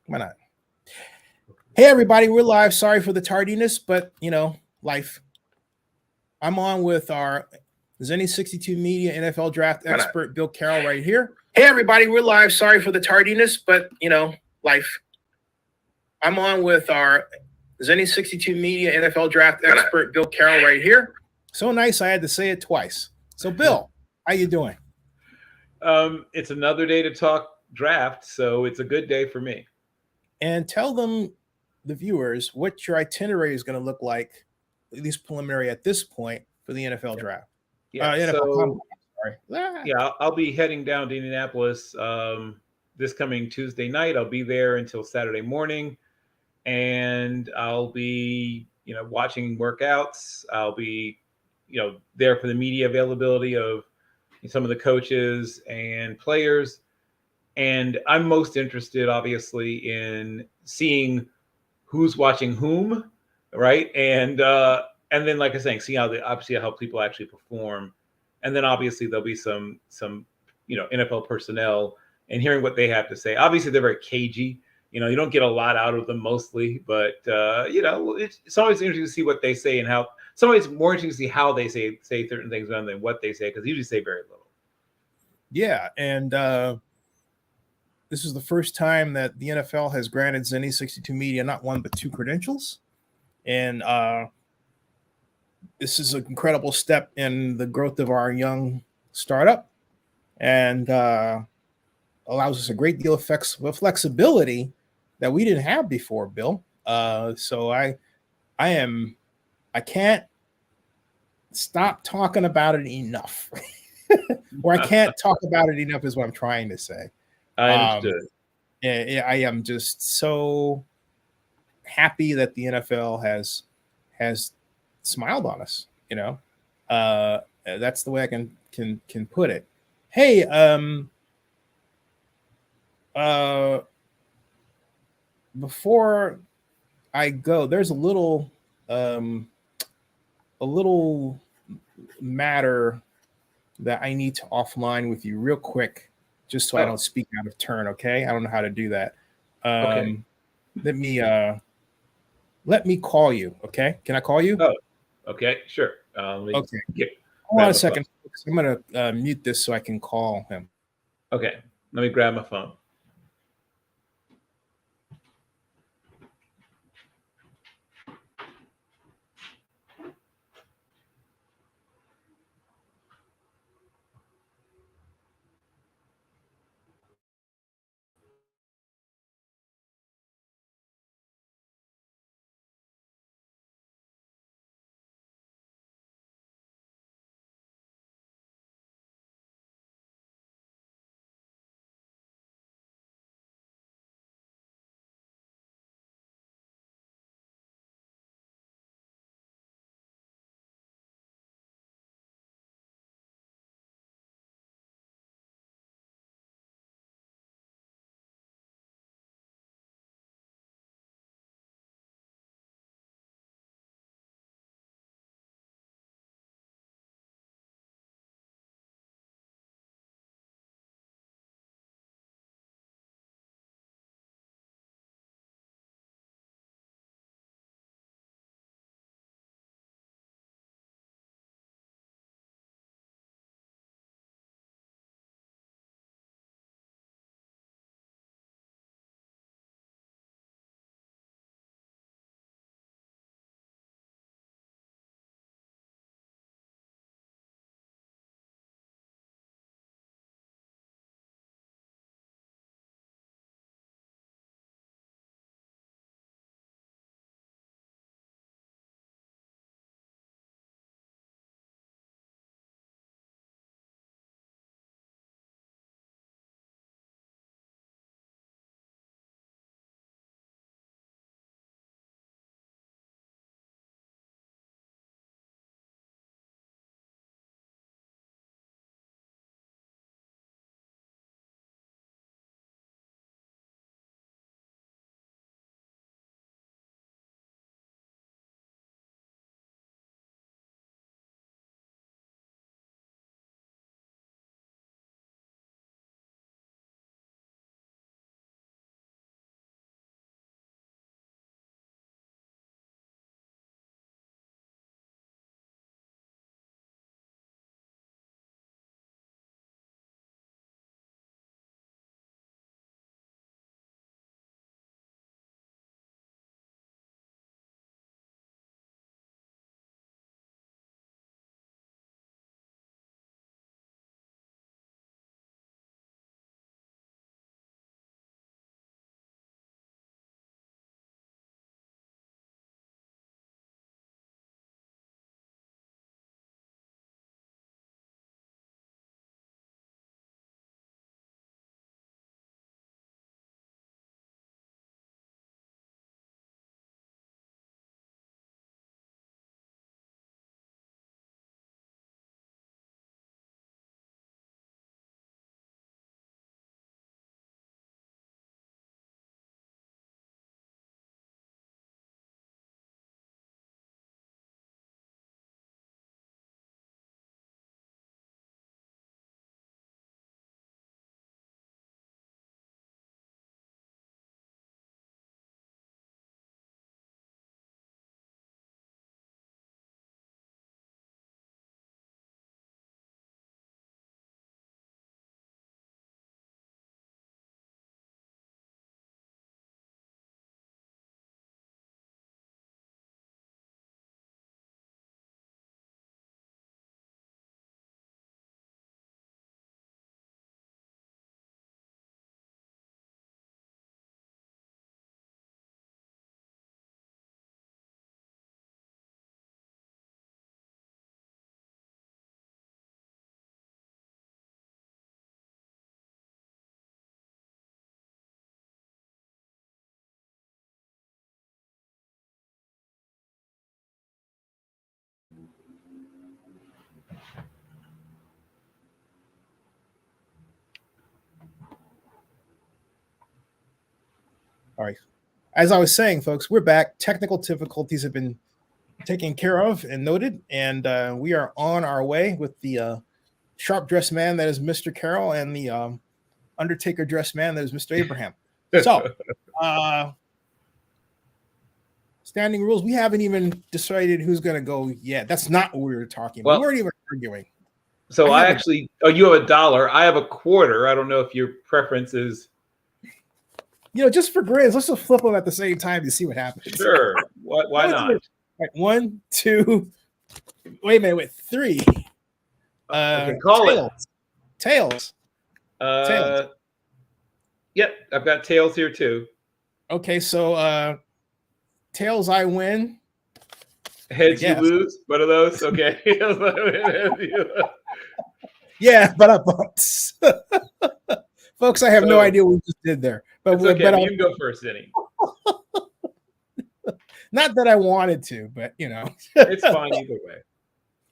Why not? Hey, everybody, we're live. Sorry for the tardiness, but life. I'm on with our Zennie62 media NFL draft expert, Bill Carroll, right here. Hey, everybody, we're live. Sorry for the tardiness, but life. I'm on with our Zennie62 media NFL draft expert, Bill Carroll, right here. So nice, I had to say it twice. So, Bill, how you doing? It's another day to talk draft, so it's a good day for me. And tell them, the viewers, what your itinerary is going to look like, at least preliminary at this point, for the NFL draft. Yeah, NFL combine, sorry. Yeah, I'll be heading down to Indianapolis this coming Tuesday night. I'll be there until Saturday morning, and I'll be, watching workouts. I'll be, there for the media availability of some of the coaches and players. And I'm most interested, obviously, in seeing who's watching whom, right? And then, like I was saying, see how people actually perform, and then obviously there'll be some NFL personnel and hearing what they have to say. Obviously, they're very cagey. You don't get a lot out of them mostly, but it's always interesting to see what they say and how. It's more interesting to see how they say certain things rather than what they say, because they usually say very little. Yeah, and this is the first time that the NFL has granted Zennie62 Media not one but two credentials, and this is an incredible step in the growth of our young startup, and allows us a great deal of flexibility that we didn't have before, Bill. So I can't stop talking about it enough. Or I can't talk about it enough is what I'm trying to say. I understood. I am just so happy that the NFL has smiled on us. That's the way I can put it. Hey, before I go, there's a little matter that I need to offline with you real quick, just so I don't speak out of turn. Okay, I don't know how to do that. Okay. Let me call you. Okay, can I call you? Oh, okay, sure. Okay. Hold on a second. I'm gonna mute this so I can call him. Okay, let me grab my phone. All right. As I was saying, folks, we're back. Technical difficulties have been taken care of and noted, and we are on our way with the sharp dressed man that is Mr. Carroll and the Undertaker dressed man that is Mr. Abraham. So, standing rules. We haven't even decided who's going to go yet. That's not what we were talking about. Well, we weren't even arguing. So I actually, you have $1. I have a quarter. I don't know if your preference is. Just for grins, let's just flip them at the same time to see what happens. Sure. Why not? Right, 1, 2. Wait a minute. Wait, 3. Okay, call Tails. Tails. Yep, I've got tails here too. Okay, so tails, I win. Heads, you lose. What are those? Okay. Yeah, but folks, I have no idea what we just did there. But it's okay. But you can go first, Zennie. Not that I wanted to, but it's fine either way.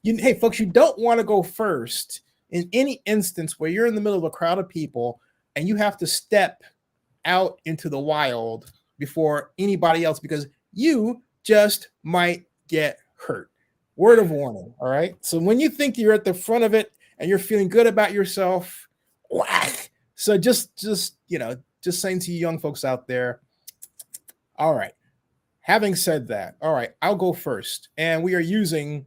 Hey, folks, you don't want to go first in any instance where you're in the middle of a crowd of people and you have to step out into the wild before anybody else because you just might get hurt. Word of warning. All right. So when you think you're at the front of it and you're feeling good about yourself, whack. So just saying to you young folks out there. All right. Having said that, all right, I'll go first. And we are using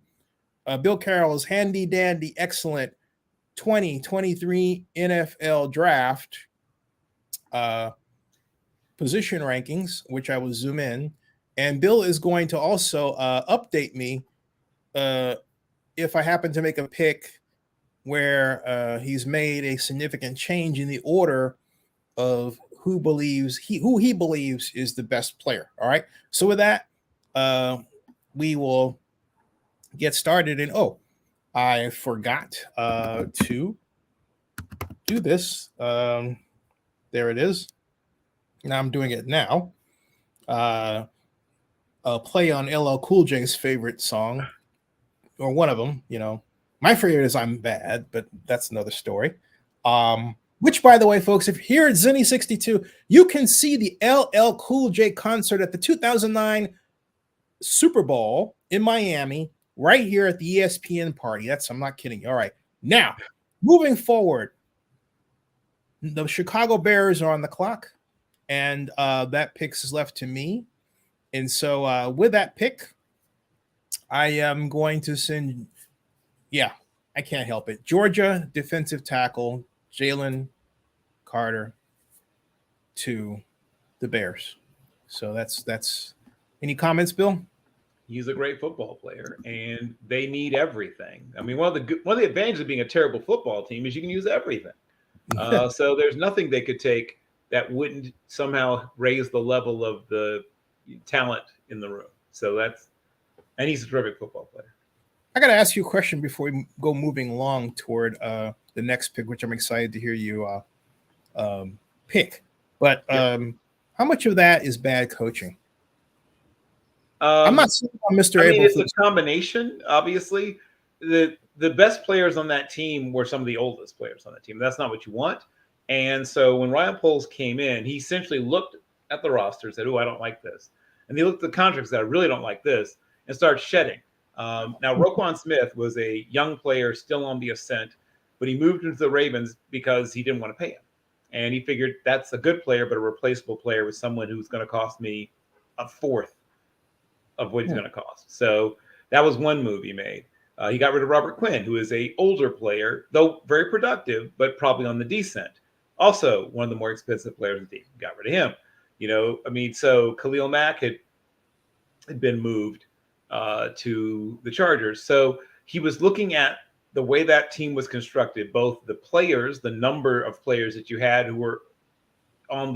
Bill Carroll's handy dandy, excellent 2023 NFL draft position rankings, which I will zoom in. And Bill is going to also update me if I happen to make a pick where he's made a significant change in the order of who he believes is the best player. All right. So with that, we will get started. And I forgot to do this. There it is. Now I'm doing it now. Play on LL Cool J's favorite song, or one of them. My favorite is "I'm Bad," but that's another story. Which, by the way, folks, if here at Zennie62, you can see the LL Cool J concert at the 2009 Super Bowl in Miami, right here at the ESPN party. I'm not kidding. All right. Now, moving forward, the Chicago Bears are on the clock, and that pick is left to me. And so with that pick, I am going to send, I can't help it. Georgia defensive tackle Jalen Carter to the Bears. So that's any comments, Bill? He's a great football player, and they need everything. I mean, one of the advantages of being a terrible football team is you can use everything. So there's nothing they could take that wouldn't somehow raise the level of the talent in the room. And he's a terrific football player. I got to ask you a question before we go moving along toward the next pick, which I'm excited to hear you pick. But how much of that is bad coaching? I'm not saying Mr. I mean, it's a combination. Obviously, the best players on that team were some of the oldest players on that team. That's not what you want. And so when Ryan Poles came in, he essentially looked at the roster, said, I don't like this. And he looked at the contracts that I really don't like this, and started shedding. Now, Roquan Smith was a young player still on the ascent, but he moved into the Ravens because he didn't want to pay him. And he figured that's a good player, but a replaceable player with someone who's going to cost me a fourth of what he's going to cost. So that was one move he made. He got rid of Robert Quinn, who is an older player, though very productive, but probably on the descent. Also, one of the more expensive players in the team. Got rid of him. So Khalil Mack had been moved to the Chargers. So he was looking at the way that team was constructed, both the players, the number of players that you had who were on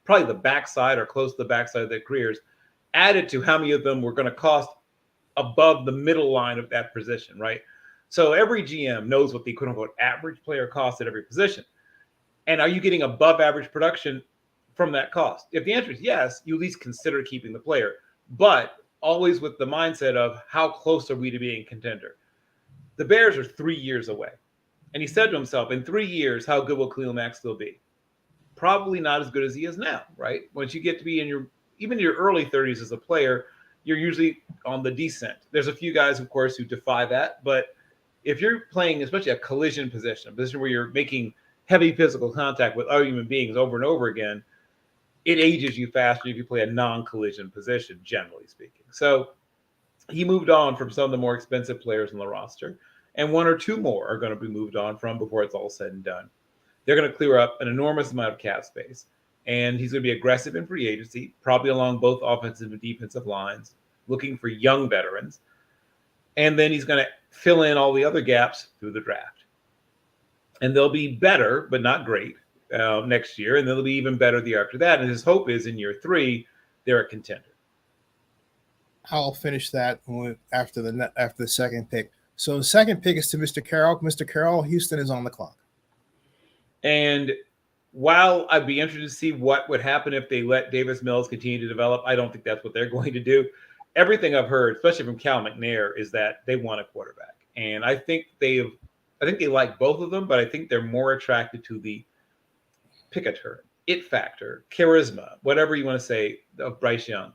probably the backside or close to the backside of their careers, added to how many of them were going to cost above the middle line of that position, right? So every GM knows what the quote unquote average player costs at every position. And are you getting above average production from that cost? If the answer is yes, you at least consider keeping the player, but always with the mindset of how close are we to being contender? The Bears are 3 years away. And he said to himself, in 3 years, how good will Khalil Mack still be? probably not as good as he is now, right? Once you get to be in even your early 30s as a player, you're usually on the descent. There's a few guys, of course, who defy that, but if you're playing, especially a collision position, a position where you're making heavy physical contact with other human beings over and over again, it ages you faster if you play a non-collision position, generally speaking. So he moved on from some of the more expensive players on the roster, and one or two more are going to be moved on from before it's all said and done. They're going to clear up an enormous amount of cap space, and he's going to be aggressive in free agency, probably along both offensive and defensive lines, looking for young veterans. And then he's going to fill in all the other gaps through the draft. And they'll be better, but not great, next year. And they'll be even better the year after that. And his hope is in year 3, they're a contender. I'll finish that after the second pick. So the second pick is to Mr. Carroll. Mr. Carroll, Houston is on the clock. And while I'd be interested to see what would happen if they let Davis Mills continue to develop, I don't think that's what they're going to do. Everything I've heard, especially from Cal McNair, is that they want a quarterback. And I think they like both of them, but I think they're more attracted to the pick a term, it factor, charisma, whatever you want to say of Bryce Young,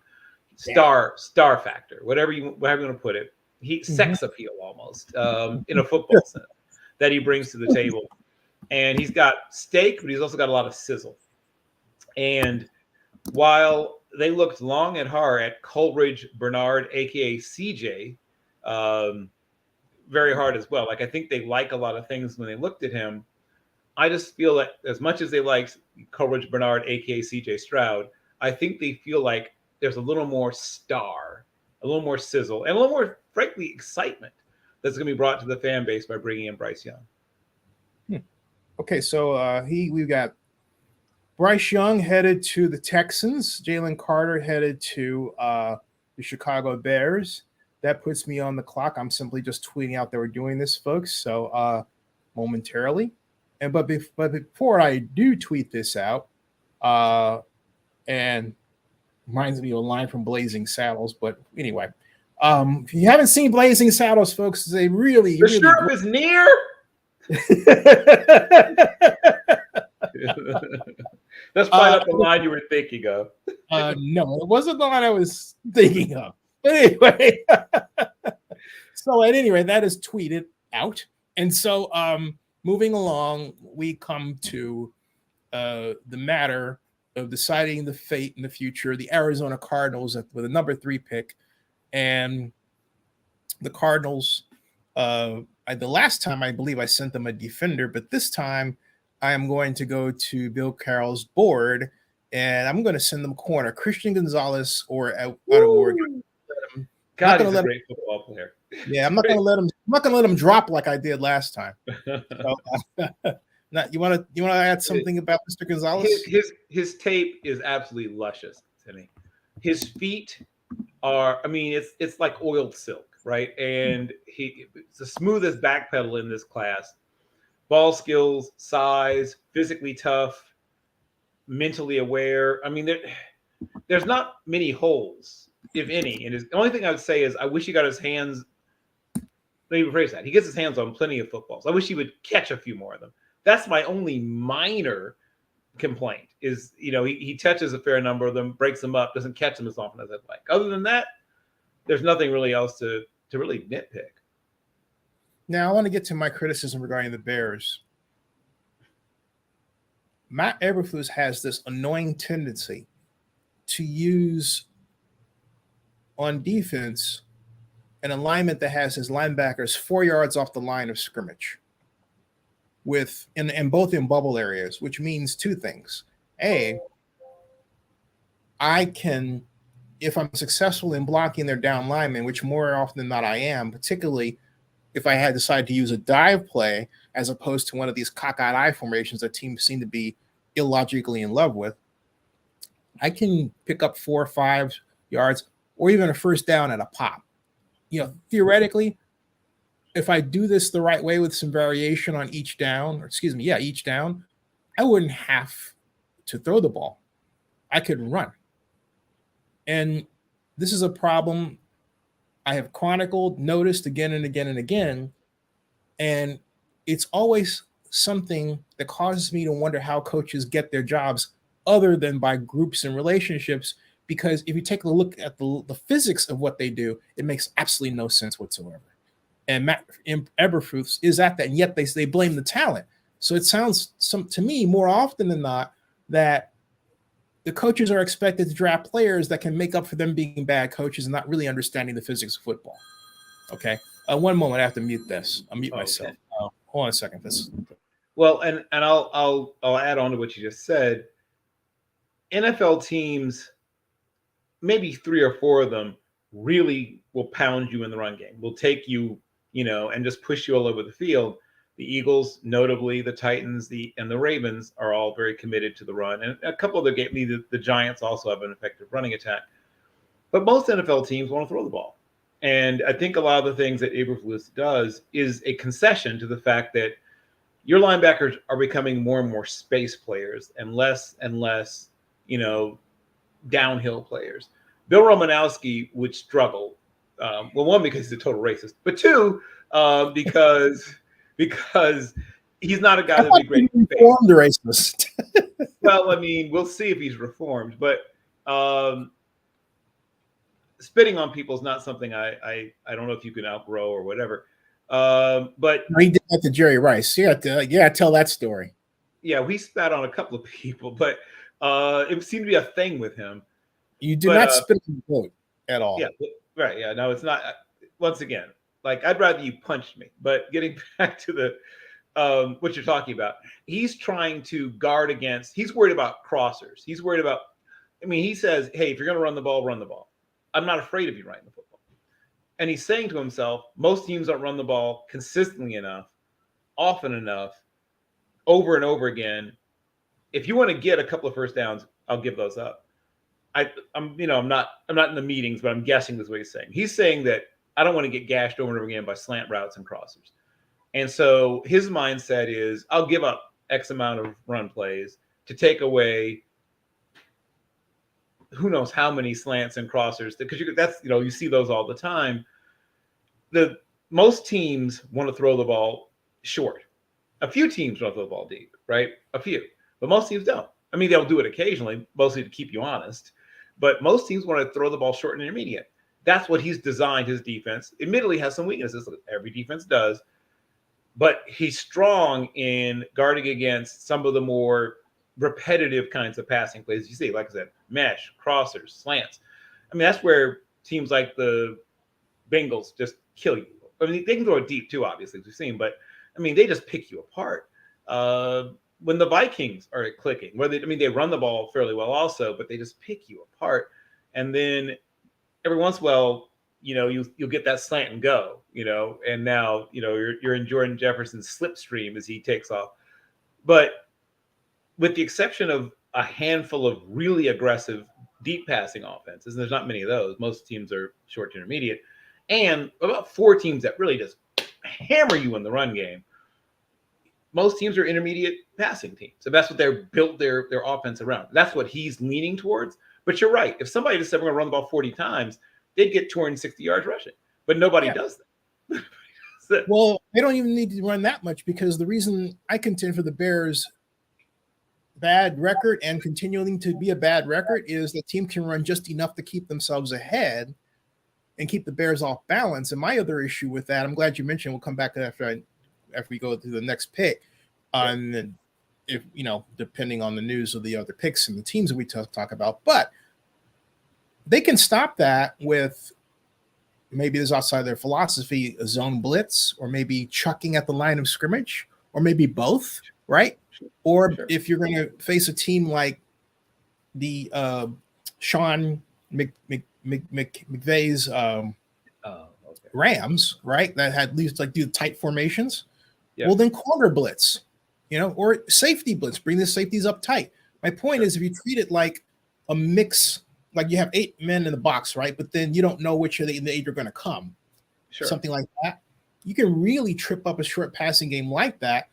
star factor, whatever you want to put it. Sex appeal almost, in a football sense, that he brings to the table. And he's got steak, but he's also got a lot of sizzle. And while they looked long and hard at Coleridge Bernard, aka CJ, very hard as well. Like, I think they like a lot of things when they looked at him. I just feel that as much as they liked Coleridge Bernard, aka CJ Stroud, I think they feel like there's a little more star, a little more sizzle, and a little more, frankly, excitement that's going to be brought to the fan base by bringing in Bryce Young. Okay, so we've got Bryce Young headed to the Texans, Jalen Carter headed to the Chicago Bears. That puts me on the clock. I'm simply just tweeting out that we're doing this, folks. So momentarily, but before I do tweet this out, and reminds me of a line from Blazing Saddles. But anyway, if you haven't seen Blazing Saddles, folks, they really the sheriff is near. Let's find out the line you were thinking of. No, it wasn't the line I was thinking of. But anyway, so at any rate, that is tweeted out. And so moving along, we come to the matter of deciding the fate in the future, the Arizona Cardinals with a number 3 pick. And the Cardinals, the last time I believe I sent them a defender, but this time I am going to go to Bill Carroll's board and I'm going to send them corner, Christian Gonzalez or out of Oregon. God, he's a great football player. Yeah, I'm not going to let him. I'm not going to let him drop like I did last time. So, you want to add something about Mr. Gonzalez? His tape is absolutely luscious, Zennie. His feet are, I mean, it's like oiled silk, right? And it's the smoothest back pedal in this class. Ball skills, size, physically tough, mentally aware. I mean, there's not many holes, if any. And the only thing I would say is I wish he got his hands. Let me rephrase that. He gets his hands on plenty of footballs. I wish he would catch a few more of them. That's my only minor complaint is, he touches a fair number of them, breaks them up, doesn't catch them as often as I'd like. Other than that, there's nothing really else to really nitpick. Now, I want to get to my criticism regarding the Bears. Matt Eberflus has this annoying tendency to use on defense an alignment that has his linebackers 4 yards off the line of scrimmage, and both in bubble areas, which means two things. A, I can, if I'm successful in blocking their down linemen, which more often than not I am, particularly if I had decided to use a dive play as opposed to one of these cockeyed eye formations that teams seem to be illogically in love with, I can pick up 4 or 5 yards or even a first down at a pop. Theoretically, if I do this the right way with some variation on each down, I wouldn't have to throw the ball. I could run. And this is a problem I have chronicled, noticed again and again and again. And it's always something that causes me to wonder how coaches get their jobs other than by groups and relationships. Because if you take a look at the physics of what they do, it makes absolutely no sense whatsoever. And Matt Eberflus is at that, and yet they blame the talent. So it sounds to me more often than not that the coaches are expected to draft players that can make up for them being bad coaches and not really understanding the physics of football. Okay, one moment, I have to mute this. I'll mute myself. Okay. Hold on a second. Well, and I'll add on to what you just said. NFL teams, maybe 3 or 4 of them, really will pound you in the run game. Will take you, and just push you all over the field. The Eagles, notably, the Titans, and the Ravens are all very committed to the run. And a couple of the Giants also have an effective running attack. But most NFL teams want to throw the ball. And I think a lot of the things that Eberflus does is a concession to the fact that your linebackers are becoming more and more space players and less, downhill players. Bill Romanowski would struggle. Well, one, because he's a total racist, but 2, because he's not a guy that'd be great. Reformed racist. Well, I mean, we'll see if he's reformed, but spitting on people is not something I don't know if you can outgrow or whatever. But he did that to Jerry Rice. Yeah, tell that story. Yeah, we spat on a couple of people, but it seemed to be a thing with him. You do not spit on the boat at all. Yeah, right. Yeah, no, it's not. Once again, like, I'd rather you punched me. But getting back to the what you're talking about, he's trying to guard against. He's worried about crossers. He's worried about. I mean, he says, "Hey, if you're going to run the ball, run the ball. I'm not afraid of you running the football." And he's saying to himself, most teams don't run the ball consistently enough, often enough, over and over again. If you want to get a couple of first downs, I'll give those up. I'm not in the meetings, but I'm guessing this is what he's saying. He's saying that I don't want to get gashed over and over again by slant routes and crossers. And so his mindset is, I'll give up X amount of run plays to take away who knows how many slants and crossers, because you see those all the time. Most teams want to throw the ball short. A few teams want to throw the ball deep, right? A few, but most teams don't. I mean, they'll do it occasionally, mostly to keep you honest. But most teams want to throw the ball short and intermediate. That's what he's designed his defense. Admittedly, has some weaknesses. Every defense does. But he's strong in guarding against some of the more repetitive kinds of passing plays. You see, like I said, mesh, crossers, slants. I mean, that's where teams like the Bengals just kill you. I mean, they can throw it deep too, obviously, as we've seen. But, I mean, they just pick you apart. When the Vikings are clicking, they run the ball fairly well also, but they just pick you apart. And then every once in a while, you'll get that slant and go, and now, you're in Jordan Jefferson's slipstream as he takes off. But with the exception of a handful of really aggressive deep passing offenses, and there's not many of those, most teams are short to intermediate, and about 4 teams that really just hammer you in the run game. Most teams are intermediate passing teams. So that's what they're built their offense around. That's what he's leaning towards. But you're right. If somebody just said we're going to run the ball 40 times, they'd get 260 yards rushing. But nobody does that. Well, they don't even need to run that much, because the reason I contend for the Bears' bad record and continuing to be a bad record is the team can run just enough to keep themselves ahead and keep the Bears off balance. And my other issue with that, I'm glad you mentioned, we'll come back to after we go to the next pick, and if depending on the news of the other picks and the teams that we talk about, but they can stop that with maybe this outside their philosophy, a zone blitz, or maybe chucking at the line of scrimmage, or maybe both, right? Or if you're going to face a team like the Sean McVay's Rams, right, that had at least do tight formations. Yeah. Well, then corner blitz, or safety blitz, bring the safeties up tight. My point is, if you treat it like a mix, like you have 8 men in the box, right? But then you don't know which of the 8 are going to come. Something like that. You can really trip up a short passing game like that,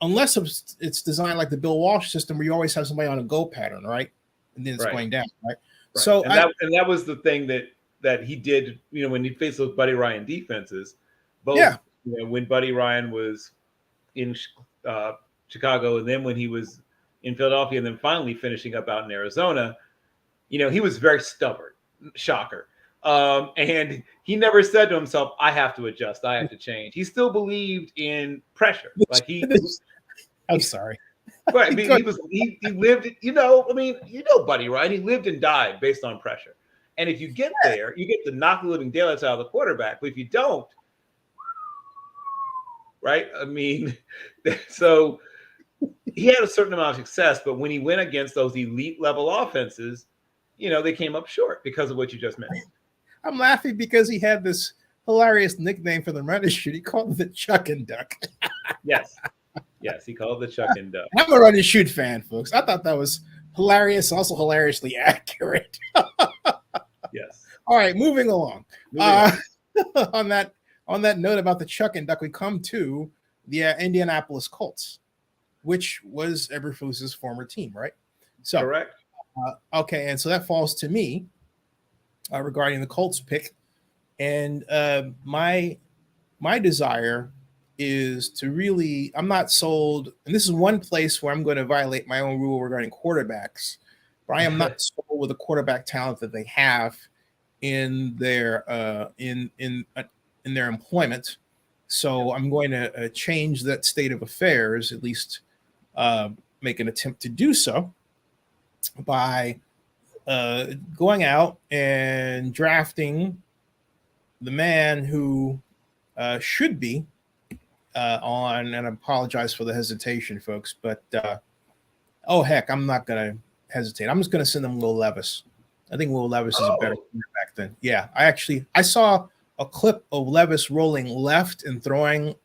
unless it's designed like the Bill Walsh system, where you always have somebody on a go pattern, right? And then it's going down, right? So that was the thing that he did, when he faced those Buddy Ryan defenses, both. When Buddy Ryan was in Chicago, and then when he was in Philadelphia, and then finally finishing up out in Arizona, he was very stubborn. Shocker. And he never said to himself, I have to adjust. I have to change. He still believed in pressure. Like I'm sorry. Right. He lived, Buddy, right? He lived and died based on pressure. And if you get there, you get to knock the living daylights out of the quarterback. But if you don't, right? I mean, so he had a certain amount of success, but when he went against those elite level offenses, they came up short because of what you just mentioned. I'm laughing because he had this hilarious nickname for the run and shoot. He called it the Chuck and Duck. Yes, he called it the Chuck and Duck. I'm a run and shoot fan, folks. I thought that was hilarious, also hilariously accurate. Yes. All right, moving along. On that note about the Chuck and Duck, we come to the Indianapolis Colts, which was Eberflus's former team, right? So correct. Okay, and so that falls to me regarding the Colts pick, and my desire is to really, I'm not sold, and this is one place where I'm going to violate my own rule regarding quarterbacks, but I am not sold with the quarterback talent that they have in their in their employment. So I'm going to change that state of affairs, at least make an attempt to do so by going out and drafting the man who should be on, and I apologize for the hesitation, folks, but oh heck, I'm not going to hesitate. I'm just going to send them Will Levis. I think Will Levis is a better quarterback than, yeah. I saw a clip of Levis rolling left and throwing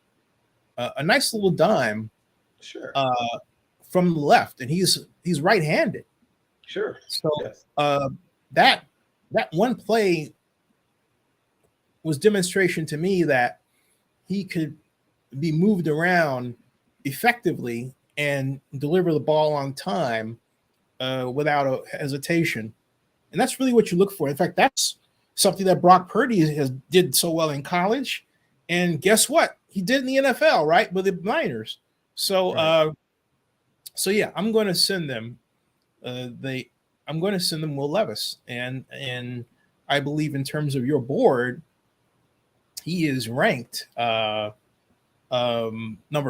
a nice little dime, sure, from the left, and he's right-handed. Sure. So yes. That one play was demonstration to me that he could be moved around effectively and deliver the ball on time without a hesitation. And that's really what you look for. In fact, that's something that Brock Purdy did so well in college. And guess what? He did in the NFL, right? With the Niners. So, right. So yeah, I'm going to send them. I'm going to send them Will Levis, and I believe in terms of your board, he is ranked number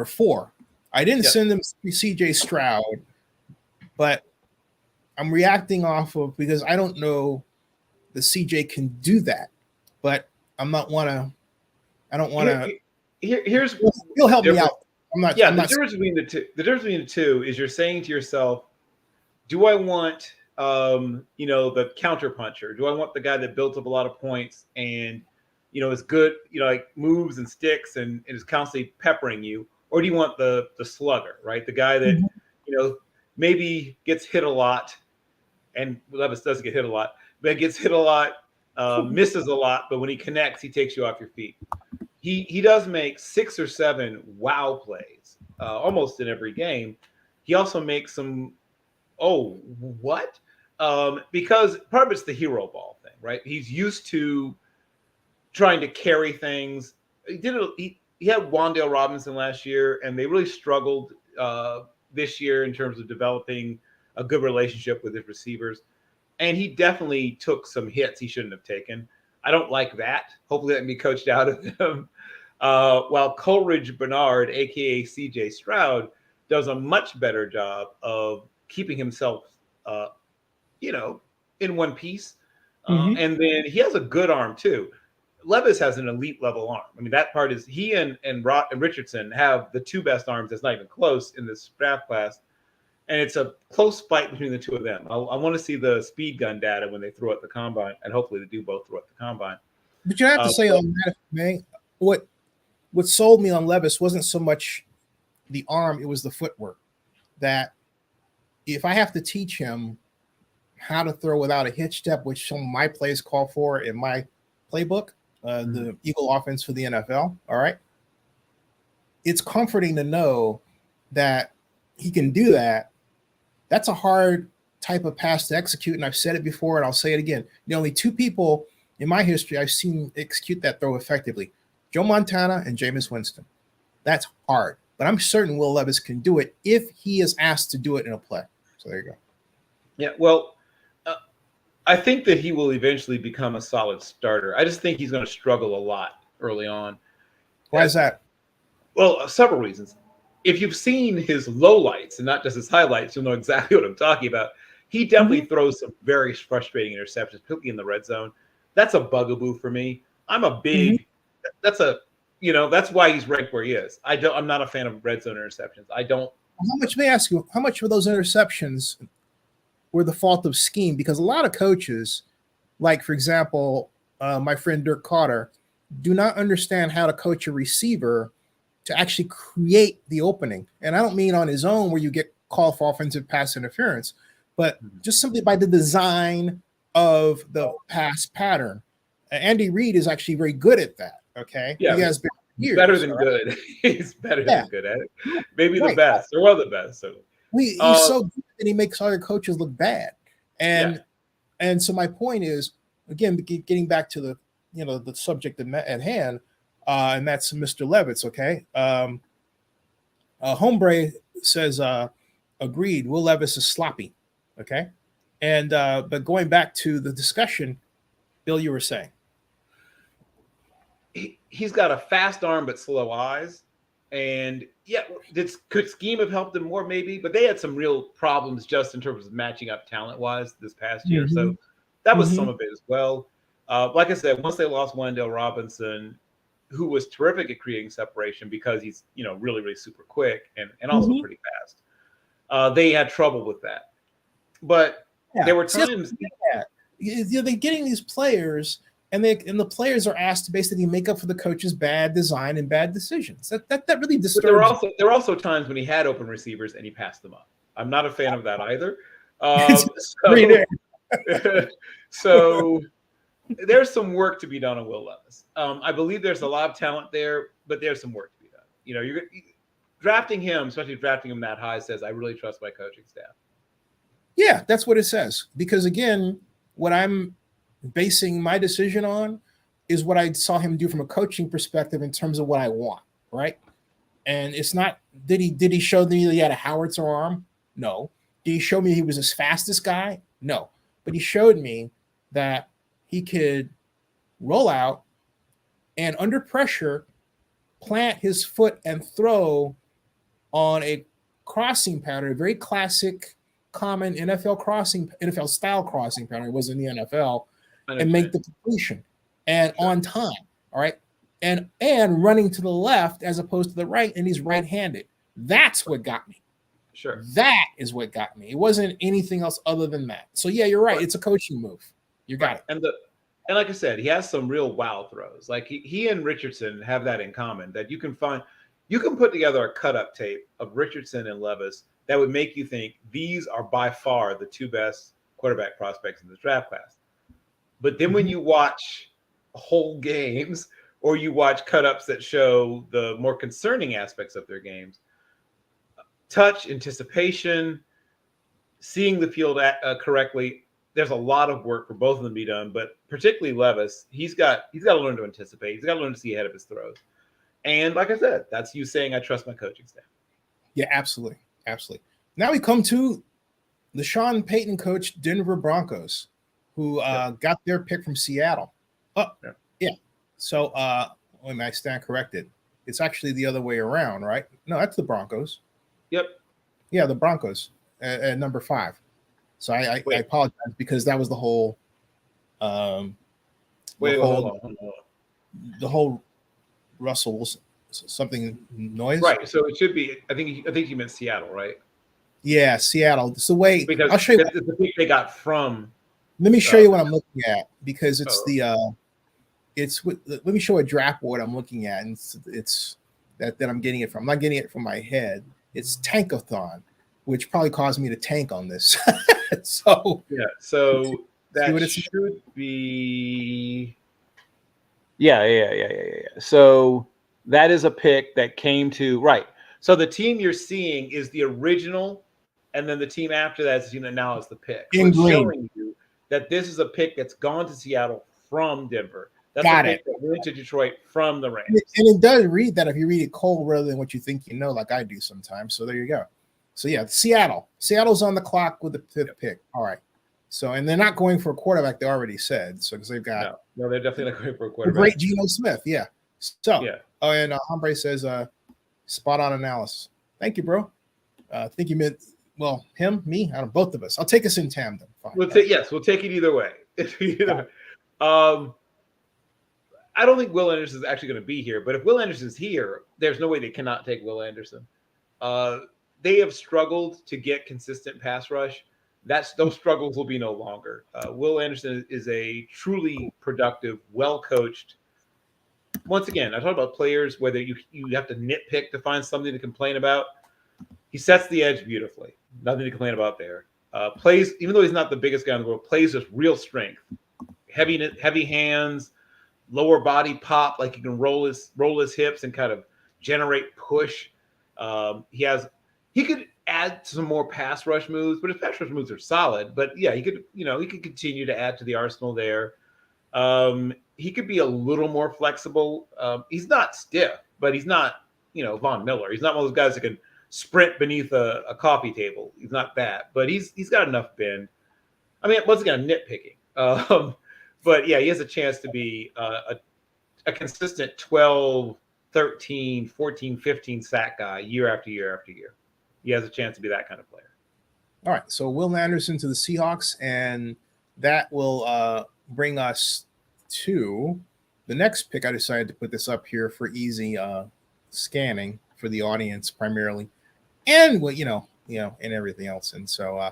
4. I didn't send them C.J. Stroud, but I'm reacting off of, because I don't know the CJ can do that, but I don't want to. Here's he'll help me out. The difference between the two is you're saying to yourself, do I want the counter puncher? Do I want the guy that built up a lot of points and is good, like moves and sticks and is constantly peppering you, or do you want the slugger, right? The guy that maybe gets hit a lot, and Levis doesn't get hit a lot, but gets hit a lot, misses a lot, but when he connects, he takes you off your feet. He does make 6 or 7 wow plays almost in every game. He also makes some because part of it's the hero ball thing, right? He's used to trying to carry things. He had Wan'Dale Robinson last year, and they really struggled this year in terms of developing a good relationship with his receivers. And he definitely took some hits he shouldn't have taken. I don't like that. Hopefully that can be coached out of him. While Coleridge Bernard, a.k.a. C.J. Stroud, does a much better job of keeping himself, in one piece. And then he has a good arm, too. Levis has an elite level arm. I mean, that part is he and Richardson have the 2 best arms. That's not even close in this draft class. And it's a close fight between the 2 of them. I want to see the speed gun data when they throw at the combine, and hopefully they do both throw at the combine. But you have to say on that, man, what sold me on Levis wasn't so much the arm, it was the footwork. That if I have to teach him how to throw without a hitch step, which some of my plays call for in my playbook, the Eagle offense for the NFL, all right, it's comforting to know that he can do that. That's a hard type of pass to execute, and I've said it before, and I'll say it again. The only 2 people in my history I've seen execute that throw effectively, Joe Montana and Jameis Winston. That's hard. but I'm certain Will Levis can do it if he is asked to do it in a play. So there you go. Yeah, well, I think that he will eventually become a solid starter. I just think he's going to struggle a lot early on. Why is that? Well, several reasons. If you've seen his lowlights and not just his highlights, you'll know exactly what I'm talking about. He definitely throws some very frustrating interceptions, particularly in the red zone. That's a bugaboo for me. I'm a big. That's a. That's why he's ranked where he is. I'm not a fan of red zone interceptions. I don't. How much? Let me ask you. How much of those interceptions were the fault of scheme? Because a lot of coaches, like for example, my friend Dirk Carter, do not understand how to coach a receiver to actually create the opening. And I don't mean on his own where you get called for offensive pass interference, but just simply by the design of the pass pattern. Andy Reid is actually very good at that. Okay. Yeah. He has been years, better than good. He's better than good at it. Maybe the Right. best or one of the best. So he's so good that he makes other coaches look bad. And so my point is, again, getting back to the subject at hand, and that's Mr. Levis. Okay. Hombre says, agreed. Will Levis is sloppy. Okay. And, but going back to the discussion, Bill, you were saying. He's got a fast arm, but slow eyes. And could scheme have helped him more? Maybe, but they had some real problems just in terms of matching up talent wise this past year. So that was some of it as well. Like I said, once they lost Wendell Robinson, who was terrific at creating separation because he's, really, really super quick and also pretty fast. They had trouble with that. But there were times. They're getting these players, and the players are asked to basically make up for the coach's bad design and bad decisions. That really disturbs. But there were also times when he had open receivers and he passed them up. I'm not a fan of that either. So there's some work to be done on Will Levis. I believe there's a lot of talent there, but there's some work to be done. You're drafting him, especially drafting him that high, says I really trust my coaching staff. Yeah, that's what it says. Because again, what I'm basing my decision on is what I saw him do from a coaching perspective in terms of what I want, right? And it's not, did he show me that he had a howitzer arm? No. Did he show me he was his fastest guy? No. But he showed me that he could roll out and under pressure plant his foot and throw on a crossing pattern, a very classic, common NFL style crossing pattern. It was in the NFL, and make the completion and on time. All right. And running to the left as opposed to the right, and he's right-handed. That's what got me. Sure. That is what got me. It wasn't anything else other than that. So yeah, you're right. It's a coaching move. You got it. And like I said, he has some real wow throws. Like he and Richardson have that in common, that you can put together a cut-up tape of Richardson and Levis that would make you think these are by far the two best quarterback prospects in the draft class. But then when you watch whole games or you watch cut-ups that show the more concerning aspects of their games, touch, anticipation, seeing the field correctly, there's a lot of work for both of them to be done, but particularly Levis, he's got to learn to anticipate. He's got to learn to see ahead of his throws. And like I said, that's you saying I trust my coaching staff. Yeah, absolutely. Absolutely. Now we come to the Sean Payton coach Denver Broncos, who got their pick from Seattle. Yeah. So when I stand corrected, it's actually the other way around, right? No, that's the Broncos. Yep. Yeah, the Broncos at number 5. So I apologize because that was the whole hold on. The whole Russell Wilson something noise. Right. So it should be, I think you meant Seattle, right? Yeah, Seattle. It's the way, because I'll show you the pick they got from. Let me show you what I'm looking at, because it's let me show a draft board I'm looking at, and it's that I'm getting it from. I'm not getting it from my head. It's Tankathon, which probably caused me to tank on this. So that should be. Yeah. So that is a pick that came to right. So the team you're seeing is the original, and then the team after that is now is the pick. So it's showing you that this is a pick that's gone to Seattle from Denver. That's Got the it. pick that went to Detroit from the Rams. And it does read that if you read it cold rather than what you think you know, like I do sometimes. So there you go. So yeah, Seattle. Seattle's on the clock with the fifth pick. All right. So, and they're not going for a quarterback, they already said. So because they've got no, they're definitely not going for a the quarterback. great Geno Smith. Yeah. So yeah. Oh, and Hombre says spot on analysis. Thank you, bro. I think you meant him, me, I don't know, both of us. I'll take us in tandem. Fine. We'll take it either way. I don't think Will Anderson is actually going to be here, but if Will Anderson's here, there's no way they cannot take Will Anderson. They have struggled to get consistent pass rush. Those struggles will be no longer. Will Anderson is a truly productive, well-coached. Once again, I talk about players whether you have to nitpick to find something to complain about. He sets the edge beautifully. Nothing to complain about there. Plays, even though he's not the biggest guy in the world, plays with real strength. Heavy hands, lower body pop, like he can roll his hips and kind of generate push. He could add some more pass rush moves, but his pass rush moves are solid. But yeah, he could continue to add to the arsenal there. He could be a little more flexible. He's not stiff, but he's not, Von Miller. He's not one of those guys that can sprint beneath a coffee table. He's not that, but he's got enough bend. I mean, once again, nitpicking. But yeah, he has a chance to be a consistent 12, 13, 14, 15 sack guy year after year after year. He has a chance to be that kind of player. All right. So Will Anderson to the Seahawks, and that will bring us to the next pick. I decided to put this up here for easy scanning for the audience primarily, and and everything else. And so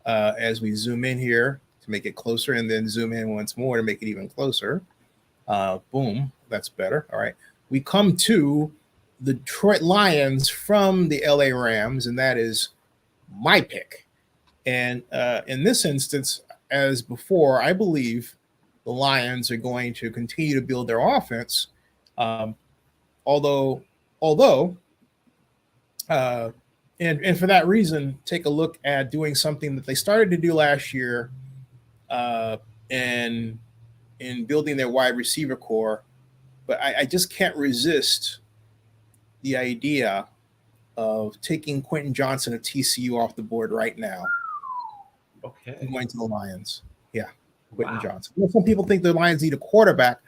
as we zoom in here to make it closer, and then zoom in once more to make it even closer. Boom, that's better. All right. We come to the Detroit Lions from the LA Rams, and that is my pick. And in this instance, as before, I believe the Lions are going to continue to build their offense. Although, and for that reason, take a look at doing something that they started to do last year, and in building their wide receiver core. But I just can't resist the idea of taking Quentin Johnson of TCU off the board right now. Okay. And going to the Lions. Yeah, Quentin Johnson. Some people think the Lions need a quarterback.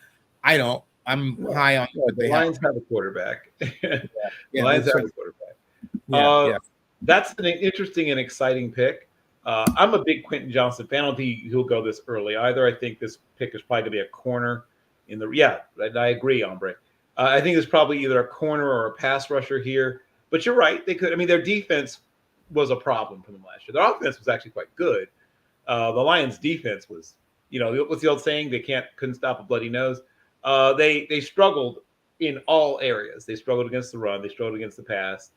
I don't. I'm high on what the they Lions have a quarterback. Yeah, the Lions have a quarterback. That's an interesting and exciting pick. I'm a big Quentin Johnson fan. I don't think he'll go this early either. I think this pick is probably going to be a corner I agree, Hombre. I think there's probably either a corner or a pass rusher here. But you're right. They could. I mean, their defense was a problem for them last year. Their offense was actually quite good. The Lions' defense was, what's the old saying? They couldn't stop a bloody nose. They struggled in all areas. They struggled against the run. They struggled against the pass.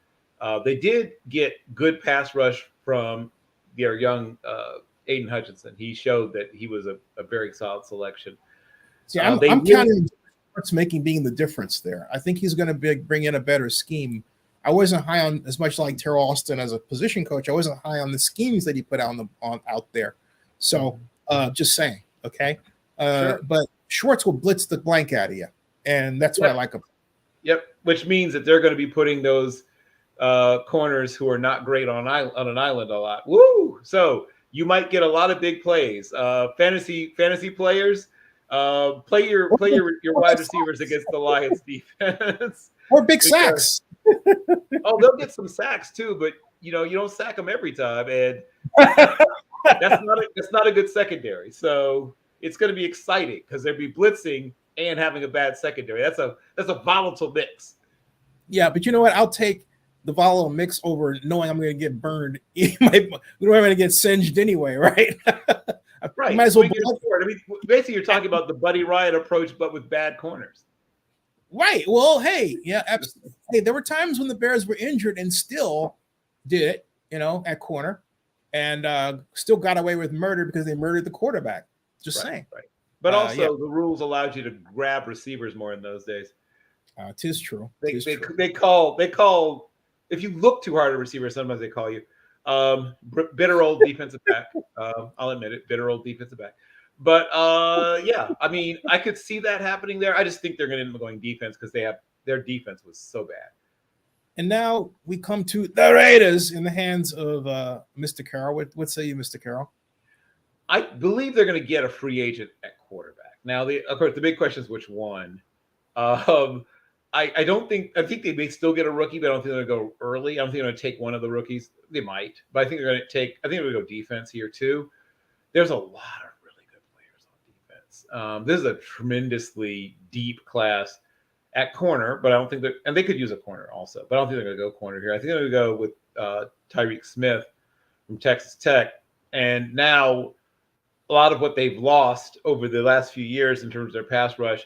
They did get good pass rush from their young Aiden Hutchinson. He showed that he was a very solid selection. See, I'm counting making being the difference there. I think he's going to bring in a better scheme. I wasn't high on as much like Terrell Austin as a position coach. I wasn't high on the schemes that he put out there. So just saying, okay. Sure. But Schwartz will blitz the blank out of you, and that's what I like about. Yep, which means that they're going to be putting those corners who are not great on an island a lot. Woo! So you might get a lot of big plays. Fantasy players, play your wide receivers against the Lions defense. Or big sacks. They'll get some sacks too, but you don't sack them every time, and that's not a good secondary. So it's going to be exciting because they'll be blitzing and having a bad secondary. That's a volatile mix. Yeah, but you know what? I'll take the volatile mix over knowing I'm going to get burned. We're going to get singed anyway, right? Right. Might as well. I mean, basically, you're talking about the Buddy Ryan approach, but with bad corners. Right. Well, hey, yeah, absolutely. Hey, there were times when the Bears were injured and still did it, at corner, and still got away with murder because they murdered the quarterback. Just saying. Right. But also, the rules allowed you to grab receivers more in those days. Tis true. They call. If you look too hard at a receiver, sometimes they call you bitter old defensive back. I'll admit it, bitter old defensive back. But yeah, I mean, I could see that happening there. I just think they're going to end up going defense because their defense was so bad. And now we come to the Raiders in the hands of Mr. Carroll. What say you, Mr. Carroll? I believe they're going to get a free agent at quarterback. Now, of course, the big question is which one. I don't think – I think they may still get a rookie, but I don't think they're going to go early. I don't think they're going to take one of the rookies. They might, but I think they're going to take – I think they're going to go defense here too. There's a lot of really good players on defense. This is a tremendously deep class at corner, but I don't think – and they could use a corner also, but I don't think they're going to go corner here. I think they're going to go with Tyreek Smith from Texas Tech. And now a lot of what they've lost over the last few years in terms of their pass rush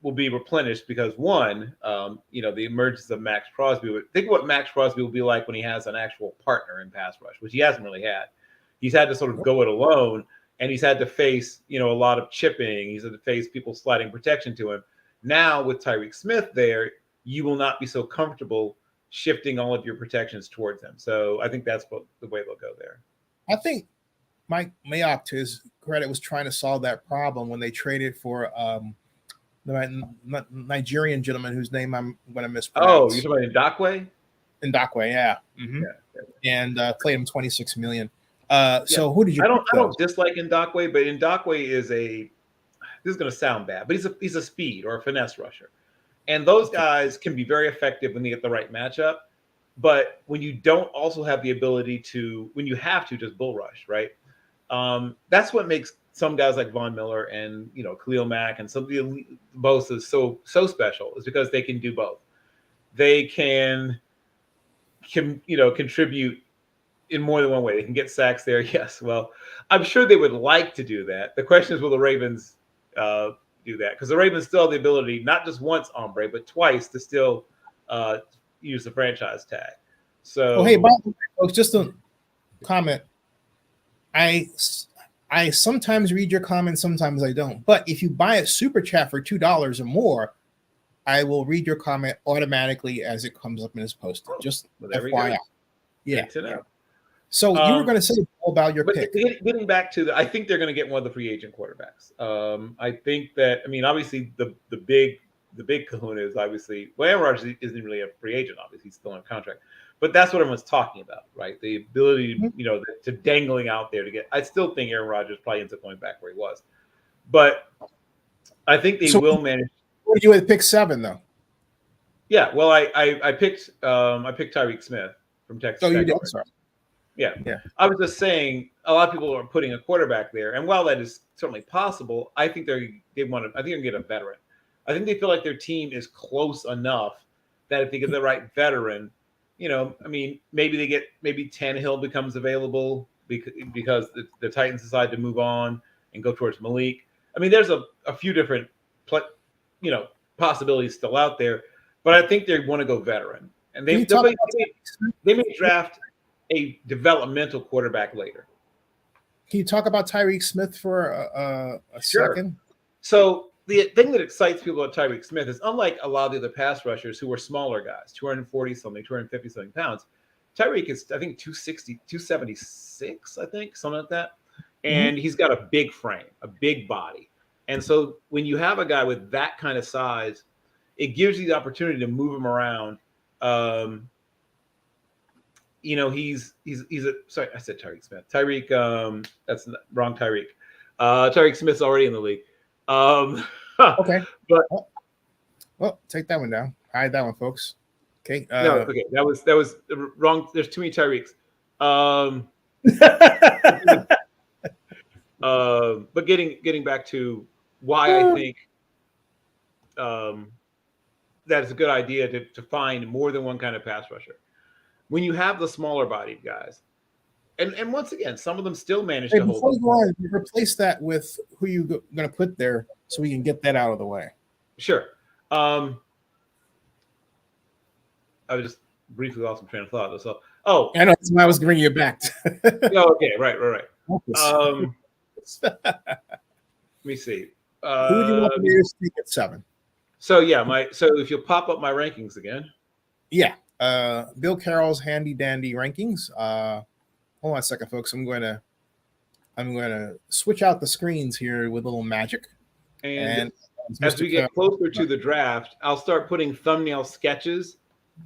will be replenished because one, the emergence of Max Crosby. Think of what Max Crosby will be like when he has an actual partner in pass rush, which he hasn't really had. He's had to sort of go it alone, and he's had to face, a lot of chipping. He's had to face people sliding protection to him. Now with Tyreek Smith there, you will not be so comfortable shifting all of your protections towards him. So I think that's the way they'll go there. I think Mike Mayock, to his credit, was trying to solve that problem when they traded for the Nigerian gentleman whose name I'm going to mispronounce. Oh, you're talking about Ndakwe? Ndakwe, yeah. Mm-hmm. Yeah. And played him $26 million. So who did you? I don't dislike Ndakwe, but Ndakwe is this is going to sound bad, but he's a speed or a finesse rusher. And those guys can be very effective when they get the right matchup. But when you don't also have the ability to, when you have to just bull rush, right? That's what makes some guys like Von Miller and, Khalil Mack and some of the elite Bosa so special is because they can do both. They can contribute in more than one way. They can get sacks there. Yes. Well, I'm sure they would like to do that. The question is, will the Ravens do that? Because the Ravens still have the ability, not just once hombre, but twice to still use the franchise tag. So, hey, by the way, folks, just a comment. I sometimes read your comments, sometimes I don't. But if you buy a super chat for $2 or more, I will read your comment automatically as it comes up and is posted. Just FYI. Yeah. Good to know. So you were going to say all about your pick. Getting back to I think they're going to get one of the free agent quarterbacks. I think that, obviously the big kahuna is obviously, Aaron Rodgers isn't really a free agent, obviously he's still on contract. But that's what everyone's talking about, right? The ability, to dangling out there to get. I still think Aaron Rodgers probably ends up going back where he was, but I think they will manage. What did you pick 7 though? Yeah, well, I picked Tyreek Smith from Texas. Oh, you Tech. did. I'm sorry. Yeah. I was just saying a lot of people are putting a quarterback there, and while that is certainly possible, I think they want to. I think they're going to get a veteran. I think they feel like their team is close enough that if they get the right veteran. Maybe Tannehill becomes available because the Titans decide to move on and go towards Malik. There's a few different, possibilities still out there, but I think they want to go veteran, and they may draft a developmental quarterback later. Can you talk about Tyreek Smith for a second? So the thing that excites people about Tyreek Smith is, unlike a lot of the other pass rushers who were smaller guys, 240-something, 250-something pounds, Tyreek is, I think, 260, 276, I think, something like that. And he's got a big frame, a big body. And so when you have a guy with that kind of size, it gives you the opportunity to move him around. Sorry, I said Tyreek Smith. Tyreek, that's wrong Tyreek. Tyreek Smith's already in the league. Okay. But well, take that one down. Hide that one, folks. Okay. No, okay. That was wrong. There's too many Tyreeks. But getting back to why I think that it's a good idea to find more than one kind of pass rusher. When you have the smaller bodied guys, and once again, some of them still manage to hold. Before you replace that with who you're going to put there, so we can get that out of the way. Sure. I was just briefly lost some train of thought. So, I know that's why I was bringing you back. Okay, right. Let me see. Who do you want to speak at 7? So if you'll pop up my rankings again. Yeah. Bill Carroll's handy dandy rankings. Hold on a second, folks. I'm going to I'm going to switch out the screens here with a little magic. And as we get closer to the draft, I'll start putting thumbnail sketches,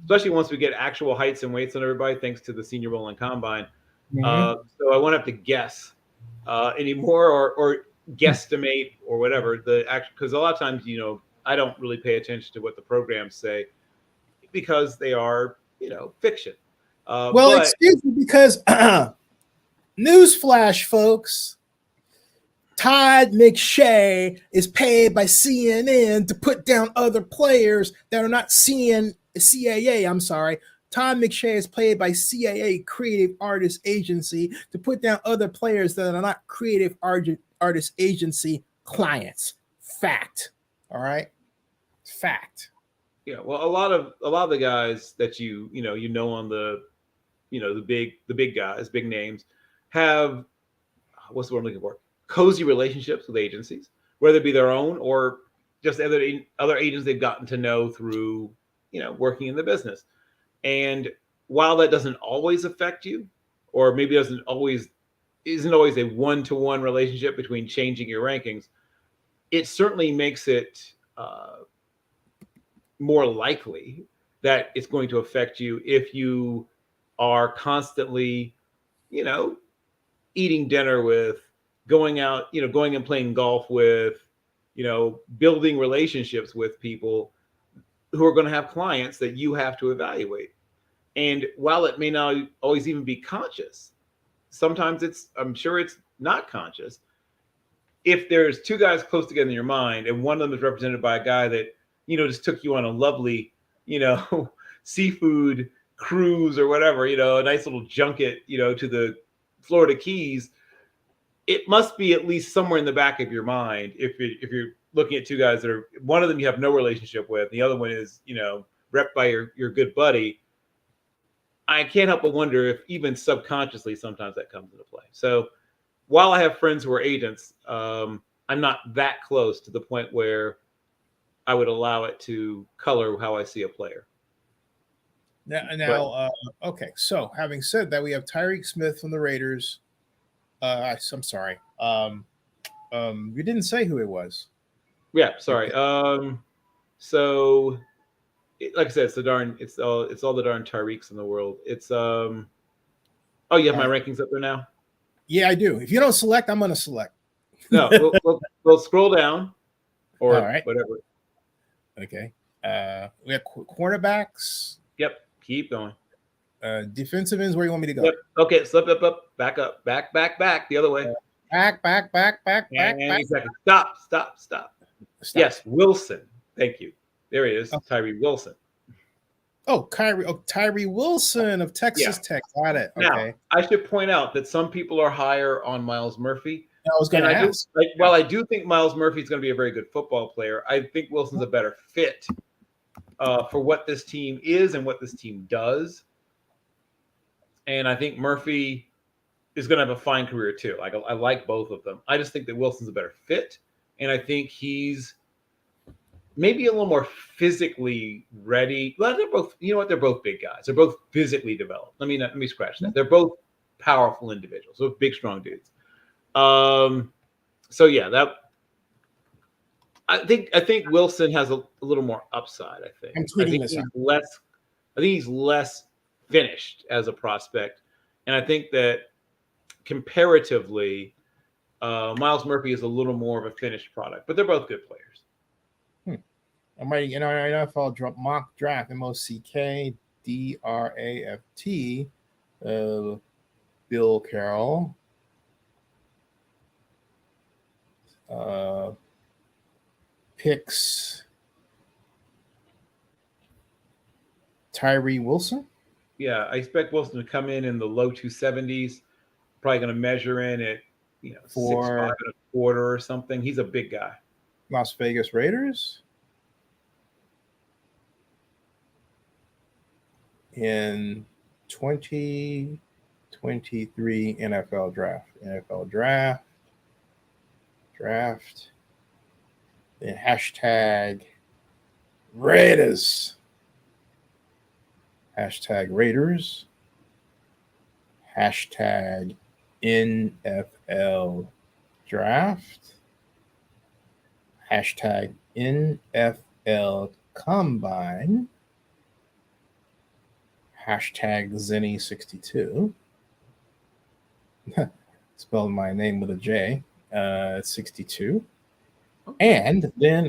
especially once we get actual heights and weights on everybody, thanks to the Senior Bowl and Combine. So I won't have to guess anymore or guesstimate or whatever because a lot of times, I don't really pay attention to what the programs say because they are, fiction. Excuse me, because newsflash, folks. Todd McShay is paid by CNN to put down other players that are not CAA. I'm sorry. Todd McShay is paid by CAA, Creative Artist Agency, to put down other players that are not Creative Artist Agency clients. Fact. All right. Fact. Yeah. Well, a lot of the guys that you know on the the big guys, big names, have what's the word I'm looking for? Cozy relationships with agencies, whether it be their own or just other agents they've gotten to know through, working in the business. And while that doesn't always affect you, or maybe isn't always a one-to-one relationship between changing your rankings, it certainly makes it more likely that it's going to affect you if you are constantly, eating dinner with, going out, going and playing golf with, building relationships with people who are going to have clients that you have to evaluate. And while it may not always even be conscious, sometimes I'm sure it's not conscious. If there's two guys close together in your mind and one of them is represented by a guy that, just took you on a lovely, seafood cruise or whatever, a nice little junket, to the Florida Keys, it must be at least somewhere in the back of your mind if you're looking at two guys that are, one of them you have no relationship with, the other one is, rep by your good buddy. I can't help but wonder if even subconsciously sometimes that comes into play. So while I have friends who are agents, I'm not that close to the point where I would allow it to color how I see a player. Okay. So having said that, we have Tyreek Smith from the Raiders. I'm sorry. You didn't say who it was. Yeah, sorry. So, like I said, it's all the darn Tyreeks in the world. It's oh, you have my rankings up there now? Yeah, I do. If you don't select, I'm going to select. No, we'll scroll down, or all right, whatever. Okay. We have cornerbacks. Yep. Keep going. Defensive ends. Where you want me to go? Yep. Okay. Slip up. Back up. Back. The other way. Back. Stop. Yes, Wilson. Thank you. There he is. Tyree Wilson. Oh, Tyree Wilson of Texas Tech. Got it. Okay. Now, I should point out that some people are higher on Miles Murphy. I was going to ask. While I do think Miles Murphy is going to be a very good football player, I think Wilson's a better fit for what this team is and what this team does. And I think Murphy is going to have a fine career too. I like both of them. I just think that Wilson's a better fit, and I think he's maybe a little more physically ready. Well, they're both. You know what? They're both big guys. They're both physically developed. Let me scratch that. They're both powerful individuals. So big, strong dudes. So yeah, that I think Wilson has a little more upside. I think he's less finished as a prospect, and I think that comparatively, Miles Murphy is a little more of a finished product. But they're both good players. I'm writing in our NFL mock draft MOCK DRAFT. Bill Carroll. Picks Tyree Wilson. Yeah, I expect Wilson to come in the low 270s. Probably going to measure in at 6'5" and a quarter or something. He's a big guy. Las Vegas Raiders. In 2023 NFL draft. Then hashtag Raiders. Hashtag Raiders. Hashtag NFL draft, hashtag NFL combine, hashtag Zennie62. Spelled my name with a J, 62. And then,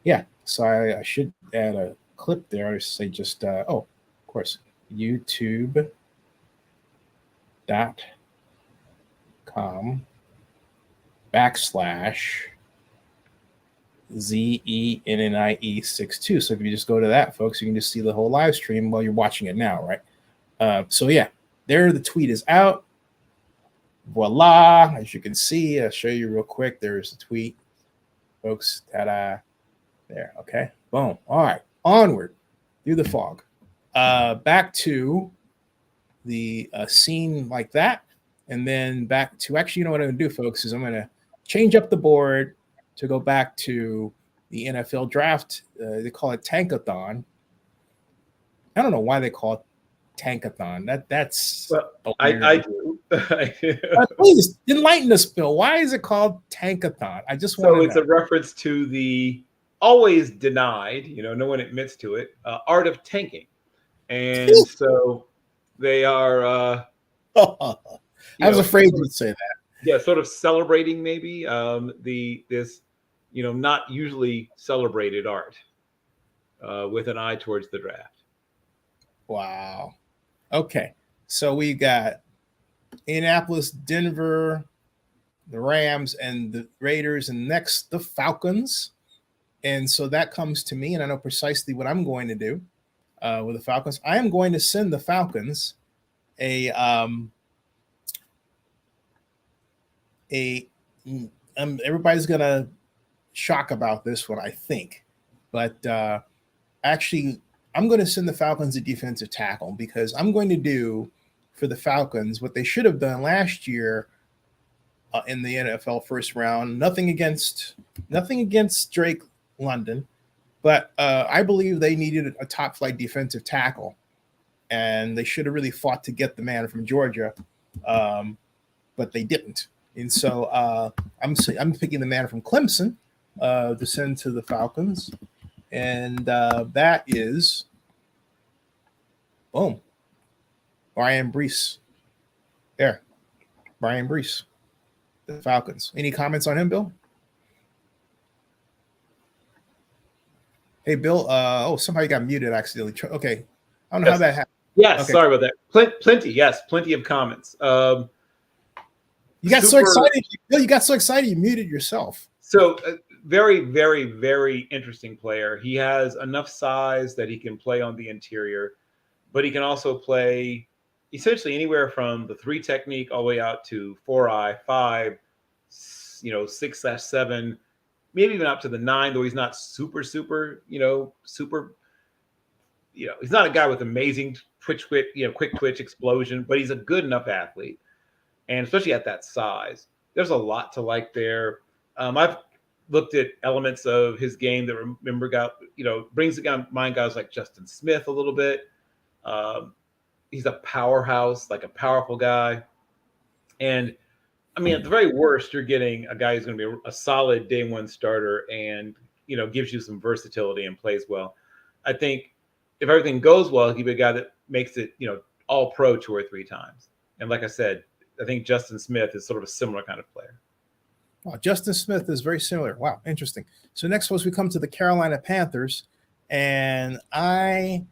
yeah, so I should add a clip there. I say just, oh, of course, youtube.com/ZENNIE62. So if you just go to that, folks, you can just see the whole live stream while you're watching it now, right? So yeah, there the tweet is out. Voila, as you can see, I'll show you real quick. There's the tweet, folks. Ta-da. There, okay. Boom. All right, onward through the fog. Back to the scene like that, and then back to, actually, you know what I'm going to do, folks, is I'm going to change up the board to go back to the NFL draft. They call it Tankathon. I don't know why they call it Tankathon. That's well, I do. Please enlighten us, Bill. Why is it called Tankathon? I just want to know. So it's a reference to the always denied, no one admits to it, art of tanking. And so they are I was afraid you'd say that. Yeah, sort of celebrating maybe this not usually celebrated art with an eye towards the draft. Wow. Okay, so we got Indianapolis, Denver, the Rams, and the Raiders, and next the Falcons. And so that comes to me, and I know precisely what I'm going to do with the Falcons. I am going to send the Falcons everybody's gonna shock about this one, I think, but actually, I'm going to send the Falcons a defensive tackle, because I'm going to do for the Falcons what they should have done last year in the NFL first round. Nothing against Drake London, but I believe they needed a top flight defensive tackle, and they should have really fought to get the man from Georgia, but they didn't. And so I'm picking the man from Clemson to send to the Falcons. And that is, boom, Brian Brees. There, Brian Brees, the Falcons. Any comments on him, Bill? Hey, Bill. Oh, somebody got muted accidentally. Okay, I don't know how that happened. Yes, okay. Sorry about that. Plenty. Yes, plenty of comments. You got so excited. Bill, you got so excited you muted yourself. So very, very, very interesting player. He has enough size that he can play on the interior, but he can also play essentially anywhere from the 3 technique all the way out to 4-eye, 5, 6/7, maybe even up to the 9, though he's not super, he's not a guy with amazing quick twitch explosion, but he's a good enough athlete. And especially at that size, there's a lot to like there. I've looked at elements of his game that brings to mind guys like Justin Smith a little bit. He's a powerhouse, like a powerful guy. And I mean, at the very worst, you're getting a guy who's going to be a solid day one starter and, gives you some versatility and plays well. I think if everything goes well, he'll be a guy that makes it, all pro 2 or 3 times. And like I said, I think Justin Smith is sort of a similar kind of player. Wow, Justin Smith is very similar. Wow, interesting. So next, we come to the Carolina Panthers, and I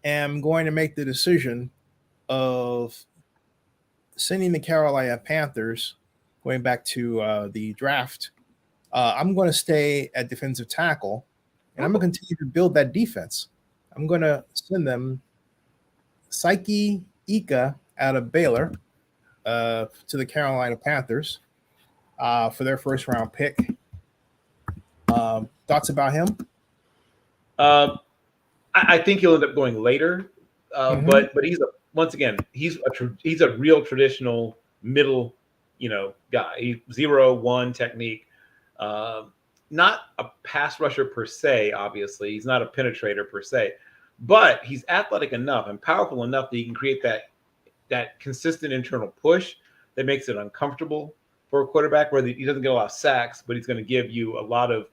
am going to make the decision of sending the Carolina Panthers, going back to the draft. I'm going to stay at defensive tackle, and I'm going to continue to build that defense. I'm going to send them Psyche Ika out of Baylor to the Carolina Panthers for their first round pick. Thoughts about him? I think he'll end up going later, but he's he's a real traditional middle, guy. He's 0-1 technique, not a pass rusher per se. Obviously, he's not a penetrator per se, but he's athletic enough and powerful enough that he can create that that consistent internal push that makes it uncomfortable for a quarterback, where he doesn't get a lot of sacks, but he's going to give you a lot of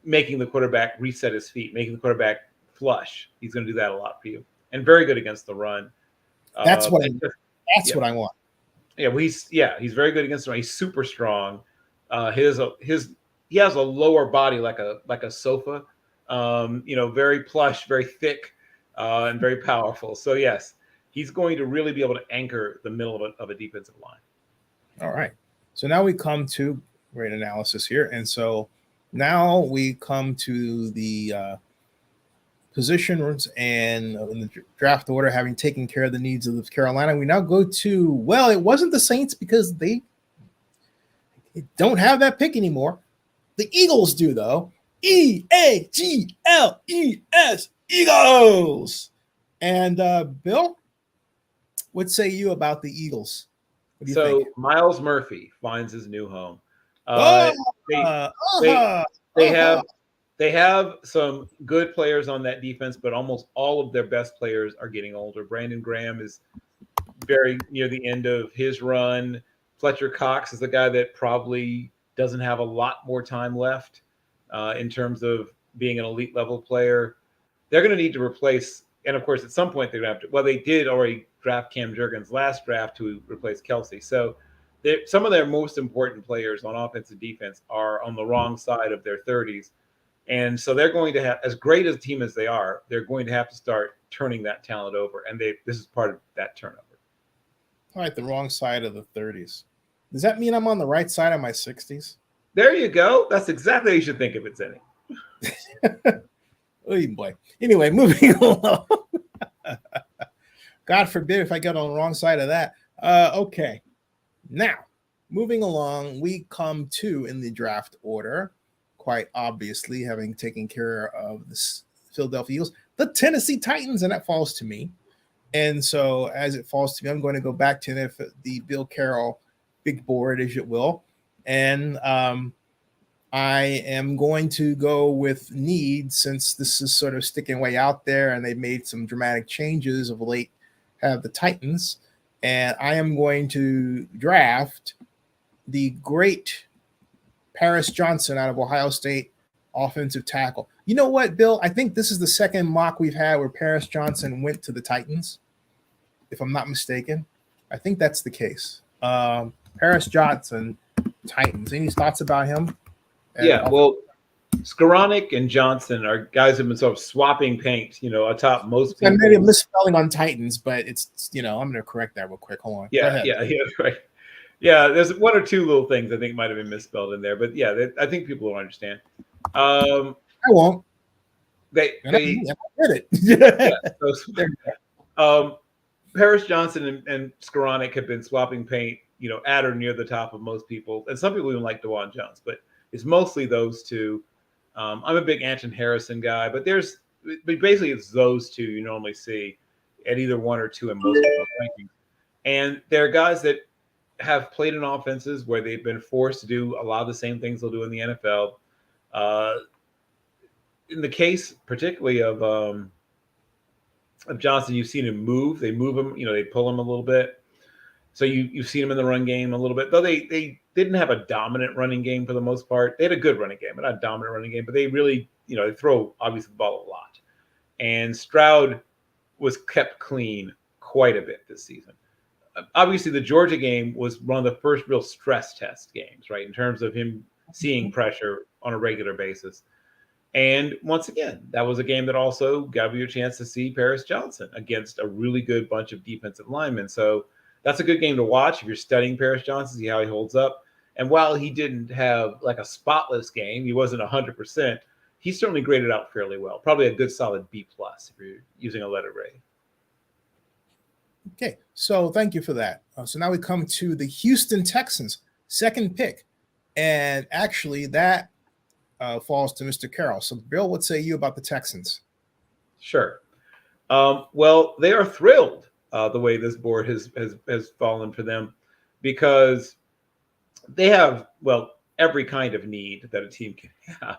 making the quarterback reset his feet, making the quarterback flush. He's going to do that a lot for you, and very good against the run. That's what I want. Yeah, well, he's very good against the run. He's super strong. He has a lower body like a sofa. Very plush, very thick, and very powerful. So yes, he's going to really be able to anchor the middle of a defensive line. All right. So now we come to great analysis here. And so now we come to the positions and in the draft order, having taken care of the needs of Carolina. We now go to, well, it wasn't the Saints because they don't have that pick anymore. The Eagles do, though. E-A-G-L-E-S, Eagles. And Bill, what say you about the Eagles? What do you think? Miles Murphy finds his new home. They have some good players on that defense, but almost all of their best players are getting older. Brandon Graham is very near the end of his run. Fletcher Cox is the guy that probably doesn't have a lot more time left in terms of being an elite level player. They're going to need to replace, and of course, at some point they're going to have to. Well, they did already draft Cam Jurgens last draft to replace Kelsey. So some of their most important players on offense and defense are on the wrong side of their 30s. And so they're going to have, as great as a team as they are, they're going to have to start turning that talent over. And this is part of that turnover. All right, the wrong side of the 30s. Does that mean I'm on the right side of my 60s? There you go. That's exactly how you should think of it, Zennie. Oh, boy. Anyway, moving along. God forbid if I get on the wrong side of that. Okay. Now, moving along, we come to, in the draft order, quite obviously, having taken care of the Philadelphia Eagles, the Tennessee Titans, and that falls to me. And so as it falls to me, I'm going to go back to the Bill Carroll big board, as it will. And I am going to go with need, since this is sort of sticking way out there and they made some dramatic changes of late, have the Titans. And I am going to draft the great Paris Johnson out of Ohio State, offensive tackle. You know what, Bill? I think this is the second mock we've had where Paris Johnson went to the Titans, if I'm not mistaken. I think that's the case. Paris Johnson, Titans. Any thoughts about him? Yeah, well, Skoranek and Johnson are guys who've been sort of swapping paint, atop most people. I made a misspelling on Titans, but it's, I'm going to correct that real quick. Hold on. Yeah, right. Yeah, there's one or two little things I think might have been misspelled in there, but yeah, I think people will understand. I won't. I did it. Paris Johnson and Skoranek have been swapping paint, at or near the top of most people, and some people even like DeJuan Jones, but it's mostly those two. I'm a big Anton Harrison guy, but basically it's those two you normally see at either one or two in most people's rankings, and they're guys that have played in offenses where they've been forced to do a lot of the same things they'll do in the NFL. In the case particularly of Johnson, you've seen him move. They move him, they pull him a little bit. So you've seen him in the run game a little bit, though they didn't have a dominant running game for the most part. They had a good running game, but not a dominant running game. But they really, they throw obviously the ball a lot. And Stroud was kept clean quite a bit this season. Obviously, the Georgia game was one of the first real stress test games, right, in terms of him seeing pressure on a regular basis. And once again, that was a game that also gave you a chance to see Paris Johnson against a really good bunch of defensive linemen. So that's a good game to watch if you're studying Paris Johnson, see how he holds up. And while he didn't have like a spotless game, he wasn't 100%, he certainly graded out fairly well. Probably a good solid B+ if you're using a letter grade. Okay, so thank you for that. So now we come to the Houston Texans, second pick. And actually that falls to Mr. Carroll. So Bill, what say you about the Texans? Sure. Well, they are thrilled the way this board has fallen for them, because they have, every kind of need that a team can have.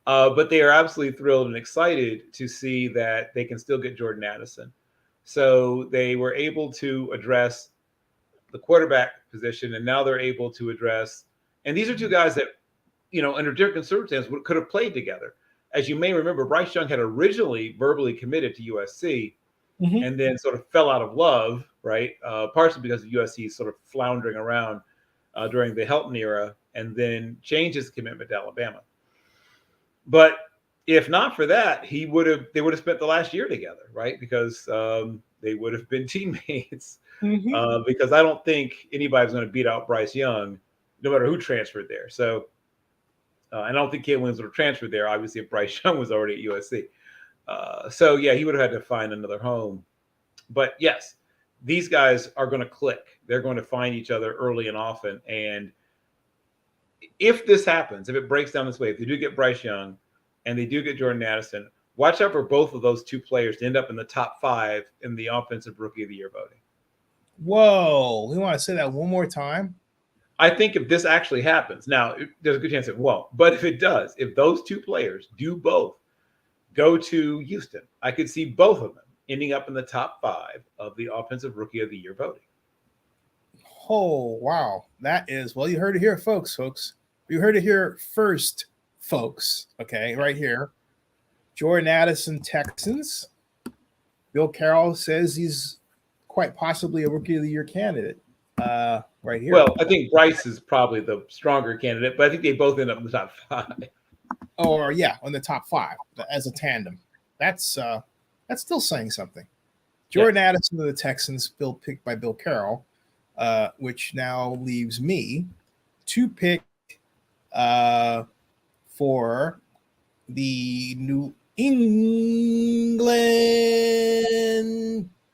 But they are absolutely thrilled and excited to see that they can still get Jordan Addison. So they were able to address the quarterback position, and now they're able to address. And these are two guys that, under different circumstances, could have played together. As you may remember, Bryce Young had originally verbally committed to USC, and then sort of fell out of love, right? Partially because of USC sort of floundering around during the Helton era, and then changed his commitment to Alabama. But if not for that, they would have spent the last year together, right? Because they would have been teammates. Because I don't think anybody's going to beat out Bryce Young, no matter who transferred there. So, and I don't think Caleb Williams would have transferred there, obviously, if Bryce Young was already at USC. So, yeah, he would have had to find another home. But, yes, these guys are going to click. They're going to find each other early and often. And if this happens, if it breaks down this way, if they do get Bryce Young and they do get Jordan Addison, watch out for both of those two players to end up in the top 5 in the Offensive Rookie of the Year voting. Whoa, we want to say that one more time? I think if this actually happens, now there's a good chance it won't, but if it does, if those two players do both go to Houston, I could see both of them ending up in the top 5 of the Offensive Rookie of the Year voting. Oh, wow. That is, well, you heard it here, folks. You heard it here first, folks. Okay, right here. Jordan Addison, Texans. Bill Carroll says he's quite possibly a Rookie of the Year candidate right here. Well, I think Bryce is probably the stronger candidate, but I think they both end up in the top 5. Or yeah, on the top 5 as a tandem. That's still saying something. Jordan Addison of the Texans, picked by Bill Carroll, which now leaves me to pick for the New England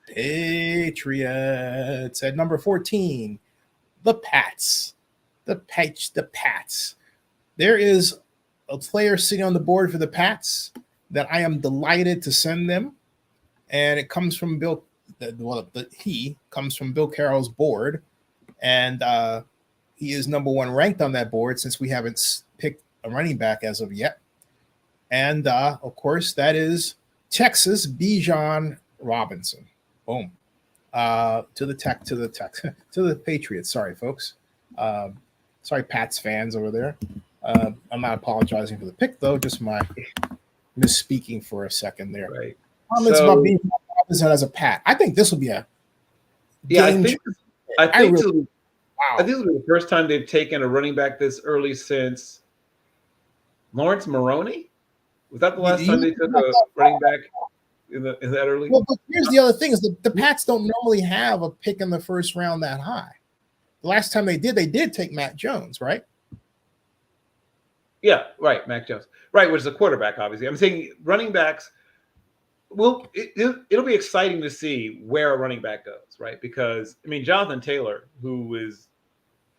Patriots at number 14, the Pats. The Pats. There is a player sitting on the board for the Pats that I am delighted to send them, and it comes from he comes from Bill Carroll's board, and he is number 1 ranked on that board since we haven't picked a running back as of yet. And of course, that is Texas Bijan Robinson. Boom. To the Patriots. Sorry, folks. Sorry, Pats fans over there. I'm not apologizing for the pick, though. Just my misspeaking for a second there. Right. Comments about Bijan Robinson as a Pat. I think this will be a I think this will be the first time they've taken a running back this early since Lawrence Maroney. Was that the last time they took a running back in that early? Well, but here's the other thing: is the Pats don't normally have a pick in the first round that high. The last time they did take Mac Jones, right? Yeah, right, Mac Jones, right, which is a quarterback. Obviously, I'm saying running backs. Well, it'll be exciting to see where a running back goes, right? Because I mean, Jonathan Taylor, who is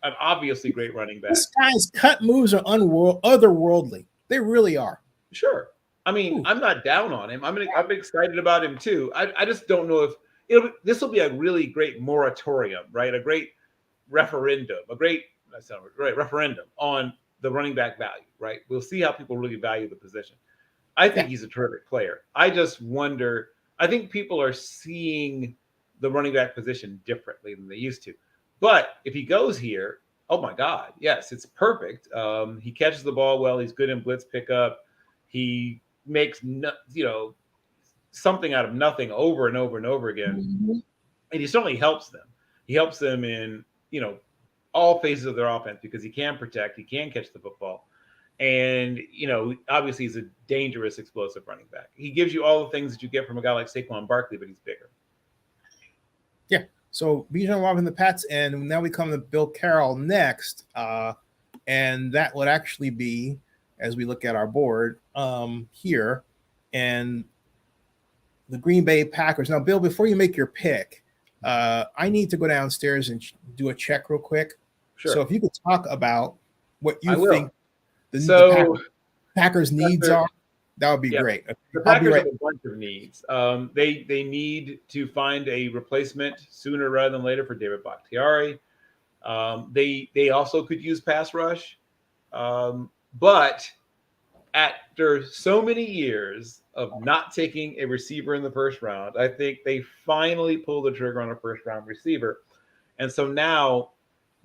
an obviously great running back. This guy's cut moves are otherworldly. They really are. Sure. I mean, I'm not down on him. I'm excited about him too. I just don't know if this will be a really great moratorium, right? A great referendum, referendum on the running back value, right? We'll see how people really value the position. I think he's a terrific player. I just wonder, I think people are seeing the running back position differently than they used to. But if he goes here, oh my God, yes, it's perfect. He catches the ball well. He's good in blitz pickup. He makes something out of nothing over and over and over again. Mm-hmm. And he certainly helps them. He helps them in, all phases of their offense because he can protect, he can catch the football. And, obviously he's a dangerous, explosive running back. He gives you all the things that you get from a guy like Saquon Barkley, but he's bigger. Yeah. So Bijan Robinson, the Pats, and now we come to Bill Carroll next. And that would actually be, as we look at our board here, and the Green Bay Packers. Now, Bill, before you make your pick, I need to go downstairs and do a check real quick. Sure. So if you could talk about what you think the Packers' needs are, that would be great. The Packers have a bunch of needs. They need to find a replacement sooner rather than later for David Bakhtiari. They also could use pass rush. But after so many years of not taking a receiver in the first round. I think they finally pulled the trigger on a first round receiver. And so now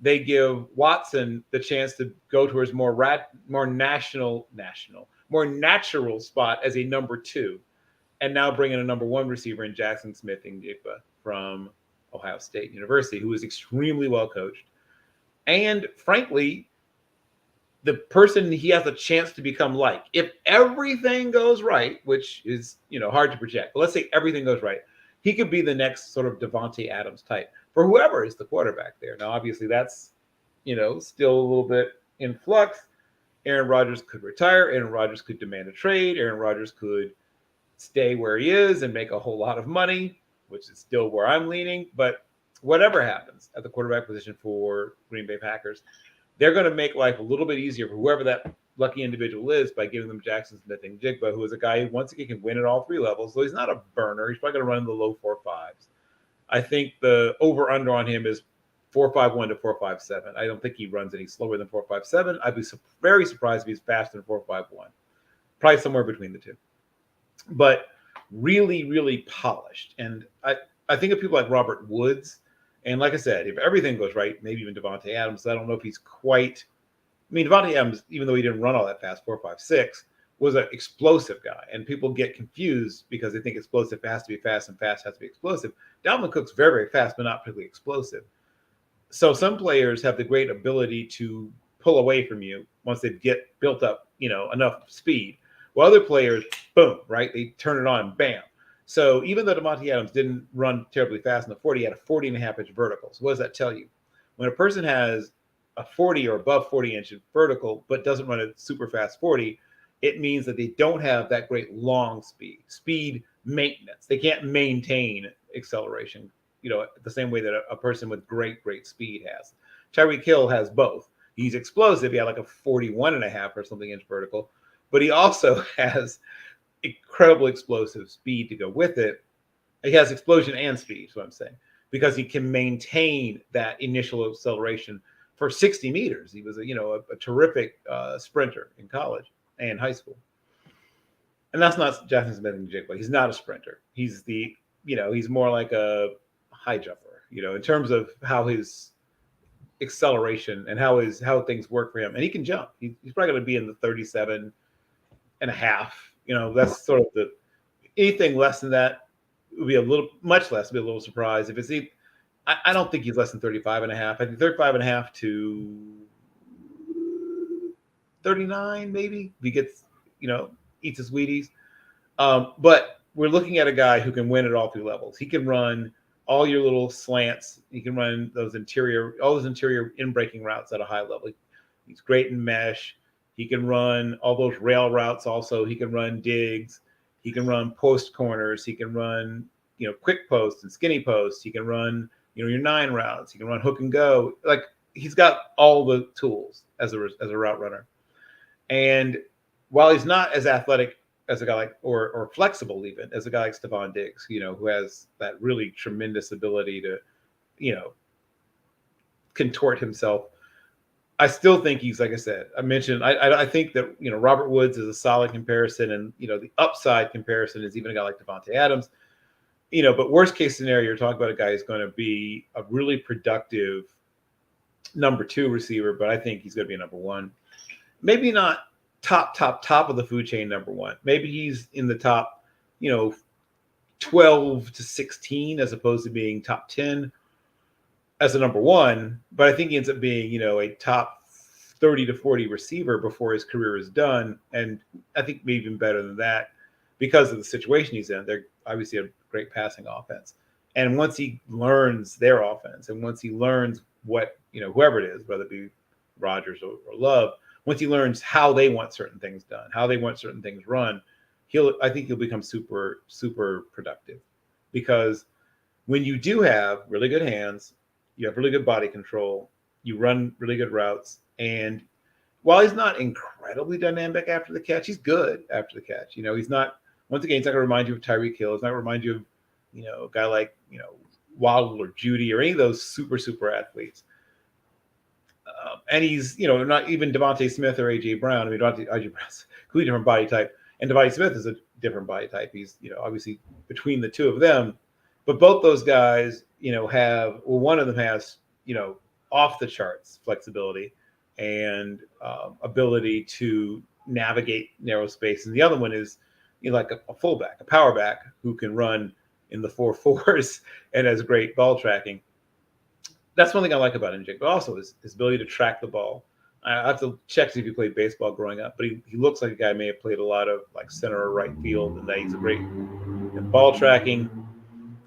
they give Watson the chance to go towards more natural spot as a number 2, and now bring in a number 1 receiver in Jackson Smith-Njigba from Ohio State University, who is extremely well coached. And frankly, the person he has a chance to become like, if everything goes right, which is, hard to project, but let's say everything goes right, he could be the next sort of Davante Adams type for whoever is the quarterback there. Now, obviously, that's, still a little bit in flux. Aaron Rodgers could retire. Aaron Rodgers could demand a trade. Aaron Rodgers could stay where he is and make a whole lot of money, which is still where I'm leaning. But whatever happens at the quarterback position for Green Bay Packers, they're going to make life a little bit easier for whoever that lucky individual is by giving them Jackson Smith-Njigba, who is a guy who, once again, can win at all 3 levels. So he's not a burner. He's probably going to run in the low 4.5s. I think the over-under on him is 4.51 to 4.57. I don't think he runs any slower than 4.57. I'd be very surprised if he's faster than 4.51. Probably somewhere between the two. But really, really polished. And I think of people like Robert Woods. And like I said, if everything goes right, maybe even Davante Adams, I don't know if he's quite – Davante Adams, even though he didn't run all that fast, 4.56, was an explosive guy. And people get confused because they think explosive has to be fast and fast has to be explosive. Dalvin Cook's very, very fast, but not particularly explosive. So some players have the great ability to pull away from you once they get built up, enough speed. While other players, boom, right? They turn it on, bam. So even though Davante Adams didn't run terribly fast in the 40, he had a 40.5-inch vertical. So what does that tell you? When a person has a 40 or above 40-inch vertical, but doesn't run a super fast 40, it means that they don't have that great long speed maintenance. They can't maintain acceleration, the same way that a person with great speed has. Tyreek Hill has both. He's explosive. He had like a 41.5 or something inch vertical, but he also has incredible explosive speed to go with it. He has explosion and speed, is what I'm saying, because he can maintain that initial acceleration for 60 meters. He was a terrific sprinter in college and high school. And that's not Jackson Smith-Njigba. He's not a sprinter. He's he's more like a high jumper, in terms of how his acceleration and how things work for him. And he can jump. He's probably going to be in the 37.5. That's sort of anything less than that would be much less, be a little surprised. If it's I don't think he's less than 35.5. I think 35.5 to 39, maybe, if he gets, eats his Wheaties. But we're looking at a guy who can win at all 3 levels. He can run all your little slants. He can run all those interior in-breaking routes at a high level. He's great in mesh. He can run all those rail routes also. He can run digs. He can run post corners. He can run, quick posts and skinny posts. He can run, your 9 routes. He can run hook and go. Like, he's got all the tools as a route runner. And while he's not as athletic as a guy like, or flexible even, as a guy like Stephon Diggs, who has that really tremendous ability to, contort himself, I still think he's, like I said, I mentioned, I think that, Robert Woods is a solid comparison, and, the upside comparison is even a guy like Davante Adams, but worst case scenario, you're talking about a guy who's going to be a really productive number 2 receiver, but I think he's going to be a number 1. Maybe not top of the food chain number 1. Maybe he's in the top, 12 to 16 as opposed to being top 10 as a number 1. But I think he ends up being, a top 30 to 40 receiver before his career is done. And I think maybe even better than that because of the situation he's in. They're obviously a great passing offense. And once he learns their offense, and once he learns what, whoever it is, whether it be Rodgers or Love, once he learns how they want certain things done, how they want certain things run, I think he'll become super, super productive. Because when you do have really good hands, you have really good body control, you run really good routes, and while he's not incredibly dynamic after the catch, he's good after the catch. He's not, once again, he's not going to remind you of Tyreek Hill. He's not going to remind you of, a guy like, Waddle or Judy or any of those super, super athletes. And he's, not even Devontae Smith or A.J. Brown. I mean, A.J. Brown's a completely different body type. And Devontae Smith is a different body type. He's, obviously between the two of them, but both those guys, one of them has, off the charts flexibility and ability to navigate narrow space. And the other one is, like a fullback, a power back who can run in the 4.4s and has great ball tracking. That's one thing I like about him, Jake, but also his ability to track the ball. I have to check to see if he played baseball growing up, but he looks like a guy who may have played a lot of like center or right field, and that he's a great ball tracking.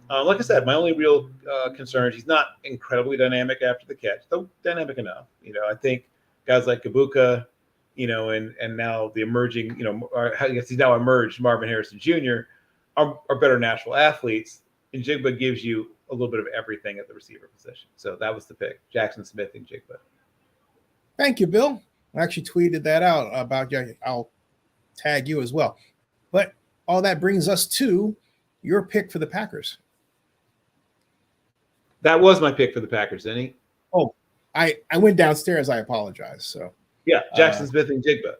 Like I said, my only real concern is he's not incredibly dynamic after the catch, though dynamic enough. I think guys like Kabuka, and now the emerging, I guess he's now emerged, Marvin Harrison Jr. are better natural athletes, and Jigba gives you a little bit of everything at the receiver position. So that was the pick, Jackson Smith and Jigba. Thank you, Bill. I actually tweeted that out about you. I'll tag you as well. But all that brings us to your pick for the Packers. That was my pick for the Packers, Zennie. Oh, I went downstairs. I apologize. So yeah, Jackson Smith and Jigba.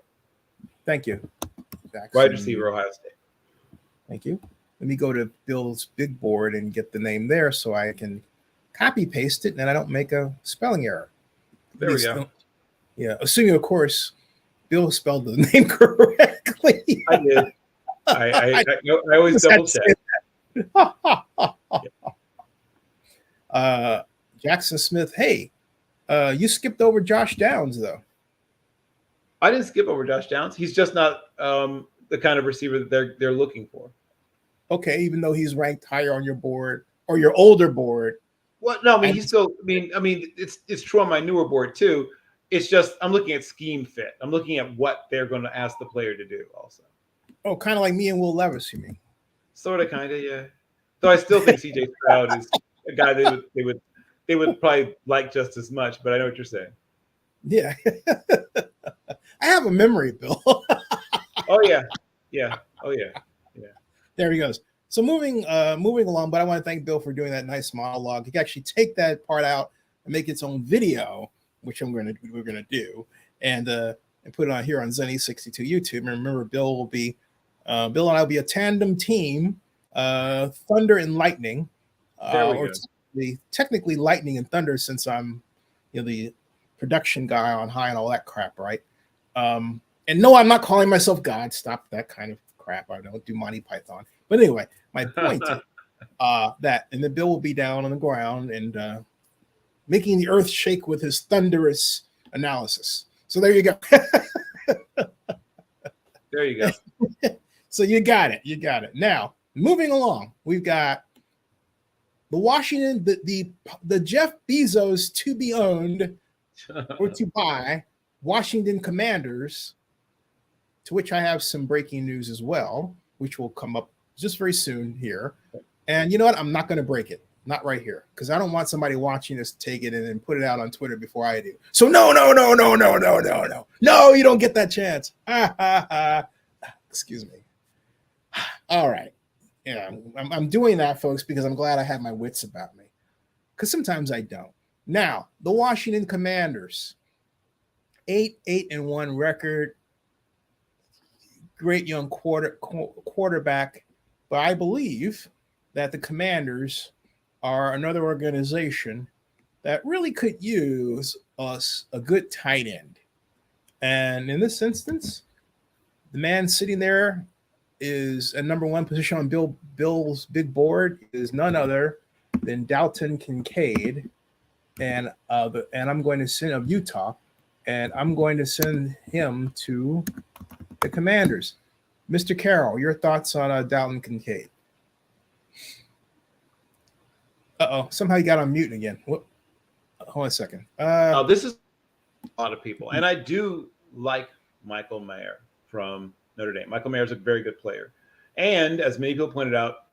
Thank you. Jackson. Wide receiver, Ohio State. Thank you. Let me go to Bill's big board and get the name there so I can copy paste it and I don't make a spelling error. There we go. Yeah, assuming, of course, Bill spelled the name correctly. I did. I always double check. Jackson Smith. Hey, you skipped over Josh Downs, though. I didn't skip over Josh Downs. He's just not the kind of receiver that they're looking for. Okay, even though he's ranked higher on your board or your older board. Well, no, I mean he's still. I mean, it's true on my newer board too. It's just I'm looking at scheme fit. I'm looking at what they're going to ask the player to do. Also. Oh, kind of like me and Will Levis, you mean? Sort of, kind of, yeah. Though I still think C.J. Stroud is a guy they would probably like just as much. But I know what you're saying. Yeah, I have a memory, Bill. Oh yeah. Oh yeah. There he goes. So moving along, but I want to thank Bill for doing that nice monologue. You can actually take that part out and make its own video, which we're gonna do, and put it on here on Zennie62 YouTube. And remember, Bill and I will be a tandem team, Thunder and Lightning, or technically Lightning and Thunder, since I'm the production guy on High and all that crap, right? And no, I'm not calling myself God. Stop that kind of crap. I don't do Monty Python. But anyway, my point is that, and then Bill will be down on the ground and making the earth shake with his thunderous analysis. So there you go. There you go. So you got it. Now, moving along, we've got the Washington, the Jeff Bezos to be owned or to buy Washington Commanders, to which I have some breaking news as well, which will come up just very soon here. And you know what? I'm not going to break it. Not right here, because I don't want somebody watching this take it and put it out on Twitter before I do. So no, you don't get that chance. Excuse me. All right. Yeah, I'm doing that, folks, because I'm glad I have my wits about me, because sometimes I don't. Now, the Washington Commanders, 8-1 record, great young quarterback, but I believe that the Commanders are another organization that really could use us a good tight end. And in this instance, the man sitting there is a number one position on Bill's big board is none other than Dalton Kincaid. And I'm going to send of Utah, and I'm going to send him to the Commanders. Mr. Carroll, your thoughts on Dalton Kincaid? Somehow you got on mute again. What? Hold on a second. This is a lot of people, and I do like Michael Mayer from Notre Dame. Michael Mayer is a very good player, and as many people pointed out,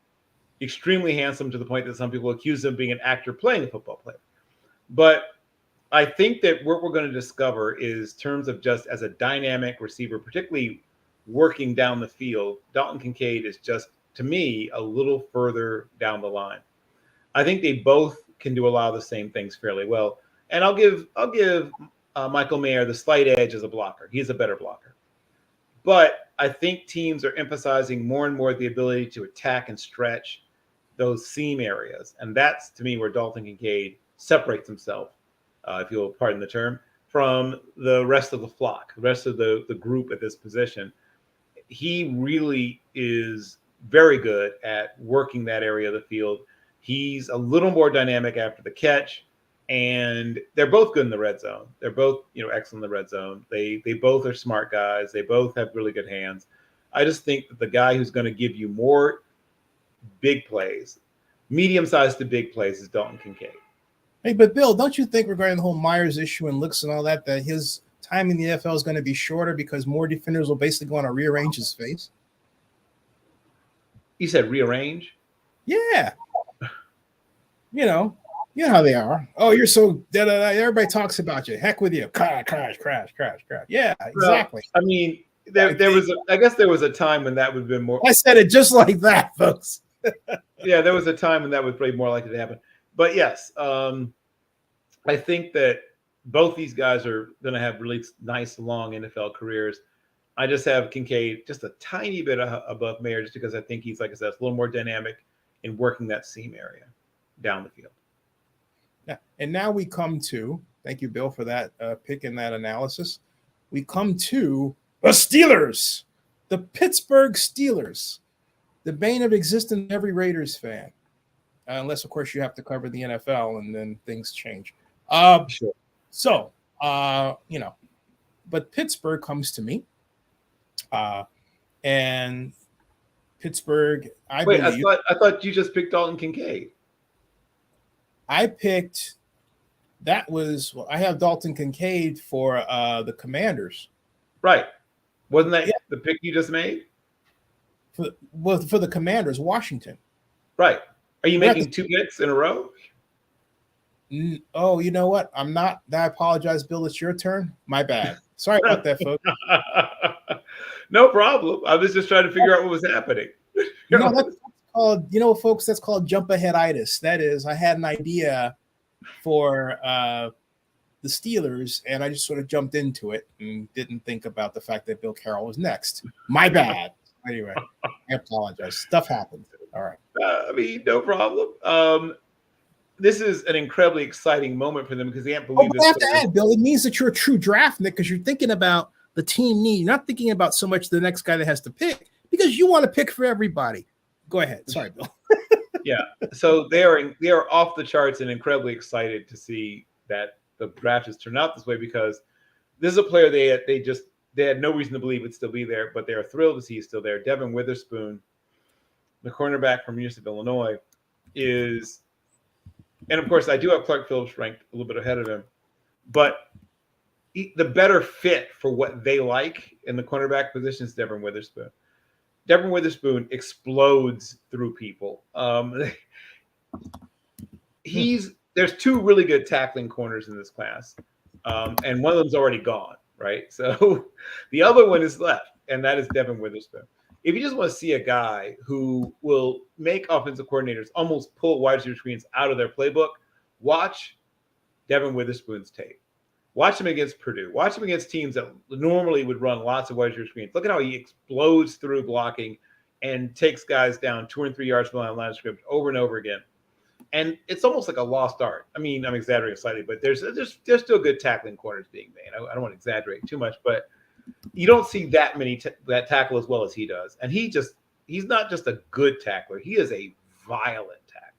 extremely handsome to the point that some people accuse him of being an actor playing a football player. But I think that what we're going to discover is terms of just as a dynamic receiver, particularly working down the field, Dalton Kincaid is just, to me, a little further down the line. I think they both can do a lot of the same things fairly well. And I'll give Michael Mayer the slight edge as a blocker. He's a better blocker. But I think teams are emphasizing more and more the ability to attack and stretch those seam areas. And that's, to me, where Dalton Kincaid separates himself, if you'll pardon the term, from the rest of the flock, the rest of the group at this position. He really is very good at working that area of the field. He's a little more dynamic after the catch, and they're both good in the red zone. They're both, excellent in the red zone. They both are smart guys. They both have really good hands. I just think that the guy who's going to give you more big plays, medium-sized to big plays, is Dalton Kincaid. Hey, but Bill, don't you think regarding the whole Myers issue and looks and all that his time in the NFL is going to be shorter because more defenders will basically go on to rearrange his face? You said rearrange? Yeah. You know how they are. Oh, you're so da-da-da. Everybody talks about you. Heck with you. Crash. Yeah, exactly. Well, I mean, I guess there was a time when that would have been more. I said it just like that, folks. Yeah, there was a time when that was probably more likely to happen. But yes, I think that both these guys are going to have really nice, long NFL careers. I just have Kincaid just a tiny bit above Mayer, just because I think he's, like I said, a little more dynamic in working that seam area down the field. Yeah, and now we come to, thank you, Bill, for that pick and that analysis. We come to the Steelers, the Pittsburgh Steelers, the bane of existence of every Raiders fan. Unless, of course, you have to cover the NFL and then things change. Sure. So, but Pittsburgh comes to me. And Pittsburgh, I thought you just picked Dalton Kincaid. I picked, I have Dalton Kincaid for the Commanders. Right. Wasn't that the pick you just made? For the Commanders, Washington. Right. Are you making two picks in a row? Oh, you know what? I'm not. I apologize, Bill. It's your turn. My bad. Sorry about that, folks. No problem. I was just trying to figure out what was happening. That's called, folks, that's called jump ahead-itis. That is, I had an idea for the Steelers, and I just sort of jumped into it and didn't think about the fact that Bill Carroll was next. My bad. Anyway, I apologize. Stuff happens. All right. No problem. This is an incredibly exciting moment for them because they can't believe this. I have to add, Bill, it means that you're a true draft Nick, because you're thinking about the team need. You're not thinking about so much the next guy that has to pick, because you want to pick for everybody. Go ahead. Sorry, Bill. Yeah. So they are off the charts and incredibly excited to see that the draft has turned out this way, because this is a player they had no reason to believe would still be there, but they are thrilled to see he's still there. Devin Witherspoon, the cornerback from University of Illinois, is, and of course I do have Clark Phillips ranked a little bit ahead of him, but the better fit for what they like in the cornerback position is Devin Witherspoon. Devin Witherspoon explodes through people. There's two really good tackling corners in this class, and one of them's already gone, right? So the other one is left, and that is Devin Witherspoon. If you just want to see a guy who will make offensive coordinators almost pull wide receiver screens out of their playbook, watch Devin Witherspoon's tape. Watch him against Purdue. Watch him against teams that normally would run lots of wide receiver screens. Look at how he explodes through blocking and takes guys down 2 and 3 yards from the line of scrimmage over and over again. And it's almost like a lost art. I mean, I'm exaggerating slightly, but there's still good tackling corners being made. I don't want to exaggerate too much, but you don't see that many that tackle as well as he does. And he's not just a good tackler. He is a violent tackler.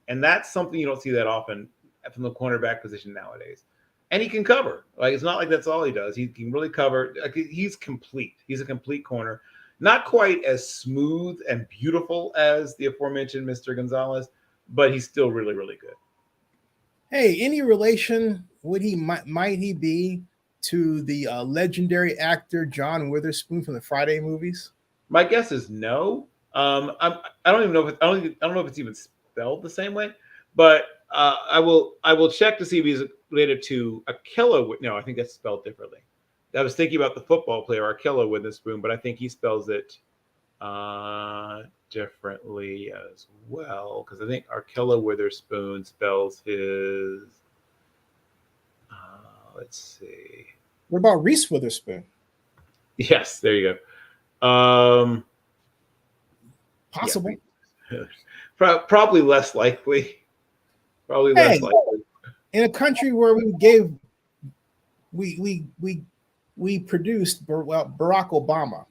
And that's something you don't see that often from the cornerback position nowadays. And he can cover. Like, it's not like that's all he does. He can really cover. Like, he's complete. He's a complete corner. Not quite as smooth and beautiful as the aforementioned Mr. Gonzalez, but he's still really, really good. Hey, any relation might he be to the legendary actor John Witherspoon from the Friday movies? My guess is no. I don't even know if I don't know if it's even spelled the same way, but I will check to see if he's related to Akilla. No, I think that's spelled differently. I was thinking about the football player Akilla Witherspoon, but I think he spells it differently as well, because I think Akilla Witherspoon spells his. Let's see. What about Reese Witherspoon? Yes, there you go. Possible. Yeah. Probably less likely. Probably less likely. In a country where we produced Barack Obama,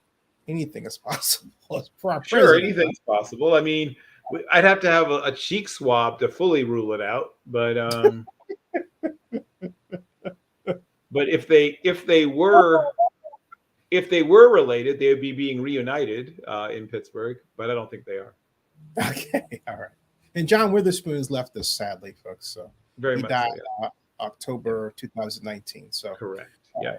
anything is possible. For our Sure, president, anything's possible. I mean, I'd have to have a cheek swab to fully rule it out, but if they were related, they would be being reunited in Pittsburgh, but I don't think they are. Okay, all right. And John Witherspoon's left us sadly, folks. So Very he much died so, yeah. October 2019. So Correct. Yeah.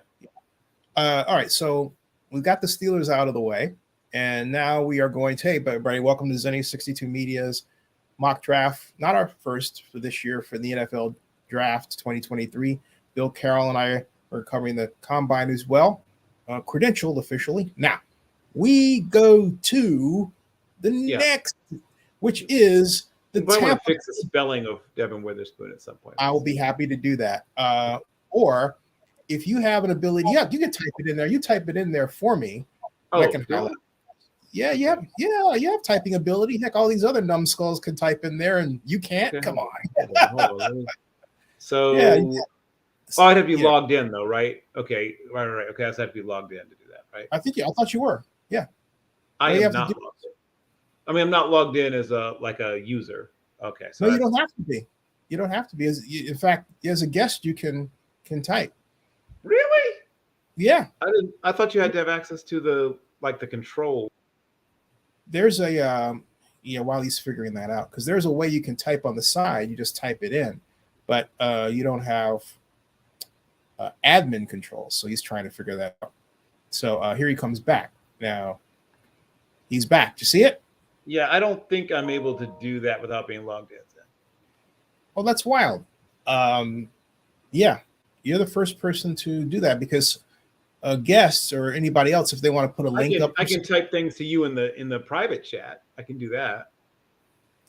All right. So we've got the Steelers out of the way, and now we are going to, hey, everybody, welcome to Zennie62 Media's mock draft. Not our first for this year for the NFL draft 2023. Bill Carroll and I are covering the combine as well, credentialed officially. Now we go to the next, which is the Tampa. I want to fix the spelling of Devin Witherspoon at some point. I will be happy to do that. Or if you have an ability, you can type it in there. You type it in there for me. Oh, I can highlight. Yeah, you have typing ability. Heck, all these other numbskulls can type in there, and you can't. Okay, Come on. Hold on. So, I'd have to be logged in, though, right? Okay, right. Okay, I have to be logged in to do that, right? I thought you were. Yeah, I am not logged in. I mean, I'm not logged in as a user. Okay, so no, you don't have to be. You don't have to be. In fact, as a guest, you can type. Really? Yeah. I thought you had to have access to the control. There's a while he's figuring that out, because there's a way you can type on the side. You just type it in, but you don't have admin controls. So he's trying to figure that out. So here he comes back. Now he's back. Do you see it? Yeah, I don't think I'm able to do that without being logged in. Oh, that's wild. Yeah, you're the first person to do that, because guests or anybody else, if they want to put a link up, I can type things to you in the private chat. I can do that.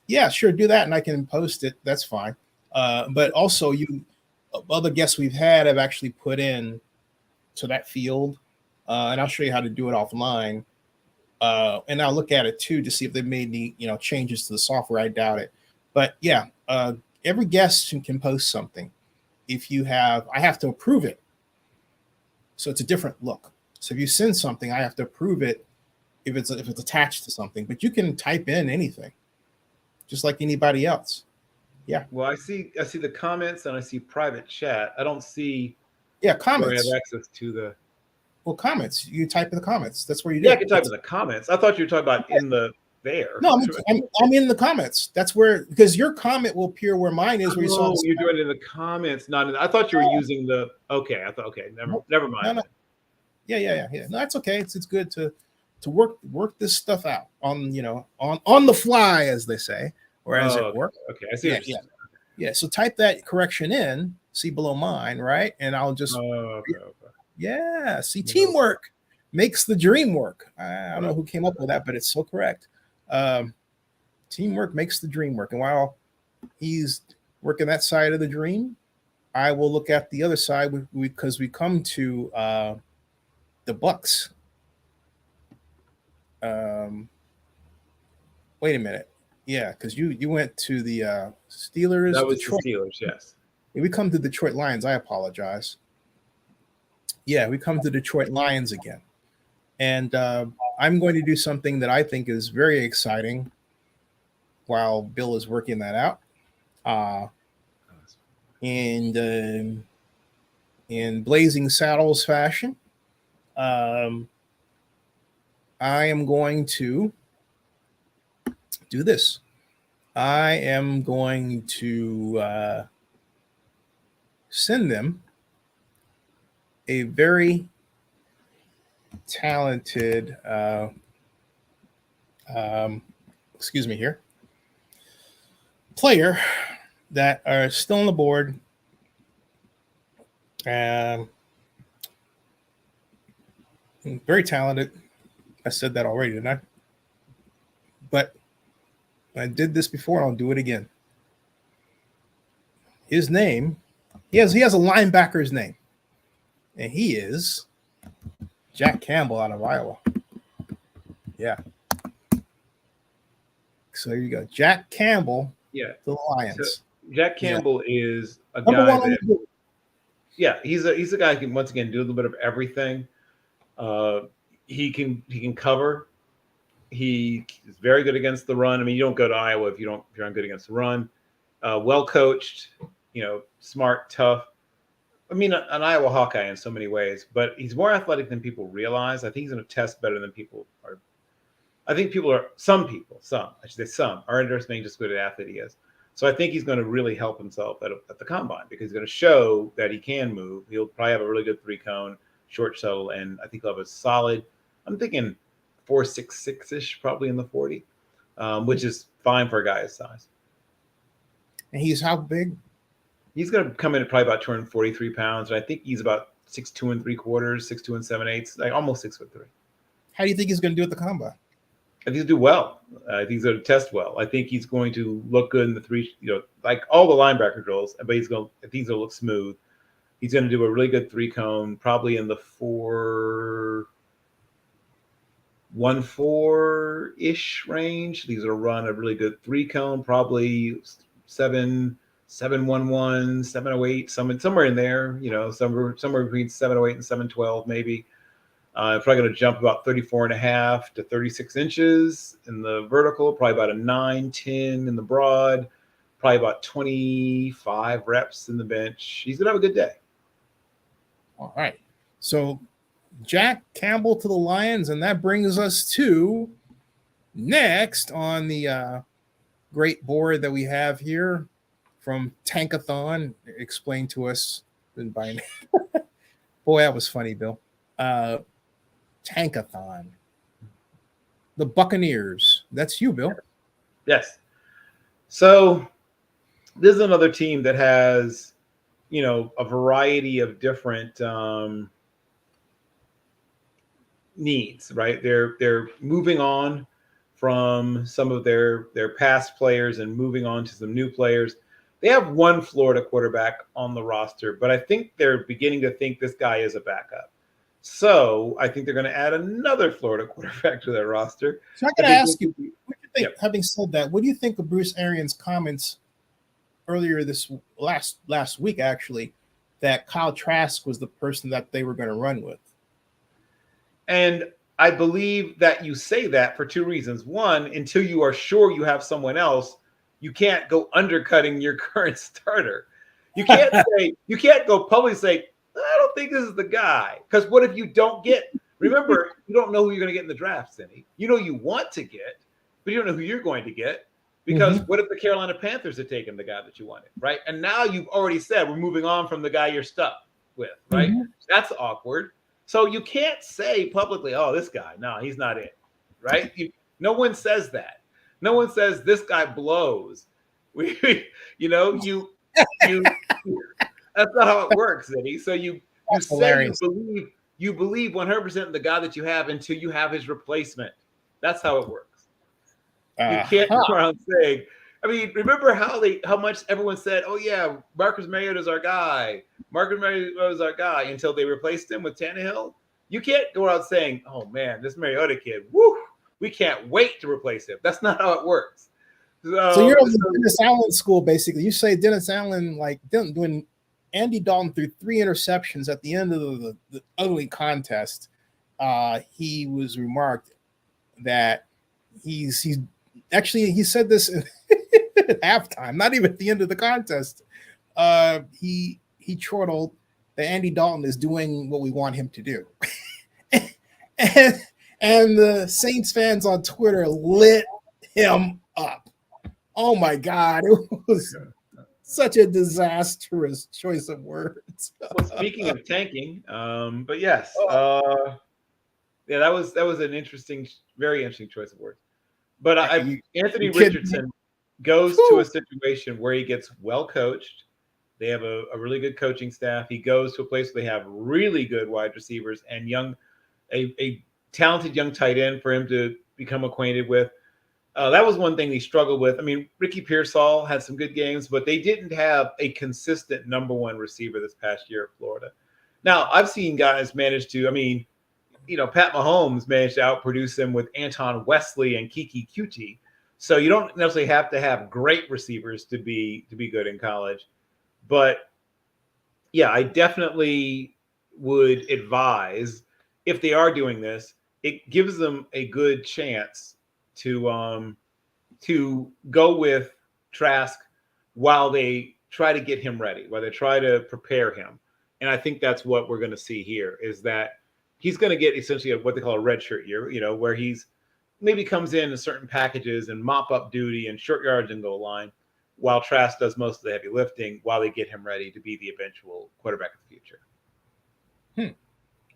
Yeah, sure, do that, and I can post it. That's fine. But also, other guests we've had have actually put in to that field, and I'll show you how to do it offline. And I'll look at it too to see if they made any changes to the software. I doubt it, but yeah, every guest can post something. I have to approve it, so it's a different look. So if you send something, I have to approve it if it's attached to something. But you can type in anything, just like anybody else. Yeah. Well, I see the comments and I see private chat. I don't see. Yeah, comments. Where I have access to the. Well, comments. You type in the comments. That's where you do. Yeah, I can type in the comments. I thought you were talking about in the there. No, I'm in the comments. That's where, because your comment will appear where mine is. Where you saw. You're doing it in the comments, not in. I thought you were using the. Okay, I thought. Okay, never mind. No. Yeah. No, that's okay. It's good to work this stuff out on on the fly, as they say, or as it works. Okay, I see. Yeah. So type that correction in. See below mine, right? And I'll just. Okay. Yeah. See, teamwork makes the dream work. I don't know who came up with that, but it's so correct. Teamwork makes the dream work. And while he's working that side of the dream, I will look at the other side because we come to the Bucks. Wait a minute. Yeah, because you went to the Steelers. That was Detroit. The Steelers, yes. We come to Detroit Lions. I apologize. Yeah, we come to Detroit Lions again. And I'm going to do something that I think is very exciting while Bill is working that out. And in Blazing Saddles fashion, I am going to do this. I am going to send them a very talented excuse me here, player that are still on the board. Very talented. I said that already, didn't I? But I did this before, and I'll do it again. His name, he has a linebacker's name, and he is Jack Campbell out of Iowa. Yeah. So there you go. Jack Campbell, Yeah. the Lions. So Jack Campbell is a Number guy one on that, the board. yeah, he's a guy who can once again do a little bit of everything. He can cover. He is very good against the run. I mean, you don't go to Iowa if you're not good against the run. Well coached, smart, tough. I mean, an Iowa Hawkeye in so many ways, but he's more athletic than people realize. I think he's going to test better than people are. I think some are underestimating just what an athlete he is. So I think he's going to really help himself at the combine because he's going to show that he can move. He'll probably have a really good 3-cone, short shuttle, and I think he'll have a solid, I'm thinking 4.66-ish, probably in the 40, which is fine for a guy his size. And he's how big? He's going to come in at probably about 243 pounds, and I think he's about 6'2 3/4", 6'2 7/8", like almost 6'3". How do you think he's going to do at the combine? I think he'll do well. I think he's going to test well. I think he's going to look good in the three, like all the linebacker drills. But I think he's going to look smooth. He's going to do a really good 3-cone, probably in the 4.14-ish range. He's going to run a really good 3-cone, probably 7.11, 7.08, somewhere in there. Somewhere between 7.08 and 7.12, maybe. Probably going to jump about 34.5 to 36 inches in the vertical, probably about a 9-10 in the broad, probably about 25 reps in the bench. He's going to have a good day. All right. So Jack Campbell to the Lions, and that brings us to next on the great board that we have here from Tankathon. Explained to us by boy, that was funny, Bill. Tankathon. The Buccaneers. That's you, Bill. Yes. So this is another team that has, a variety of different needs, right? They're moving on from some of their past players and moving on to some new players. They have one Florida quarterback on the roster, but I think they're beginning to think this guy is a backup. So I think they're going to add another Florida quarterback to their roster. So I got to ask you, what do you think? Yep. Having said that, what do you think of Bruce Arians' comments earlier this last week, actually, that Kyle Trask was the person that they were going to run with? And I believe that you say that for two reasons. One, until you are sure you have someone else, you can't go undercutting your current starter. You can't go publicly say, I don't think this is the guy. Because what if you don't get, remember, you don't know who you're going to get in the draft, Zennie. You know you want to get, but you don't know who you're going to get. Because what if the Carolina Panthers had taken the guy that you wanted, right? And now you've already said we're moving on from the guy you're stuck with, right? That's awkward. So you can't say publicly, oh, this guy, no, he's not it, right? No one says that. No one says this guy blows. That's not how it works, Zennie. So you say you believe 100% in the guy that you have until you have his replacement. That's how it works. You can't go around saying. I mean, remember how much everyone said, "Oh yeah, Marcus Mariota is our guy. Marcus Mariota is our guy," until they replaced him with Tannehill. You can't go around saying, "Oh man, this Mariota kid, woo, we can't wait to replace him." That's not how it works. So you're on the Dennis Allen school, basically. You say Dennis Allen, like when Andy Dalton threw 3 interceptions at the end of the ugly contest, he was remarked that he said this at halftime, not even at the end of the contest. He chortled that Andy Dalton is doing what we want him to do. and the Saints fans on Twitter lit him up. Oh my God, it was such a disastrous choice of words. Well, speaking of tanking, but yes, that was an interesting, very interesting choice of words. But Anthony Richardson goes to a situation where he gets well coached. They have a really good coaching staff. He goes to a place where they have really good wide receivers and a talented young tight end for him to become acquainted with. That was one thing he struggled with. I mean, Ricky Pearsall had some good games, but they didn't have a consistent number one receiver this past year at Florida. Now, I've seen guys manage to, I mean, Pat Mahomes managed to outproduce him with Anton Wesley and Kiki Cutie. So you don't necessarily have to have great receivers to be good in college. But yeah, I definitely would advise, if they are doing this, it gives them a good chance to go with Trask while they try to get him ready, while they try to prepare him. And I think that's what we're going to see here, is that he's going to get essentially what they call a redshirt year, where he's maybe comes in certain packages and mop up duty and short yards and goal line, while Trask does most of the heavy lifting while they get him ready to be the eventual quarterback of the future.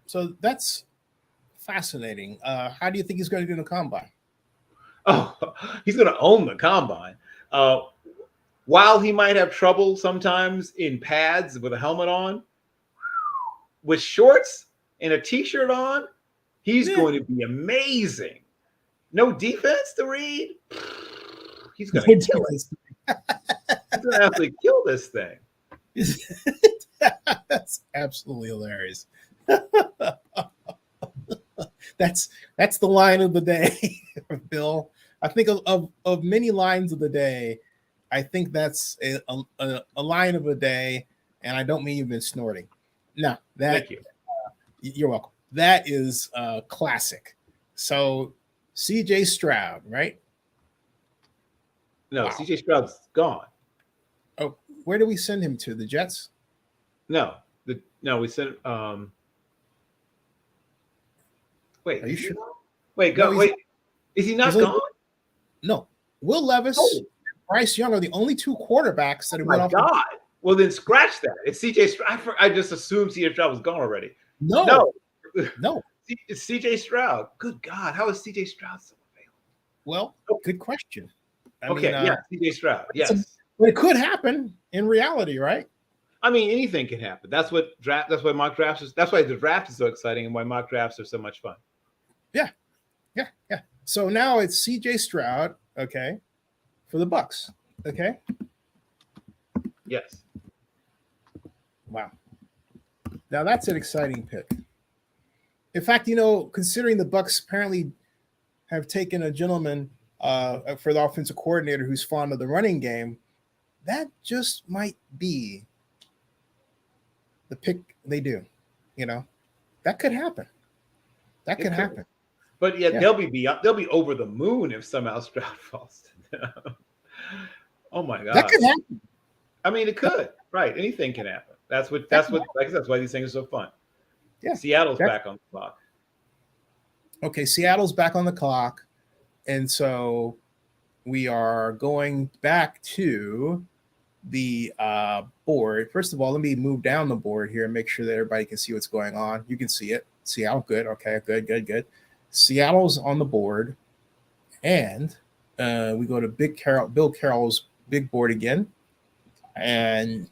So that's fascinating. How do you think he's going to do in the combine? Oh, he's going to own the combine. While he might have trouble sometimes in pads with a helmet on, with shorts and a t-shirt on, he's going to be amazing. No defense to read. He's going to kill it. He's going to absolutely kill this thing. That's absolutely hilarious. That's the line of the day, Bill. I think of many lines of the day, I think that's a line of a day, and I don't mean you've been snorting. No, Thank you. You're welcome. That is classic. So CJ Stroud, right? No, wow. CJ Stroud's gone. Oh, where do we send him to? The Jets? No, we sent. Wait, are you sure? Wait, go. Wait, is he not gone? No, Will Levis, and Bryce Young are the only two quarterbacks that have went off. Oh my God! Well, then scratch that. It's CJ Stroud. I just assumed CJ Stroud was gone already. No. It's CJ Stroud. Good God, how is CJ Stroud so available? Well, good question. CJ Stroud. Yes, but it could happen in reality, right? I mean, anything can happen. That's why mock drafts is. That's why the draft is so exciting, and why mock drafts are so much fun. Yeah. So now it's CJ Stroud, okay, for the Bucks, okay. Yes. Wow. Now that's an exciting pick. In fact, considering the Bucks apparently have taken a gentleman for the offensive coordinator who's fond of the running game, that just might be the pick they do. That could happen. That could happen. But they'll be over the moon if somehow Stroud falls to them. Oh my God. That could happen. I mean, it could. Right. Anything can happen. That's why these things are so fun. Yeah. Seattle's back on the clock. Okay, Seattle's back on the clock. And so we are going back to the board. First of all, let me move down the board here and make sure that everybody can see what's going on. You can see it. Seattle, good. Okay, good. Seattle's on the board. And we go to Bill Carroll's big board again. And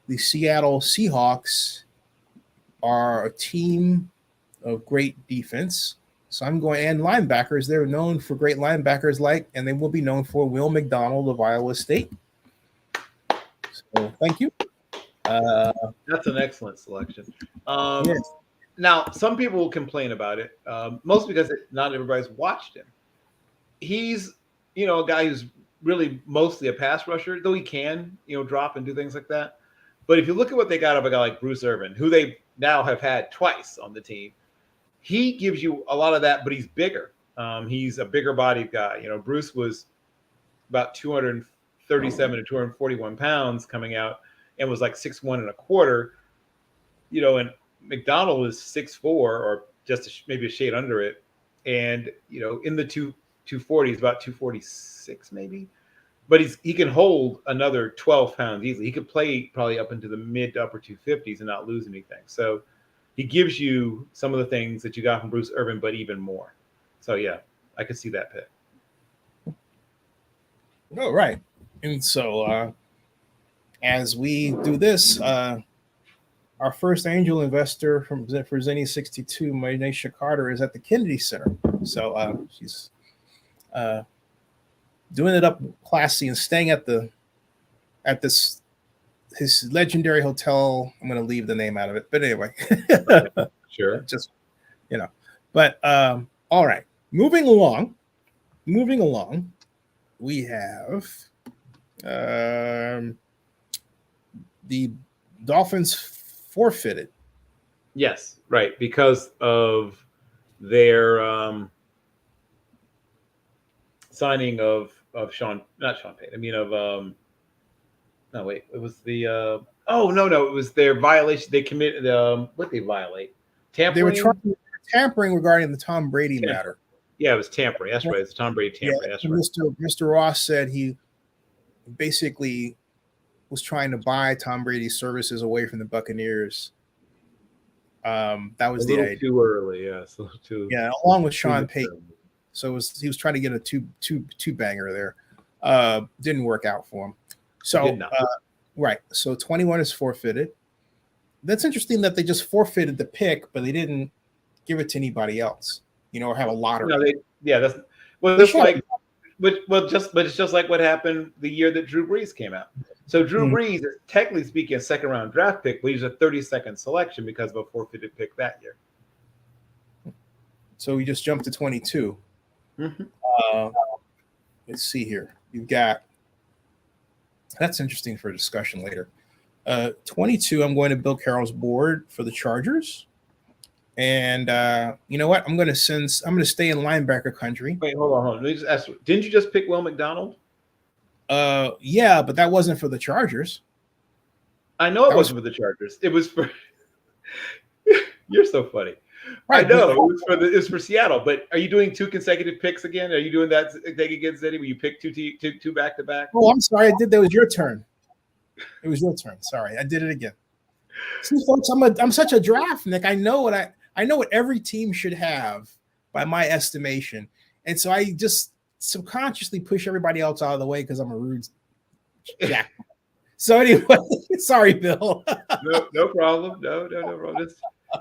the Seattle Seahawks are a team of great defense. So I'm going, and linebackers, they're known for great linebackers and they will be known for Will McDonald of Iowa State. So thank you. That's an excellent selection. Yes. Now, some people will complain about it, mostly because not everybody's watched him. He's, a guy who's really mostly a pass rusher, though he can, drop and do things like that. But if you look at what they got of a guy like Bruce Irvin, who they now have had twice on the team, he gives you a lot of that, but he's bigger. He's a bigger bodied guy. Bruce was about 237 to 241 pounds coming out and was like 6'1.25", and McDonald was 6'4", or just maybe a shade under it. And, in the 240s, about 246 maybe. But he can hold another 12 pounds easily. He could play probably up into the mid to upper 250s and not lose anything. So he gives you some of the things that you got from Bruce Irvin, but even more. So, yeah, I could see that pick. Oh, right. And so as we do this, our first angel investor for Zennie62, Manisha Carter, is at the Kennedy Center. So she's doing it up classy and staying at his legendary hotel. I'm going to leave the name out of it, but anyway. Sure. you know. But all right, moving along, we have the Dolphins forfeited. Yes, right, because of their signing of not Sean Payton. I mean of no wait, it was the oh no, it was their violation. They committed what they violate? Tampering. They were tampering regarding the Tom Brady matter. Yeah, it was tampering. That's right. It's Tom Brady tampering. Yeah, that's right. Mr. Ross said he basically was trying to buy Tom Brady's services away from the Buccaneers. That was the idea. Too early, yes. Yeah, along with Sean Payton. So he was trying to get a two banger there. Didn't work out for him. So right. So 21 is forfeited. That's interesting that they just forfeited the pick, but they didn't give it to anybody else, or have a lottery. No, that's it's like, but it's just like what happened the year that Drew Brees came out. So Drew Brees is technically speaking a second round draft pick, but he's a 32nd selection because of a forfeited pick that year. So we just jumped to 22. Let's see here. You've got, that's interesting for a discussion later. 22, I'm going to Bill Carroll's board for the Chargers. And you know what? I'm going to stay in linebacker country. Wait, hold on. Let me just ask, didn't you just pick Will McDonald? Yeah, but that wasn't for the Chargers. I know it wasn't for the Chargers. It was for you're so funny. Right, I know it's for Seattle, but are you doing two consecutive picks again? Are you doing that thing against Zennie where you pick two back to back? Oh, I'm sorry. I did. That was your turn. It was your turn. Sorry, I did it again. See, folks, I'm such a draft Nick. I know what every team should have by my estimation, and so I just subconsciously push everybody else out of the way because I'm a rude jack. So anyway, sorry, Bill. No problem. No problem.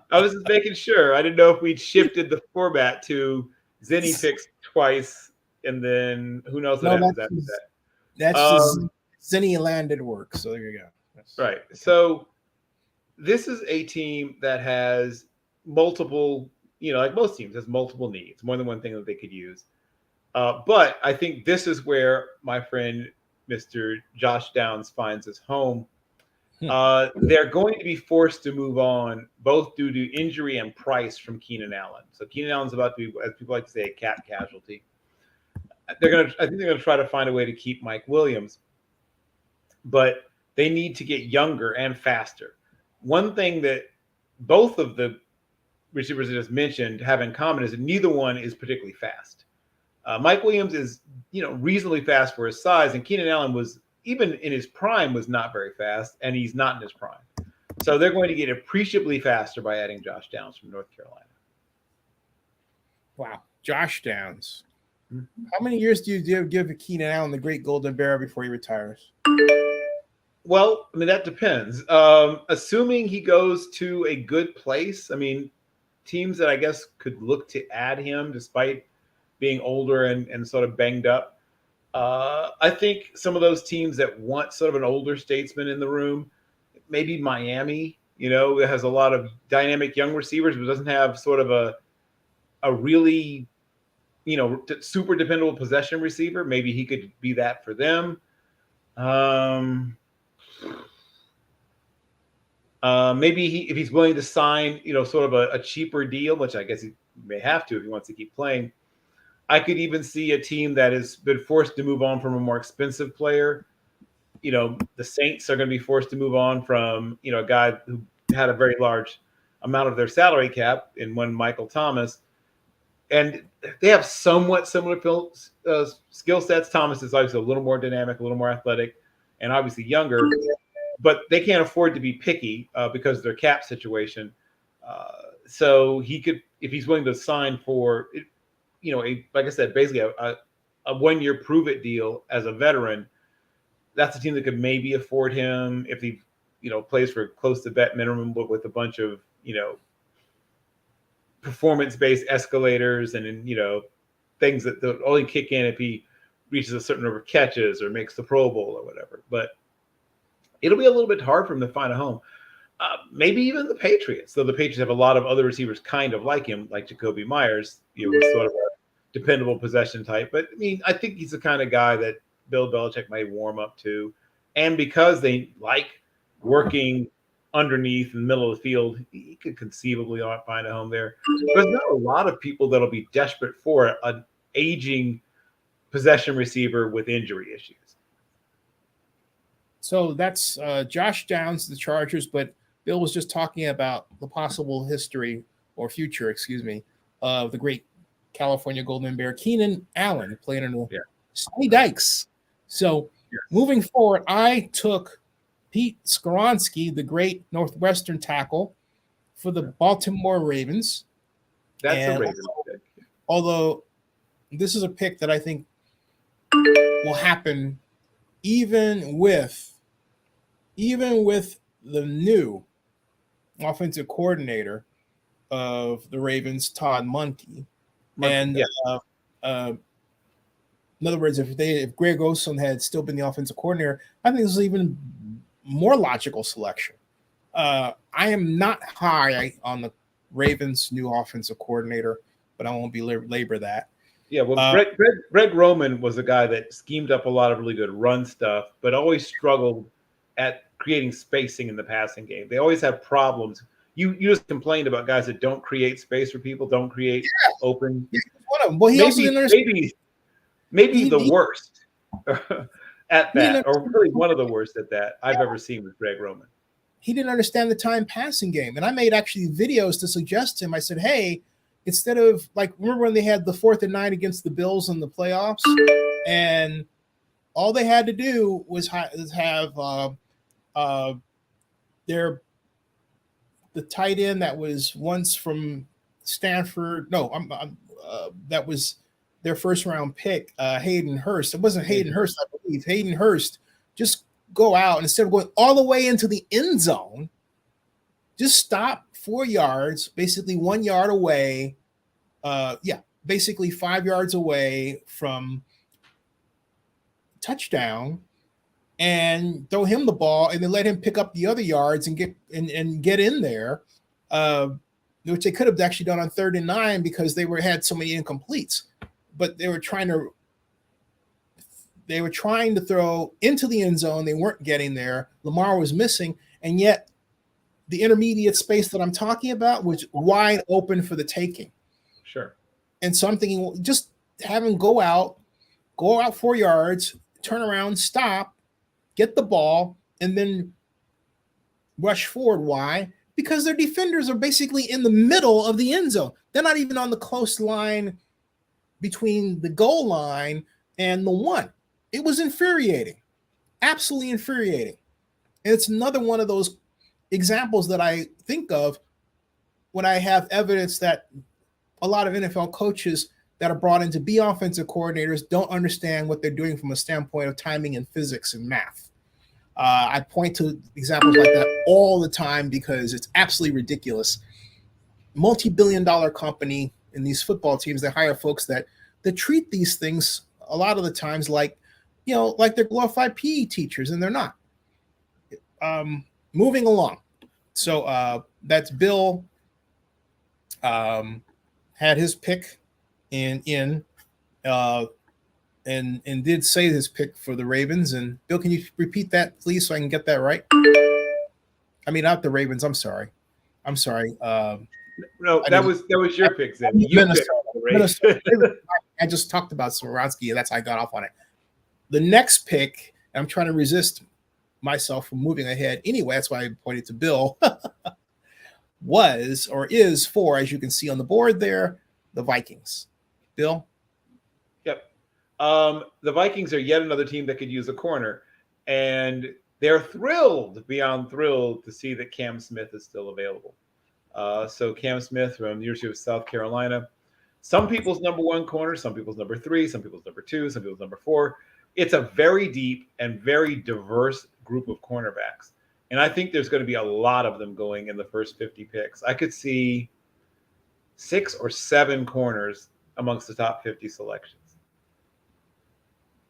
I was just making sure. I didn't know if we'd shifted the format to Zennie picks twice, and then who knows what happens after that. That's just Zennie landed work. So there you go. Right. So this is a team that has multiple, like most teams, has multiple needs, more than one thing that they could use. But I think this is where my friend Mr. Josh Downs finds his home. They're going to be forced to move on, both due to injury and price from Keenan Allen. So Keenan Allen's about to be, as people like to say, a cap casualty. I think they're going to try to find a way to keep Mike Williams, but they need to get younger and faster. One thing that both of the receivers I just mentioned have in common is that neither one is particularly fast. Mike Williams is, reasonably fast for his size, and Keenan Allen was, even in his prime, was not very fast, and he's not in his prime. So they're going to get appreciably faster by adding Josh Downs from North Carolina. Wow, Josh Downs. How many years do you give Keenan Allen, the great Golden Bear, before he retires? Well, I mean, that depends. Assuming he goes to a good place, I mean, teams that I guess could look to add him despite being older and sort of banged up. I think some of those teams that want sort of an older statesman in the room, maybe Miami, it has a lot of dynamic young receivers, but doesn't have sort of a really, super dependable possession receiver. Maybe he could be that for them. Maybe if he's willing to sign, sort of a cheaper deal, which I guess he may have to if he wants to keep playing. I could even see a team that has been forced to move on from a more expensive player. The Saints are going to be forced to move on from, a guy who had a very large amount of their salary cap in one Michael Thomas. And they have somewhat similar skill sets. Thomas is obviously a little more dynamic, a little more athletic, and obviously younger. But they can't afford to be picky because of their cap situation. So he could, if he's willing to sign for, like I said, basically a 1 year prove it deal as a veteran, that's a team that could maybe afford him if he, plays for close to vet minimum, but with a bunch of, performance-based escalators and things that only kick in if he reaches a certain number of catches or makes the Pro Bowl or whatever. But it'll be a little bit hard for him to find a home. Maybe even the Patriots. Though the Patriots have a lot of other receivers kind of like him, like Jacoby Myers, who's sort of a dependable possession type. But I mean, I think he's the kind of guy that Bill Belichick might warm up to. And because they like working underneath in the middle of the field, he could conceivably find a home there. There's not a lot of people that'll be desperate for an aging possession receiver with injury issues. So that's Josh Downs, the Chargers, but Bill was just talking about the possible history or future, excuse me, of the great California Golden Bear, Keenan Allen, playing in the Sonny Dykes. So moving forward, I took Pete Skoronski, the great Northwestern tackle, for the Baltimore Ravens. That's a Ravens pick. Although this is a pick that I think will happen even with the new offensive coordinator of the Ravens, Todd Monken. And in other words, if Greg Olson had still been the offensive coordinator, I think this is even more logical selection. I am not high on the Ravens' new offensive coordinator, but I won't belabor that. Yeah, well, Greg Roman was a guy that schemed up a lot of really good run stuff, but always struggled at creating spacing in the passing game. They always have problems. You just complained about guys that don't create space for people, don't create open. Well, he also didn't understand. Maybe the worst at that, or really one of the worst at that I've ever seen with Greg Roman. He didn't understand the time passing game. And I made actually videos to suggest to him. I said, hey, instead of remember when they had the 4th and 9 against the Bills in the playoffs, and all they had to do was have the tight end that was once from Stanford. No, that was their first round pick, Hayden Hurst. It wasn't Hayden Hurst, I believe. Hayden Hurst just go out, and instead of going all the way into the end zone, just stop 4 yards, basically 1 yard away. Basically 5 yards away from touchdown, and throw him the ball, and then let him pick up the other yards and get in there, which they could have actually done on 3rd and 9 because they had so many incompletes. But they were trying to throw into the end zone. They weren't getting there. Lamar was missing, and yet the intermediate space that I'm talking about was wide open for the taking. Sure. And so I'm thinking, just have him go out 4 yards, turn around, stop, get the ball, and then rush forward. Why? Because their defenders are basically in the middle of the end zone. They're not even on the close line between the goal line and the 1. It was infuriating, absolutely infuriating. And it's another one of those examples that I think of when I have evidence that a lot of NFL coaches that are brought in to be offensive coordinators don't understand what they're doing from a standpoint of timing and physics and math. I point to examples like that all the time because it's absolutely ridiculous. Multi-billion-dollar company in these football teams, they hire folks that treat these things a lot of the times like they're glorified PE teachers, and they're not. Moving along. So that's Bill had his pick and did say his pick for the Ravens. And Bill, can you repeat that, please, so I can get that right? I mean, not the Ravens. I'm sorry. No, that was your pick, Zennie. You picked the Ravens. I just talked about Skoronski, and that's how I got off on it. The next pick, I'm trying to resist myself from moving ahead. Anyway, that's why I pointed to Bill. Was or is for, as you can see on the board there, the Vikings. Bill? Yep. The Vikings are yet another team that could use a corner, and they're beyond thrilled to see that Cam Smith is still available. So Cam Smith from the University of South Carolina, some people's number 1 corner, some people's number 3, some people's number 2, some people's number 4. It's a very deep and very diverse group of cornerbacks. And I think there's going to be a lot of them going in the first 50 picks. I could see 6 or 7 corners amongst the top 50 selections.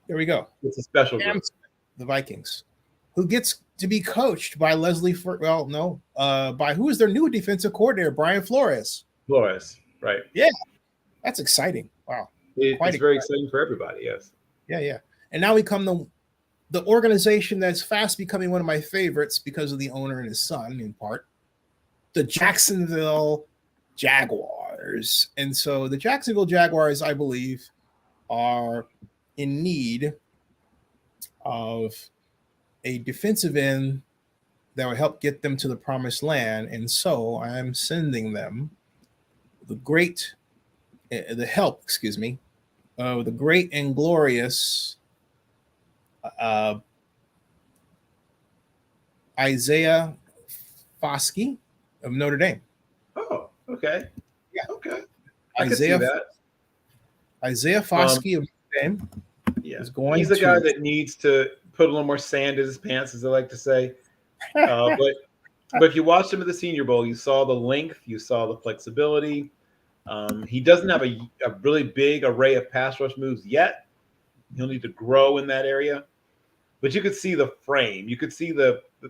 There we go. It's a special group. The Vikings, who gets to be coached by by who is their new defensive coordinator, Brian Flores. Flores, right? Yeah, that's exciting. Wow, It's very exciting for everybody. Yes. Yeah. And now we come to the organization that's fast becoming one of my favorites because of the owner and his son, in part, the Jacksonville Jaguars. And so the Jacksonville Jaguars, I believe, are in need of a defensive end that will help get them to the promised land. And so I'm sending them the help of the great and glorious Isaiah Foskey of Notre Dame. Oh, okay. Yeah. Okay. I can see that. Isaiah Foskey of Notre Dame. Yeah. He's the guy that needs to put a little more sand in his pants, as I like to say. But if you watched him at the Senior Bowl, you saw the length, you saw the flexibility. He doesn't have a really big array of pass rush moves yet. He'll need to grow in that area. But you could see the frame. You could see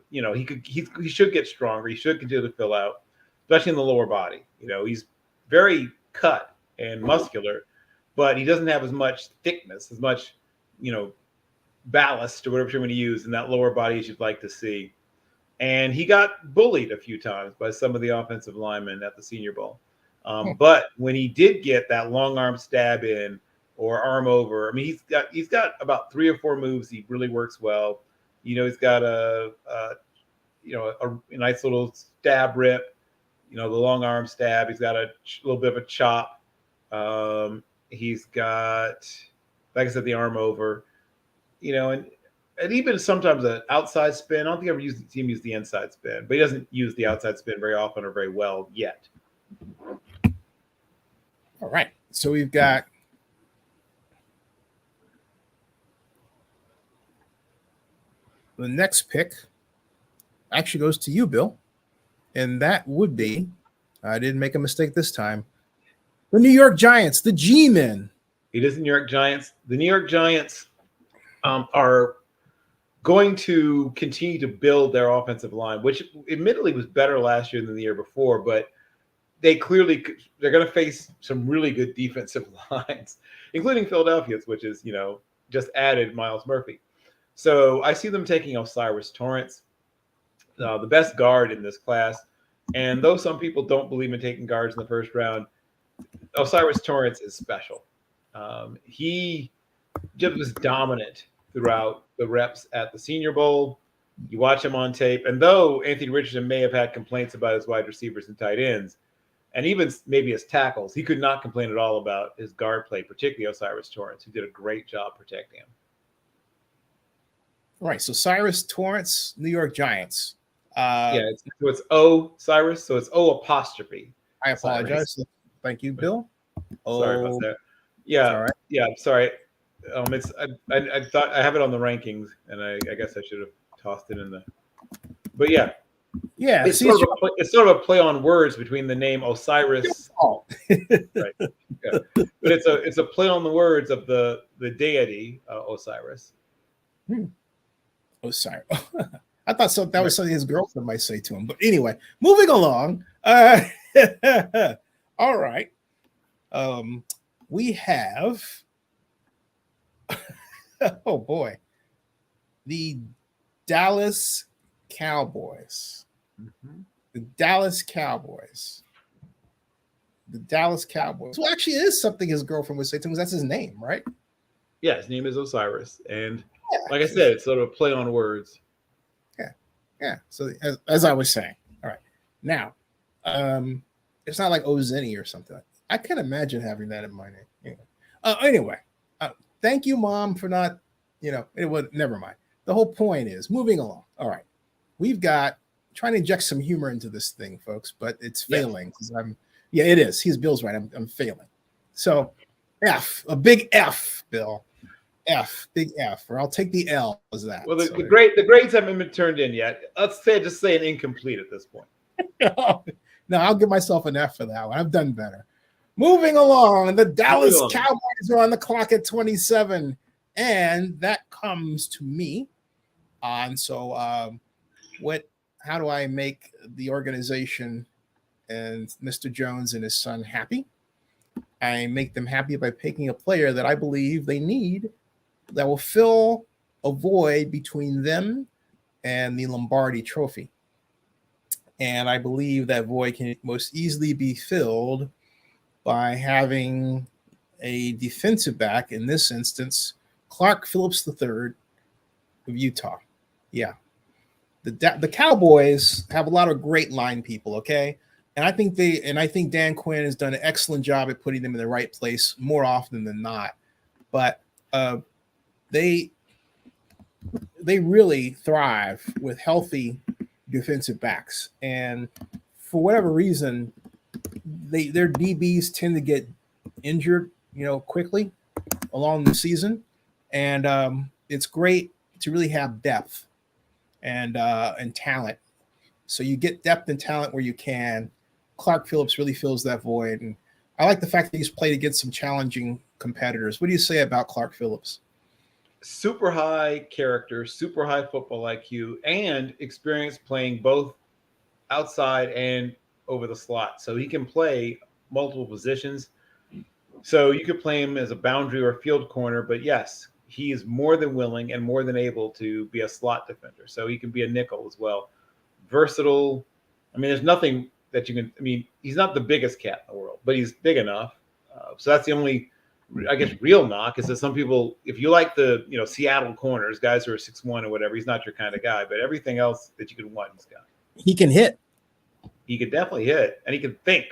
he should get stronger. He should continue to fill out, especially in the lower body. He's very cut and muscular, but he doesn't have as much thickness, as much, ballast or whatever you're going to use in that lower body as you'd like to see. And he got bullied a few times by some of the offensive linemen at the Senior Bowl. But when he did get that long arm stab in or arm over, I mean, he's got about 3 or 4 moves he really works well. He's got a nice little stab rip, the long arm stab. He's got a little bit of a chop. He's got, like I said, the arm over, and even sometimes an outside spin. I don't think I've ever seen him use the inside spin, but he doesn't use the outside spin very often or very well yet. All right. So we've got the next pick actually goes to you, Bill. And that would be, I didn't make a mistake this time, the New York Giants, the G-Men. It is the New York Giants. The New York Giants are going to continue to build their offensive line, which admittedly was better last year than the year before, but they're going to face some really good defensive lines, including Philadelphia's, which is, just added Miles Murphy. So I see them taking Osiris Torrance, the best guard in this class. And though some people don't believe in taking guards in the first round, Osiris Torrance is special. He just was dominant throughout the reps at the Senior Bowl. You watch him on tape, and though Anthony Richardson may have had complaints about his wide receivers and tight ends, and even maybe his tackles, he could not complain at all about his guard play, particularly Osiris Torrance, who did a great job protecting him. All right, so Cyrus Torrance, New York Giants. It's Osiris, so it's O apostrophe. I apologize. Cyrus. Thank you, Bill. Sorry about that. Yeah, right. Yeah, sorry. I thought I have it on the rankings, and I guess I should have tossed it in the. But yeah, it's sort of a play on words between the name Osiris, right? Yeah. But it's a play on the words of the deity Osiris. Osiris. I thought that was something his girlfriend might say to him. But anyway, moving along. All right. We have. Oh boy, the Dallas Cowboys. Mm-hmm. The Dallas Cowboys. Well, actually, it is something his girlfriend would say to him. That's his name, right? Yeah, his name is Osiris, and like I said, it's sort of a play on words. Yeah. So as I was saying, all right. Now, it's not like Zennie or something. I can imagine having that in my name. Anyway. Thank you, Mom, for not, it would never mind. The whole point is moving along. All right. We've got trying to inject some humor into this thing, folks, but it's failing. Yeah. It is. Bill's right. I'm failing. So a big F, Bill. Big F, or I'll take the L as that. Well, the grades haven't been turned in yet. Let's just say an incomplete at this point. No, I'll give myself an F for that one. I've done better. Moving along, the Dallas Cowboys are on the clock at 27, and that comes to me. And so how do I make the organization and Mr. Jones and his son happy? I make them happy by picking a player that I believe they need that will fill a void between them and the Lombardi Trophy. And I believe that void can most easily be filled by having a defensive back, in this instance, Clark Phillips III of Utah. Yeah. The Cowboys have a lot of great line people, okay? And I think Dan Quinn has done an excellent job at putting them in the right place more often than not. But they really thrive with healthy defensive backs. And for whatever reason, their DBs tend to get injured, quickly along the season. And it's great to really have depth and talent. So you get depth and talent where you can. Clark Phillips really fills that void. And I like the fact that he's played against some challenging competitors. What do you say about Clark Phillips? Super high character, super high football IQ, and experience playing both outside and over the slot. So he can play multiple positions. So you could play him as a boundary or field corner, but yes, he is more than willing and more than able to be a slot defender. So he can be a nickel as well. Versatile. I mean, there's nothing that you can. I mean, he's not the biggest cat in the world, but he's big enough. So that's the only, I guess, real knock is that some people, if you like the Seattle corners, guys who are 6'1" or whatever, he's not your kind of guy. But everything else that you could want, he's got. He can hit. He could definitely hit, and he can think.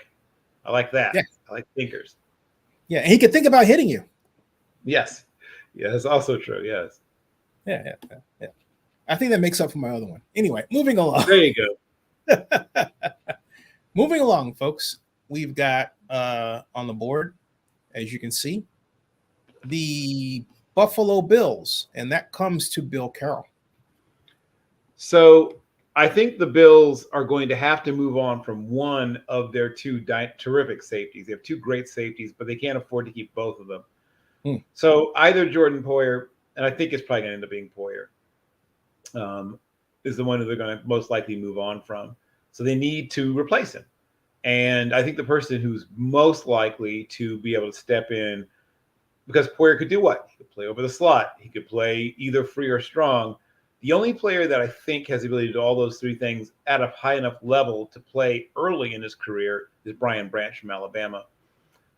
I like that. Yeah. I like thinkers. Yeah, and he could think about hitting you. Yes. Yeah, that's also true. Yes. Yeah. I think that makes up for my other one. Anyway, moving along. There you go. Moving along, folks. We've got on the board, as you can see, the Buffalo Bills, and that comes to Bill Carroll. So I think the Bills are going to have to move on from one of their two terrific safeties. They have two great safeties, but they can't afford to keep both of them. So either Jordan Poyer, and I think it's probably going to end up being Poyer, is the one that they're going to most likely move on from. So they need to replace him. And I think the person who's most likely to be able to step in, because Poyer could do what? He could play over the slot. He could play either free or strong. The only player that I think has the ability to do all those three things at a high enough level to play early in his career is Brian Branch from Alabama.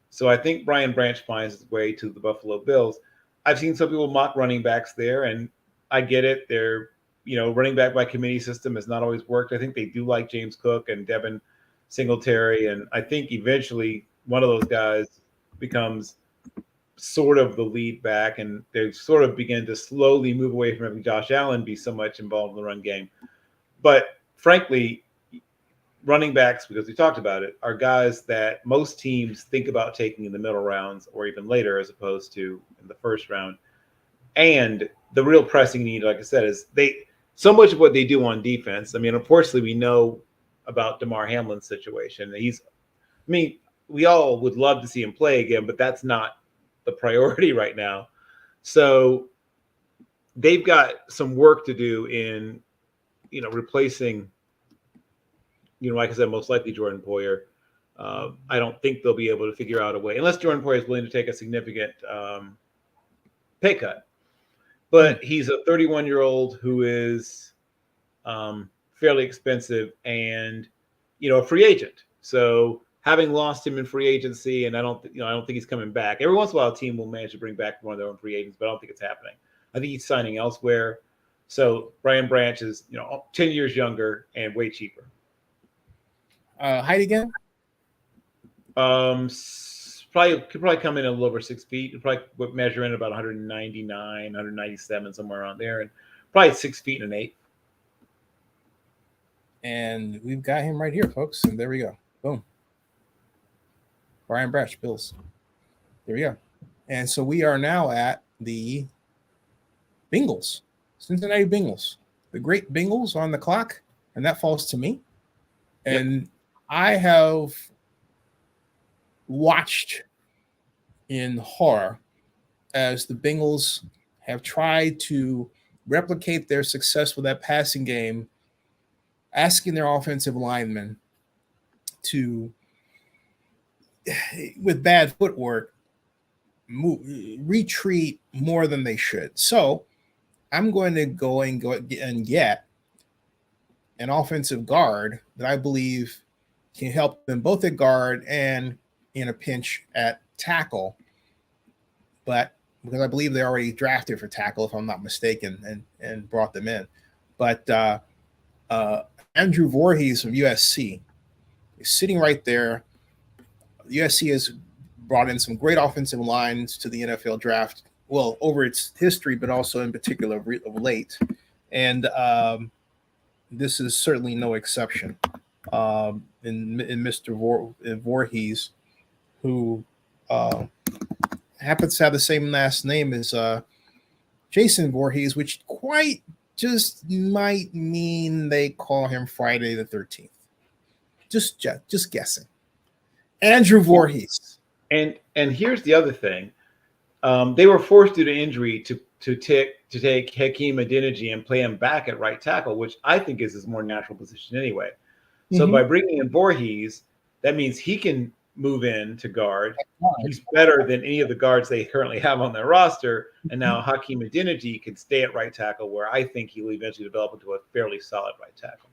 So I think Brian Branch finds his way to the Buffalo Bills. I've seen some people mock running backs there, and I get it. They're, running back by committee system has not always worked. I think they do like James Cook and Devin Singletary, and I think eventually one of those guys becomes sort of the lead back, and they sort of begin to slowly move away from having Josh Allen be so much involved in the run game. But frankly, running backs, because we talked about it, are guys that most teams think about taking in the middle rounds or even later as opposed to in the first round. And the real pressing need, like I said, is so much of what they do on defense. I mean, unfortunately, we know about DeMar Hamlin's situation. We all would love to see him play again, but that's not the priority right now. So they've got some work to do in, replacing, like I said, most likely Jordan Poyer. I don't think they'll be able to figure out a way, unless Jordan Poyer is willing to take a significant pay cut. But he's a 31-year-old who is fairly expensive and, a free agent. So having lost him in free agency, and I don't think he's coming back. Every once in a while, a team will manage to bring back one of their own free agents, but I don't think it's happening. I think he's signing elsewhere. So Brian Branch is, 10 years younger and way cheaper. Height again? Could probably come in a little over 6 feet. It'd probably measure in about 199, 197, somewhere around there, and probably 6 feet and 1/8. And we've got him right here, folks. And there we go. Boom. Brian Branch, Bills. There we go. And so we are now at the Bengals, Cincinnati Bengals, the great Bengals on the clock, and that falls to me. And I have watched in horror as the Bengals have tried to replicate their success with that passing game asking their offensive linemen to, with bad footwork, retreat more than they should. So I'm going to go and get an offensive guard that I believe can help them both at guard and in a pinch at tackle. But because I believe they already drafted for tackle, if I'm not mistaken, and brought them in. But Andrew Voorhees from USC is sitting right there. USC has brought in some great offensive lines to the NFL draft, well, over its history, but also in particular of late. And this is certainly no exception. In Mr. Voorhees, who happens to have the same last name as Jason Voorhees, which quite just might mean they call him Friday the 13th. Just guessing. Andrew Voorhees. And here's the other thing. They were forced due to injury to take Hakeem Adeniji and play him back at right tackle, which I think is his more natural position anyway. So by bringing in Voorhees, that means he can move in to guard. He's better than any of the guards they currently have on their roster. And now Hakeem Adeniji can stay at right tackle, where I think he'll eventually develop into a fairly solid right tackle.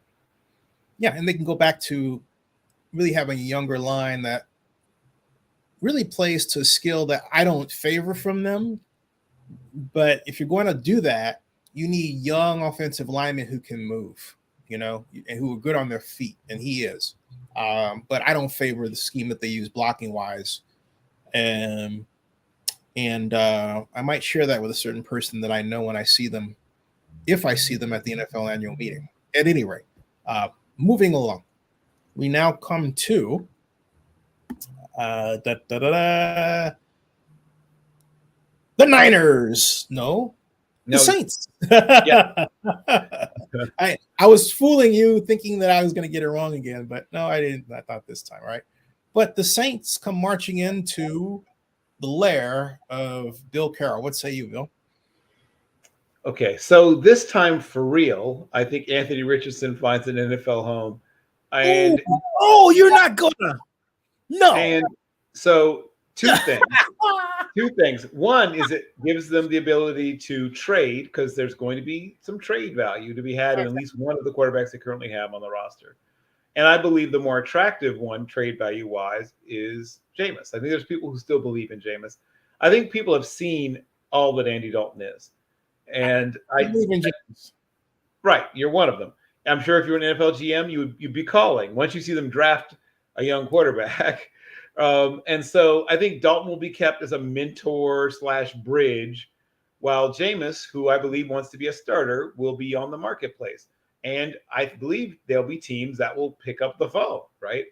Yeah, and they can go back to really having a younger line that really plays to a skill that I don't favor from them. But if you're going to do that, you need young offensive linemen who can move, and who are good on their feet, and he is. But I don't favor the scheme that they use blocking wise. And I might share that with a certain person that I know when I see them, if I see them at the NFL annual meeting. At any rate, moving along, we now come to the Niners. No, the Saints. Yeah. I was fooling you thinking that I was going to get it wrong again, but no, I didn't. I thought this time, right? But the Saints come marching into the lair of Bill Carroll. What say you, Bill? Okay, so this time for real, I think Anthony Richardson finds an NFL home. And you're not gonna. No. And so two things. Two things. One is it gives them the ability to trade, because there's going to be some trade value to be had in at least one of the quarterbacks they currently have on the roster. And I believe the more attractive one, trade value-wise, is Jameis. I think there's people who still believe in Jameis. I think people have seen all that Andy Dalton is. And I believe in Jameis. Right, you're one of them. I'm sure if you're an NFL GM, you'd be calling once you see them draft a young quarterback. And so I think Dalton will be kept as a mentor / bridge, while Jameis, who I believe wants to be a starter, will be on the marketplace. And I believe there'll be teams that will pick up the phone, right?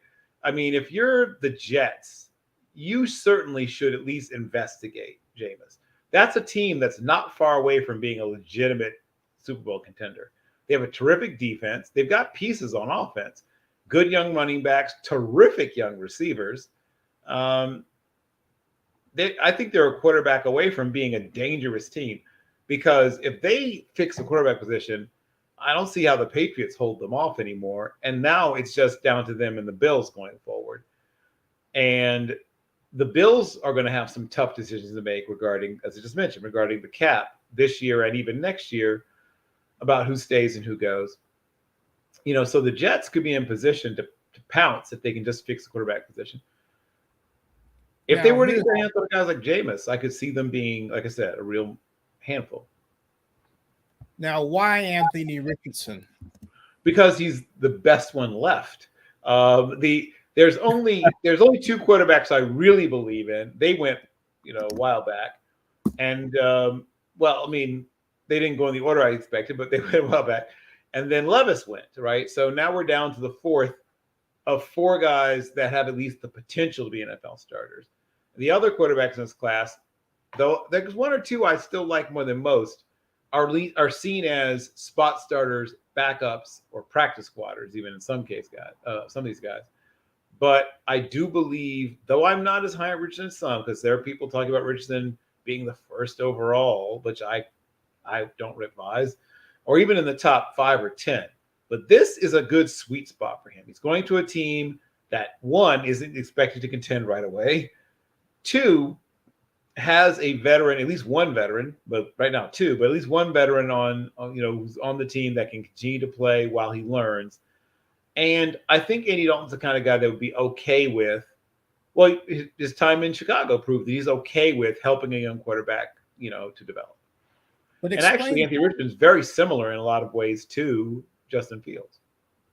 I mean, if you're the Jets, you certainly should at least investigate Jameis. That's a team that's not far away from being a legitimate Super Bowl contender. They have a terrific defense. They've got pieces on offense, good young running backs, terrific young receivers. I think they're a quarterback away from being a dangerous team, because if they fix the quarterback position, I don't see how the Patriots hold them off anymore. And now it's just down to them and the Bills going forward. And the Bills are going to have some tough decisions to make regarding, as I just mentioned, regarding the cap this year and even next year, about who stays and who goes. So the Jets could be in position to pounce if they can just fix the quarterback position. If they were to get their hands on guys like Jameis, I could see them being, like I said, a real handful. Now, why Anthony Richardson? Because he's the best one left. There's only two quarterbacks I really believe in. They went, a while back, and they didn't go in the order I expected, but they went a while back. And then Levis went, right? So now we're down to the fourth of four guys that have at least the potential to be NFL starters. The other quarterbacks in this class, though there's one or two I still like more than most, are seen as spot starters, backups, or practice squatters, even in some case, some of these guys. But I do believe, though I'm not as high on Richardson as some, because there are people talking about Richardson being the first overall, which I don't rip eyes, or even in the top 5 or 10. But this is a good sweet spot for him. He's going to a team that, one, isn't expected to contend right away. Two, has a veteran, at least one veteran, but right now two, but at least one veteran on who's on the team that can continue to play while he learns. And I think Andy Dalton's the kind of guy that would be okay with. Well, his time in Chicago proved that he's okay with helping a young quarterback, to develop. And actually, Anthony Richmond's very similar in a lot of ways to Justin Fields.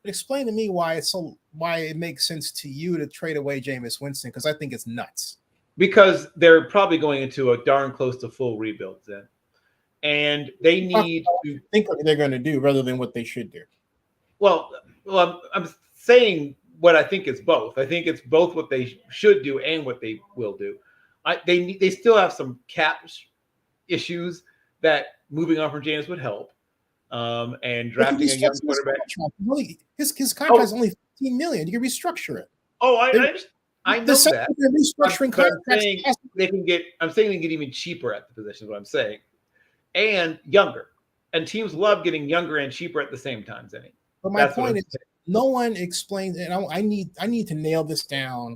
Explain to me why it makes sense to you to trade away Jameis Winston, because I think it's nuts. Because they're probably going into a darn close to full rebuild then. And they need to think what they're going to do rather than what they should do. Well, I'm saying what I think it's both. I think it's both what they should do and what they will do. They still have some cap issues that moving on from Jameis would help. And drafting a young quarterback. His contract is only $15 million. You can restructure it. Oh, I know that. Restructuring contracts. I'm saying they can get even cheaper at the position. Is what I'm saying, and younger. And teams love getting younger and cheaper at the same time, Zennie. But my point is, no one explains, and I need to nail this down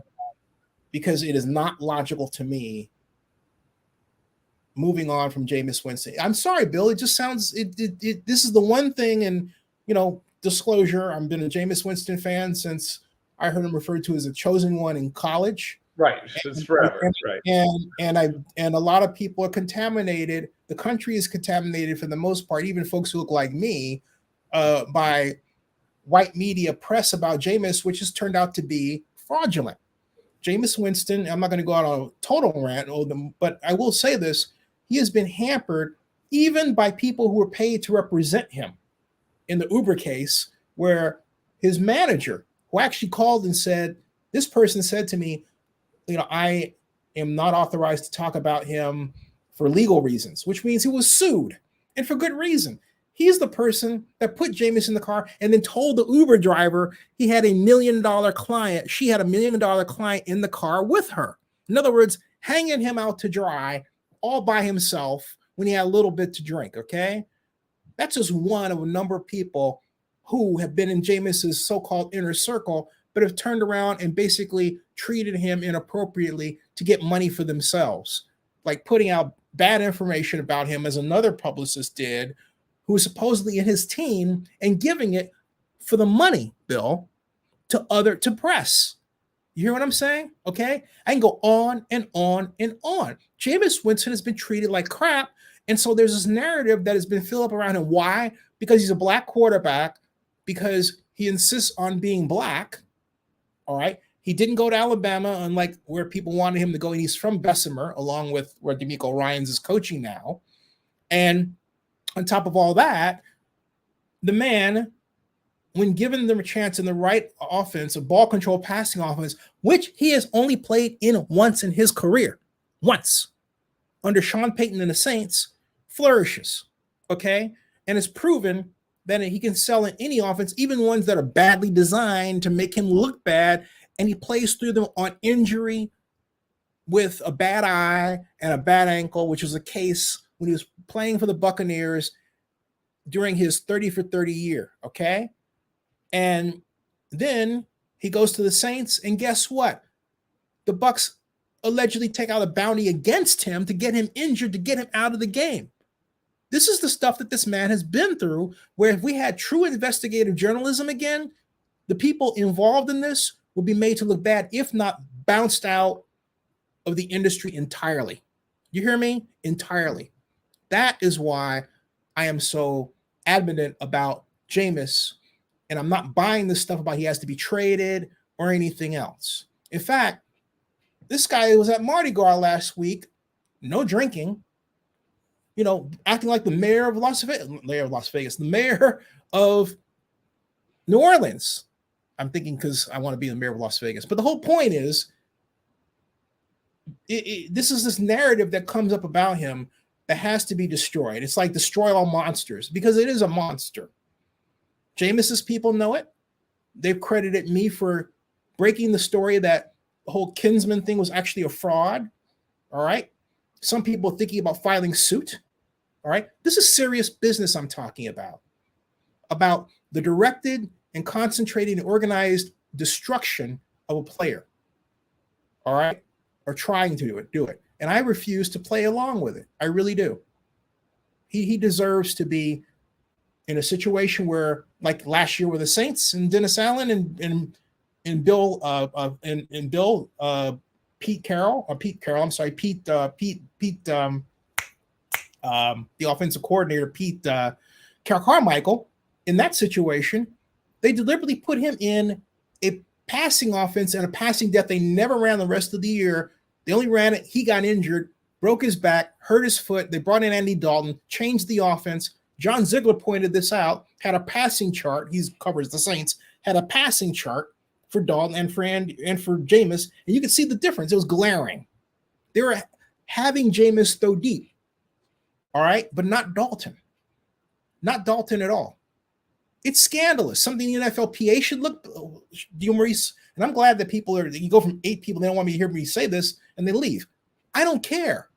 because it is not logical to me. Moving on from Jameis Winston, I'm sorry, Bill. It just sounds. This is the one thing, and disclosure. I've been a Jameis Winston fan since I heard him referred to as a chosen one in college. Right, it's forever. Right, and a lot of people are contaminated. The country is contaminated for the most part, even folks who look like me, by white media press about Jameis, which has turned out to be fraudulent. Jameis Winston, I'm not going to go out on a total rant, but I will say this: he has been hampered even by people who are paid to represent him. In the Uber case, where his manager, who actually called and said, this person said to me, I am not authorized to talk about him for legal reasons, which means he was sued, and for good reason. He's the person that put Jameis in the car and then told the Uber driver he had $1 million client. She had $1 million client in the car with her. In other words, hanging him out to dry all by himself when he had a little bit to drink, okay? That's just one of a number of people who have been in Jameis's so-called inner circle, but have turned around and basically treated him inappropriately to get money for themselves, like putting out bad information about him, as another publicist did, who was supposedly in his team, and giving it for the money, Bill, to press. You hear what I'm saying? Okay? I can go on and on and on. Jameis Winston has been treated like crap, and so there's this narrative that has been filled up around him. Why? Because he's a black quarterback, because he insists on being black, all right? He didn't go to Alabama, unlike where people wanted him to go, and he's from Bessemer, along with where DeMeco Ryans is coaching now. And on top of all that, the man, when given the chance in the right offense, a ball control passing offense, which he has only played in once in his career, once, under Sean Payton and the Saints, flourishes, okay? And it's proven that he can sell in any offense, even ones that are badly designed to make him look bad, and he plays through them on injury with a bad eye and a bad ankle, which was the case when he was playing for the Buccaneers during his 30 for 30 year, okay? And then he goes to the Saints, and guess what? The Bucs allegedly take out a bounty against him to get him injured, to get him out of the game. This is the stuff that this man has been through, where if we had true investigative journalism again, the people involved in this would be made to look bad, if not bounced out of the industry entirely. You hear me? Entirely. That is why I am so adamant about Jameis, and I'm not buying this stuff about he has to be traded or anything else. In fact, this guy was at Mardi Gras last week, no drinking, acting like the mayor of Las Vegas, the mayor of New Orleans. I'm thinking because I want to be the mayor of Las Vegas. But the whole point is, this is this narrative that comes up about him that has to be destroyed. It's like destroy all monsters, because it is a monster. Jameis's people know it. They've credited me for breaking the story that the whole Kinsman thing was actually a fraud. All right. Some people are thinking about filing suit. All right. This is serious business I'm talking about the directed and concentrated and organized destruction of a player. All right? Or trying to do it. And I refuse to play along with it. I really do. He deserves to be in a situation where, like last year with the Saints and Dennis Allen and Bill Pete Carroll, the offensive coordinator, Carmichael. In that situation, they deliberately put him in a passing offense and a passing depth. They never ran the rest of the year. They only ran it. He got injured, broke his back, hurt his foot. They brought in Andy Dalton, changed the offense. John Ziegler pointed this out, had a passing chart. He covers the Saints, had a passing chart for Dalton and for Jameis. And you could see the difference. It was glaring. They were having Jameis throw deep. All right, but not Dalton. Not Dalton at all. It's scandalous. Something the NFLPA should look, Maurice, and I'm glad that you go from 8 people, they don't want me to hear me say this, and they leave. I don't care.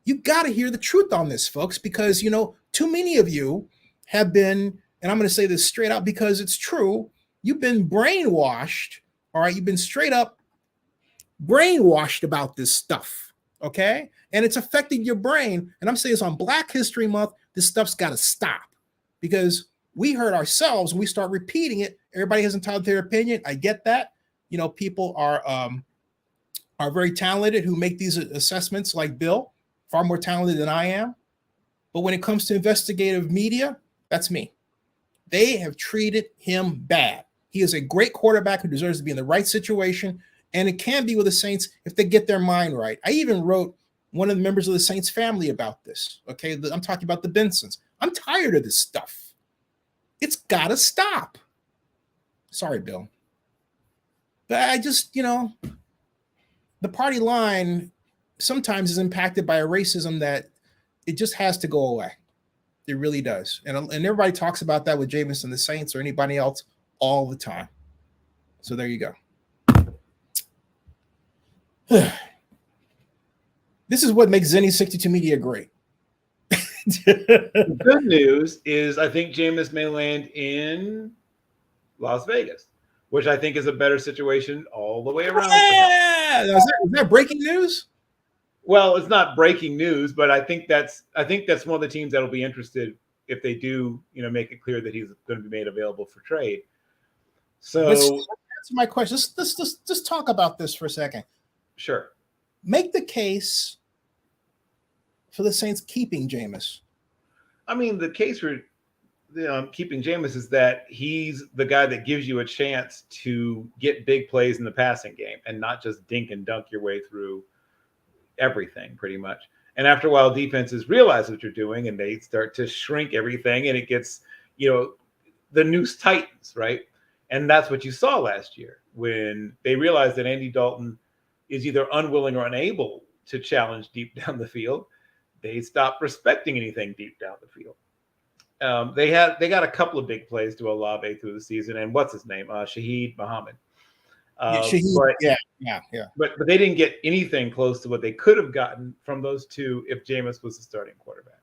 You got to hear the truth on this, folks, because, too many of you have been, and I'm going to say this straight out because it's true, you've been brainwashed, all right? You've been straight up brainwashed about this stuff, okay? And it's affected your brain. And I'm saying this on Black History Month, this stuff's got to stop because we hurt ourselves when we start repeating it. Everybody has entitled to their opinion. I get that. People are very talented who make these assessments, like Bill, far more talented than I am. But when it comes to investigative media, that's me. They have treated him bad. He is a great quarterback who deserves to be in the right situation. And it can be with the Saints if they get their mind right. I even wrote one of the members of the Saints family about this. Okay, I'm talking about the Bensons. I'm tired of this stuff. It's got to stop. Sorry, Bill. But I just, the party line sometimes is impacted by a racism that it just has to go away. It really does. And everybody talks about that with Jameis and the Saints or anybody else all the time. So there you go. This is what makes Zennie62 Media great. The good news is I think Jameis may land in Las Vegas, which I think is a better situation all the way around. Yeah, is that breaking news? Well, it's not breaking news, but I think that's one of the teams that'll be interested if they do, make it clear that he's going to be made available for trade. So let's answer my question. Let's talk about this for a second. Sure. Make the case for the Saints keeping Jameis. I mean, the case for keeping Jameis is that he's the guy that gives you a chance to get big plays in the passing game and not just dink and dunk your way through everything pretty much. And after a while, defenses realize what you're doing and they start to shrink everything and it gets, the noose tightens, right? And that's what you saw last year when they realized that Andy Dalton is either unwilling or unable to challenge deep down the field. They stopped respecting anything deep down the field. They got a couple of big plays to Olave through the season, and what's his name? Shaheed Muhammad. But they didn't get anything close to what they could have gotten from those two if Jameis was the starting quarterback.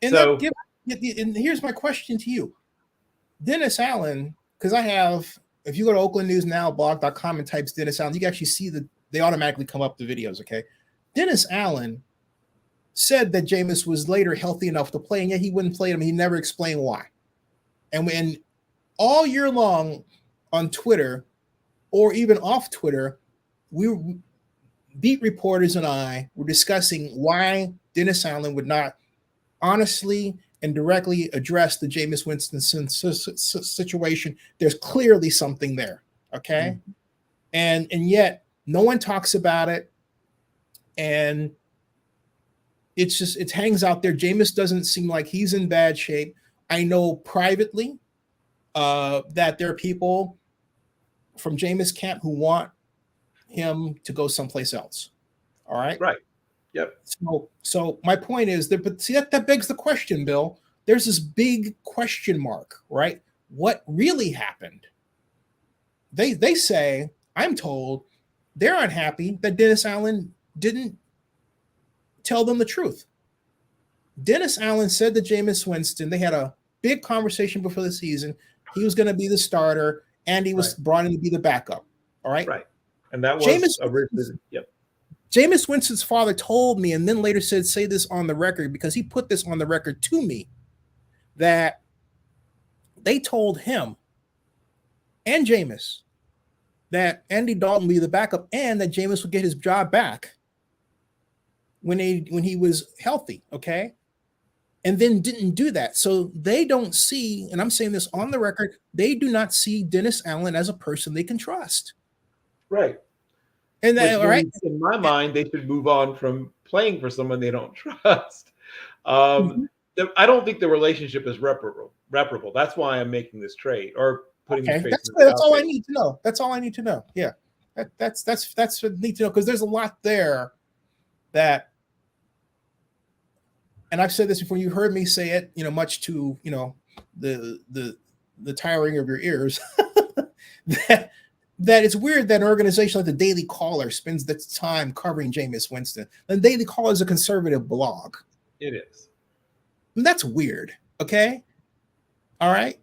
And and here's my question to you. Dennis Allen, because if you go to oaklandnewsnowblog.com and types Dennis Allen, you can actually see they automatically come up the videos, okay? Dennis Allen said that Jameis was later healthy enough to play, and yet he wouldn't play him. He never explained why. And when all year long on Twitter or even off Twitter, beat reporters and I were discussing why Dennis Allen would not honestly and directly address the Jameis Winston situation. There's clearly something there, okay? Mm-hmm. And yet no one talks about it, and it hangs out there. Jameis doesn't seem like he's in bad shape. I know privately that there are people from Jameis camp who want him to go someplace else. All right. Right. Yep. So my point is but see that begs the question, Bill. There's this big question mark, right? What really happened? They say, I'm told, they're unhappy that Dennis Allen didn't tell them the truth. Dennis Allen said to Jameis Winston, they had a big conversation before the season. He was going to be the starter, and he was brought in to be the backup. All right. Right. And that was originally, Jameis Winston's father told me, and then later said, say this on the record, because he put this on the record to me, that they told him and Jameis that Andy Dalton would be the backup and that Jameis would get his job back when he was healthy, okay? And then didn't do that. So they don't see, and I'm saying this on the record, they do not see Dennis Allen as a person they can trust. Right. And that, all right, in my mind, they should move on from playing for someone they don't trust. I don't think the relationship is reparable. That's why I'm making this trade or putting this trade. That's all I need to know. That's all I need to know. Yeah, that's what I need to know, because there's a lot there that, and I've said this before. You heard me say it, much to the tiring of your ears. that it's weird that an organization like the Daily Caller spends its time covering Jameis Winston. The Daily Caller is a conservative blog. It is. And that's weird. Okay. All right.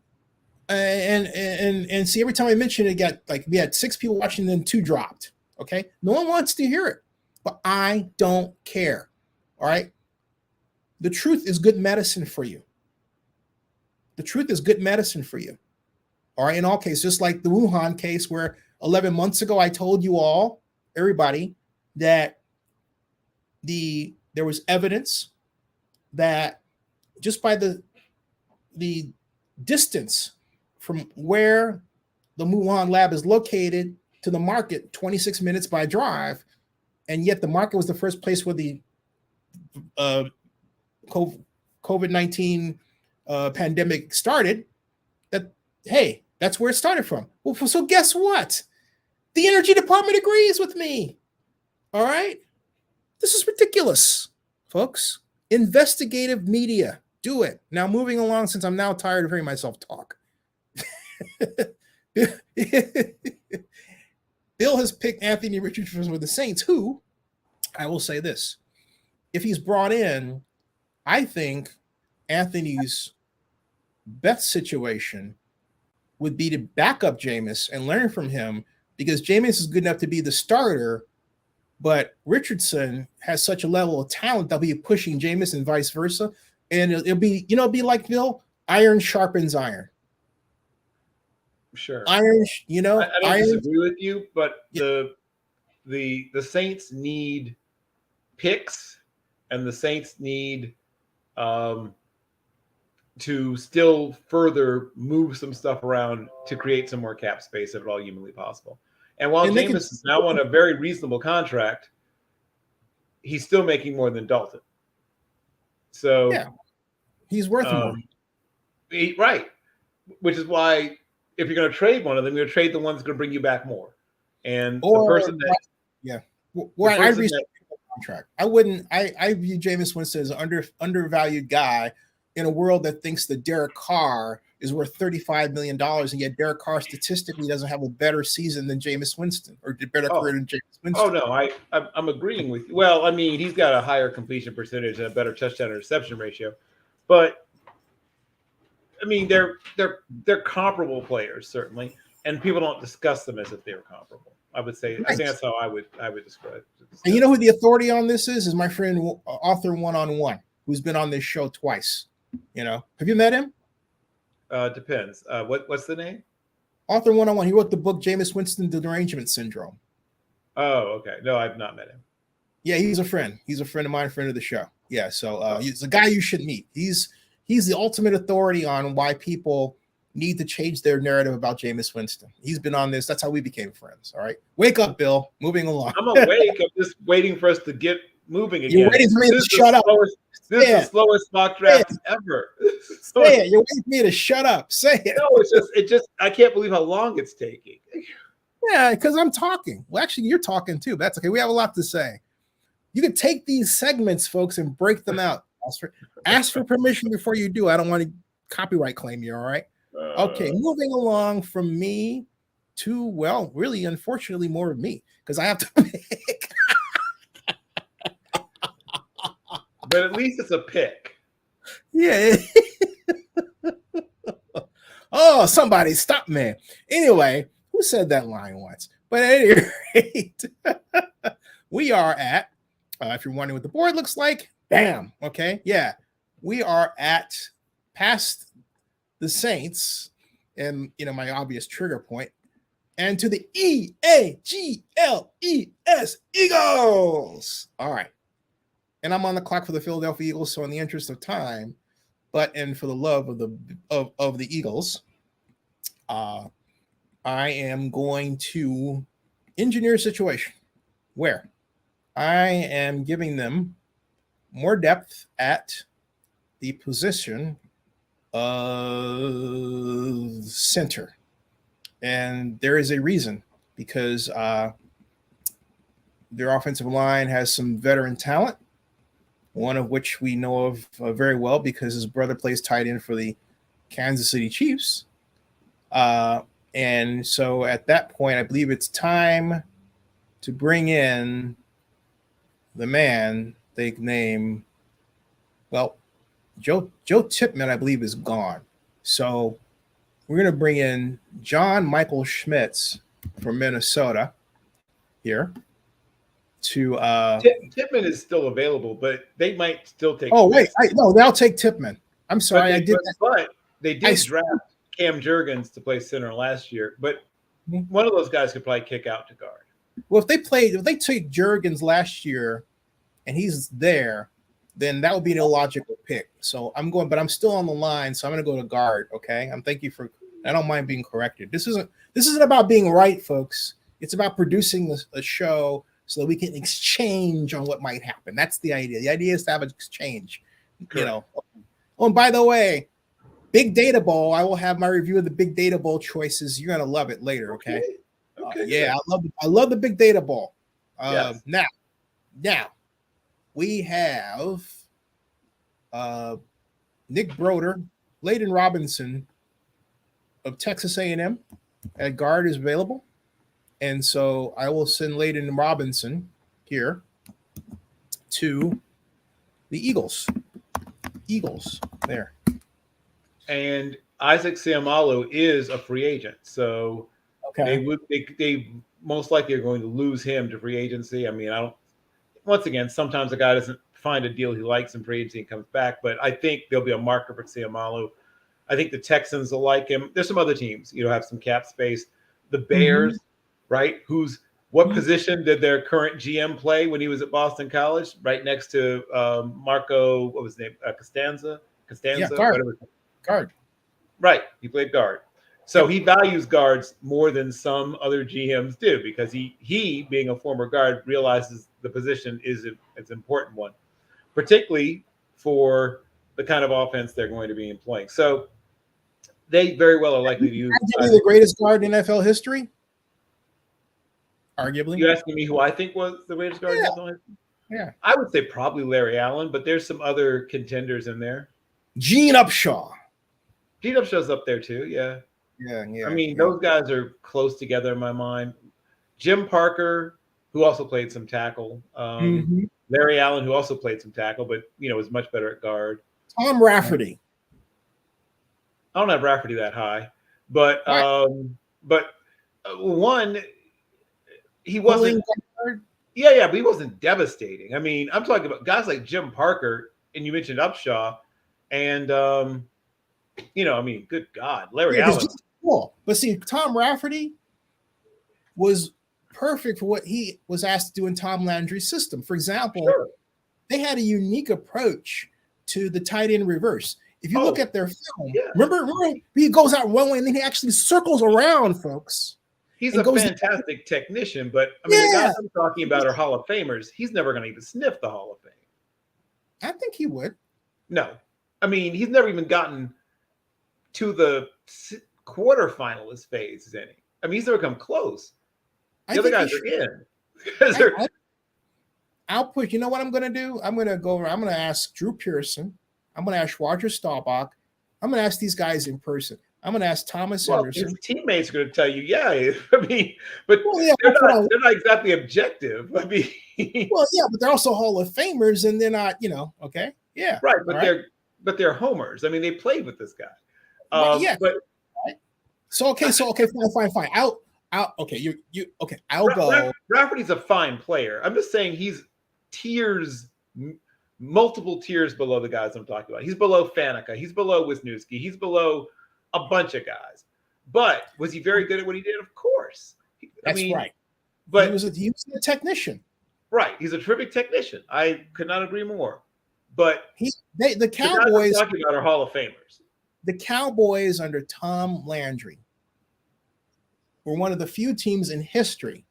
And see, every time I mention it, we had 6 people watching, then 2 dropped. Okay. No one wants to hear it, but I don't care. All right. The truth is good medicine for you. The truth is good medicine for you. All right. In all cases, just like the Wuhan case, where 11 months ago, I told you all, everybody, that there was evidence that just by the distance from where the Wuhan lab is located to the market, 26 minutes by drive, and yet the market was the first place where the COVID-19 pandemic started, that, hey, that's where it started from. Well, so guess what? The Energy Department agrees with me. All right? This is ridiculous, folks. Investigative media. Do it. Now, moving along, since I'm now tired of hearing myself talk. Bill has picked Anthony Richardson with the Saints, who, I will say this, if he's brought in, I think Anthony's best situation would be to back up Jameis and learn from him, because Jameis is good enough to be the starter, but Richardson has such a level of talent that he'll be pushing Jameis and vice versa. And it'll be, be like, Bill, iron sharpens iron. Sure. Iron, I don't disagree with you, but the Saints need picks, and the Saints need to still further move some stuff around to create some more cap space, if at all humanly possible. And while Jameis is now on a very reasonable contract, he's still making more than Dalton. So yeah, he's worth more. Right. Which is why, if you're going to trade one of them, you're going to trade the one that's going to bring you back more. And the person that, I reset the contract. I wouldn't. I view Jameis Winston as an undervalued guy in a world that thinks that Derek Carr is worth $35 million, and yet Derek Carr statistically doesn't have a better season than Jameis Winston, or better career than Jameis Winston. Oh no, I'm agreeing with you. Well, I mean, he's got a higher completion percentage and a better touchdown to interception ratio, but I mean, they're comparable players, certainly, and people don't discuss them as if they're comparable. I would say, right. I think that's how I would describe it. And you know who the authority on this is my friend, author one-on-one, who's been on this show twice. Have you met him? Depends. What's the name? Author one-on-one. He wrote the book Jameis Winston: The Derangement Syndrome. Oh, okay. No, I've not met him. Yeah, he's a friend. He's a friend of mine, friend of the show. Yeah, so he's a guy you should meet. He's the ultimate authority on why people need to change their narrative about Jameis Winston. He's been on this. That's how we became friends. All right. Wake up, Bill. Moving along. I'm awake. I'm just waiting for us to get moving again. You're waiting for me to shut up. This is the slowest mock draft ever. Say it. You're waiting for me to shut up. Say it. No, it's just I can't believe how long it's taking. Yeah, because I'm talking. Well, actually, you're talking too. That's okay. We have a lot to say. You can take these segments, folks, and break them out. Ask for permission before you do. I don't want to copyright claim you. All right. Okay. Moving along from me to, well, really, unfortunately, more of me, because I have to pick. But at least it's a pick. Yeah. Oh, somebody stop me. Anyway, who said that line once? But at any rate, we are at, if you're wondering what the board looks like, bam. Okay. Yeah. We are at past the Saints and, my obvious trigger point, and to the Eagles, Eagles. All right. And I'm on the clock for the Philadelphia Eagles. So in the interest of time, and for the love of the Eagles, I am going to engineer a situation where I am giving them more depth at the position of center. And there is a reason, because their offensive line has some veteran talent, one of which we know of very well because his brother plays tight end for the Kansas City Chiefs. And so at that point, I believe it's time to bring in the man they name, well, Joe Tipman, I believe, is gone. So we're going to bring in John Michael Schmitz from Minnesota here to Tipman is still available, but they might still take. Oh, wait, no, they'll take Tipman. I'm sorry, I did that. But they did draft Cam Jurgens to play center last year, but one of those guys could probably kick out to guard. Well, if they take Jurgens last year and he's there, then that would be an illogical pick. So I'm still on the line, so I'm going to go to guard. Okay, I don't mind being corrected. This isn't about being right, folks. It's about producing a show so that we can exchange on what might happen. That's the idea. The idea is to have an exchange. Correct. Oh, and by the way, Big Data Bowl, I will have my review of the Big Data Bowl choices. You're gonna love it later, okay? Yeah, I love the Big Data Bowl. Yes. Now, we have Nick Broder, Layden Robinson of Texas A&M at guard is available. And so I will send Layden Robinson here to the Eagles. There. And Isaac Seumalo is a free agent. So they most likely are going to lose him to free agency. I mean, once again, sometimes a guy doesn't find a deal he likes in free agency and comes back, but I think there'll be a marker for Seumalo. I think the Texans will like him. There's some other teams, have some cap space. The Bears, right? What position did their current GM play when he was at Boston College? Right next to Marco, what was his name? Costanza? Yeah, guard. Right. He played guard. So he values guards more than some other GMs do, because he being a former guard, realizes the position is an important one, particularly for the kind of offense they're going to be employing. So they very well are likely to use the greatest guard in NFL history. Arguably. You asking me who I think was the greatest guard in NFL history? Yeah. I would say probably Larry Allen, but there's some other contenders in there. Gene Upshaw. Gene Upshaw's up there too, yeah. Yeah. I mean, those guys are close together in my mind. Jim Parker, who also played some tackle. Larry Allen, who also played some tackle, but was much better at guard. Tom Rafferty. I don't have Rafferty that high, but one, he wasn't. Yeah, but he wasn't devastating. I mean, I'm talking about guys like Jim Parker, and you mentioned Upshaw, and good God, Larry Allen. Cool. But see, Tom Rafferty was perfect for what he was asked to do in Tom Landry's system. For example, they had a unique approach to the tight end reverse. If you look at their film, remember he goes out one way and then he actually circles around, folks. He's a fantastic technician, but I mean, the guys I'm talking about are Hall of Famers. He's never going to even sniff the Hall of Fame. I think he would. No. I mean, he's never even gotten to the quarterfinalist phase, Zennie. I mean, he's never come close. The other guys are in. I'll put, you know what I'm going to do? I'm going to ask Drew Pearson. I'm going to ask Roger Staubach. I'm going to ask these guys in person. I'm going to ask Thomas Anderson. His teammates are going to tell you, I mean, but they're not exactly objective. I mean, but they're also Hall of Famers, and they're not, okay, yeah, right. But they're homers. I mean, they played with this guy. So okay, fine. Out. Okay, you okay? I'll go. Rafferty's a fine player. I'm just saying he's tiers, multiple tiers below the guys I'm talking about. He's below Faneca. He's below Wisniewski. He's below a bunch of guys. But was he very good at what he did? Of course. That's right. But he was a technician. Right. He's a terrific technician. I could not agree more. But the Cowboys the guys I'm talking about are Hall of Famers. The Cowboys under Tom Landry were one of the few teams in history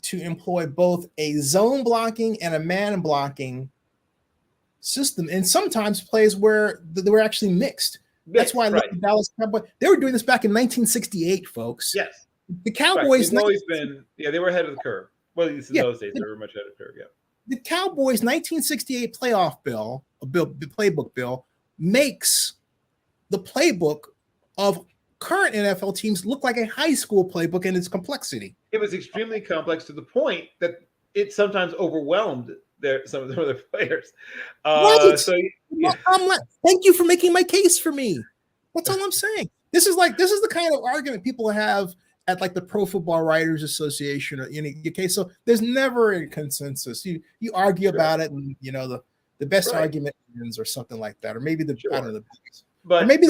to employ both a zone blocking and a man blocking system, and sometimes plays where they were actually mixed. That's why I love the Dallas Cowboys. They were doing this back in 1968, folks. Yes. The Cowboys They've always been, they were ahead of the curve. Well, at least in those days, they were much ahead of the curve, yeah. The Cowboys' 1968 playbook bill makes the playbook of current NFL teams look like a high school playbook in its complexity. It was extremely complex to the point that it sometimes overwhelmed some of their players. Thank you for making my case for me. That's all I'm saying. This is the kind of argument people have at like the Pro Football Writers Association or UK. So there's never a consensus. You argue about it, and the best argument wins or something like that, or maybe I don't know the biggest. But maybe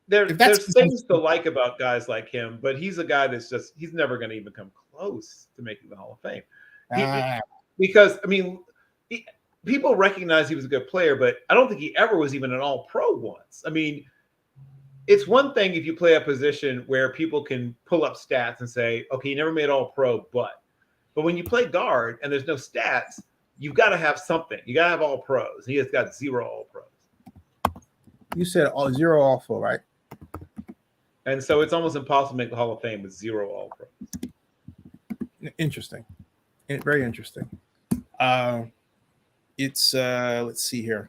there's things to like about guys like him, but he's a guy he's never going to even come close to making the Hall of Fame. Because people recognize he was a good player, but I don't think he ever was even an All-Pro once. It's one thing if you play a position where people can pull up stats and say, okay, you never made All-Pro, but when you play guard and there's no stats, you've got to have something. You got to have All-Pros. He has got 0 All-Pros. You said 0 All-Pro, right? And so it's almost impossible to make the Hall of Fame with 0 All-Pros. Interesting. Very interesting. It's let's see here.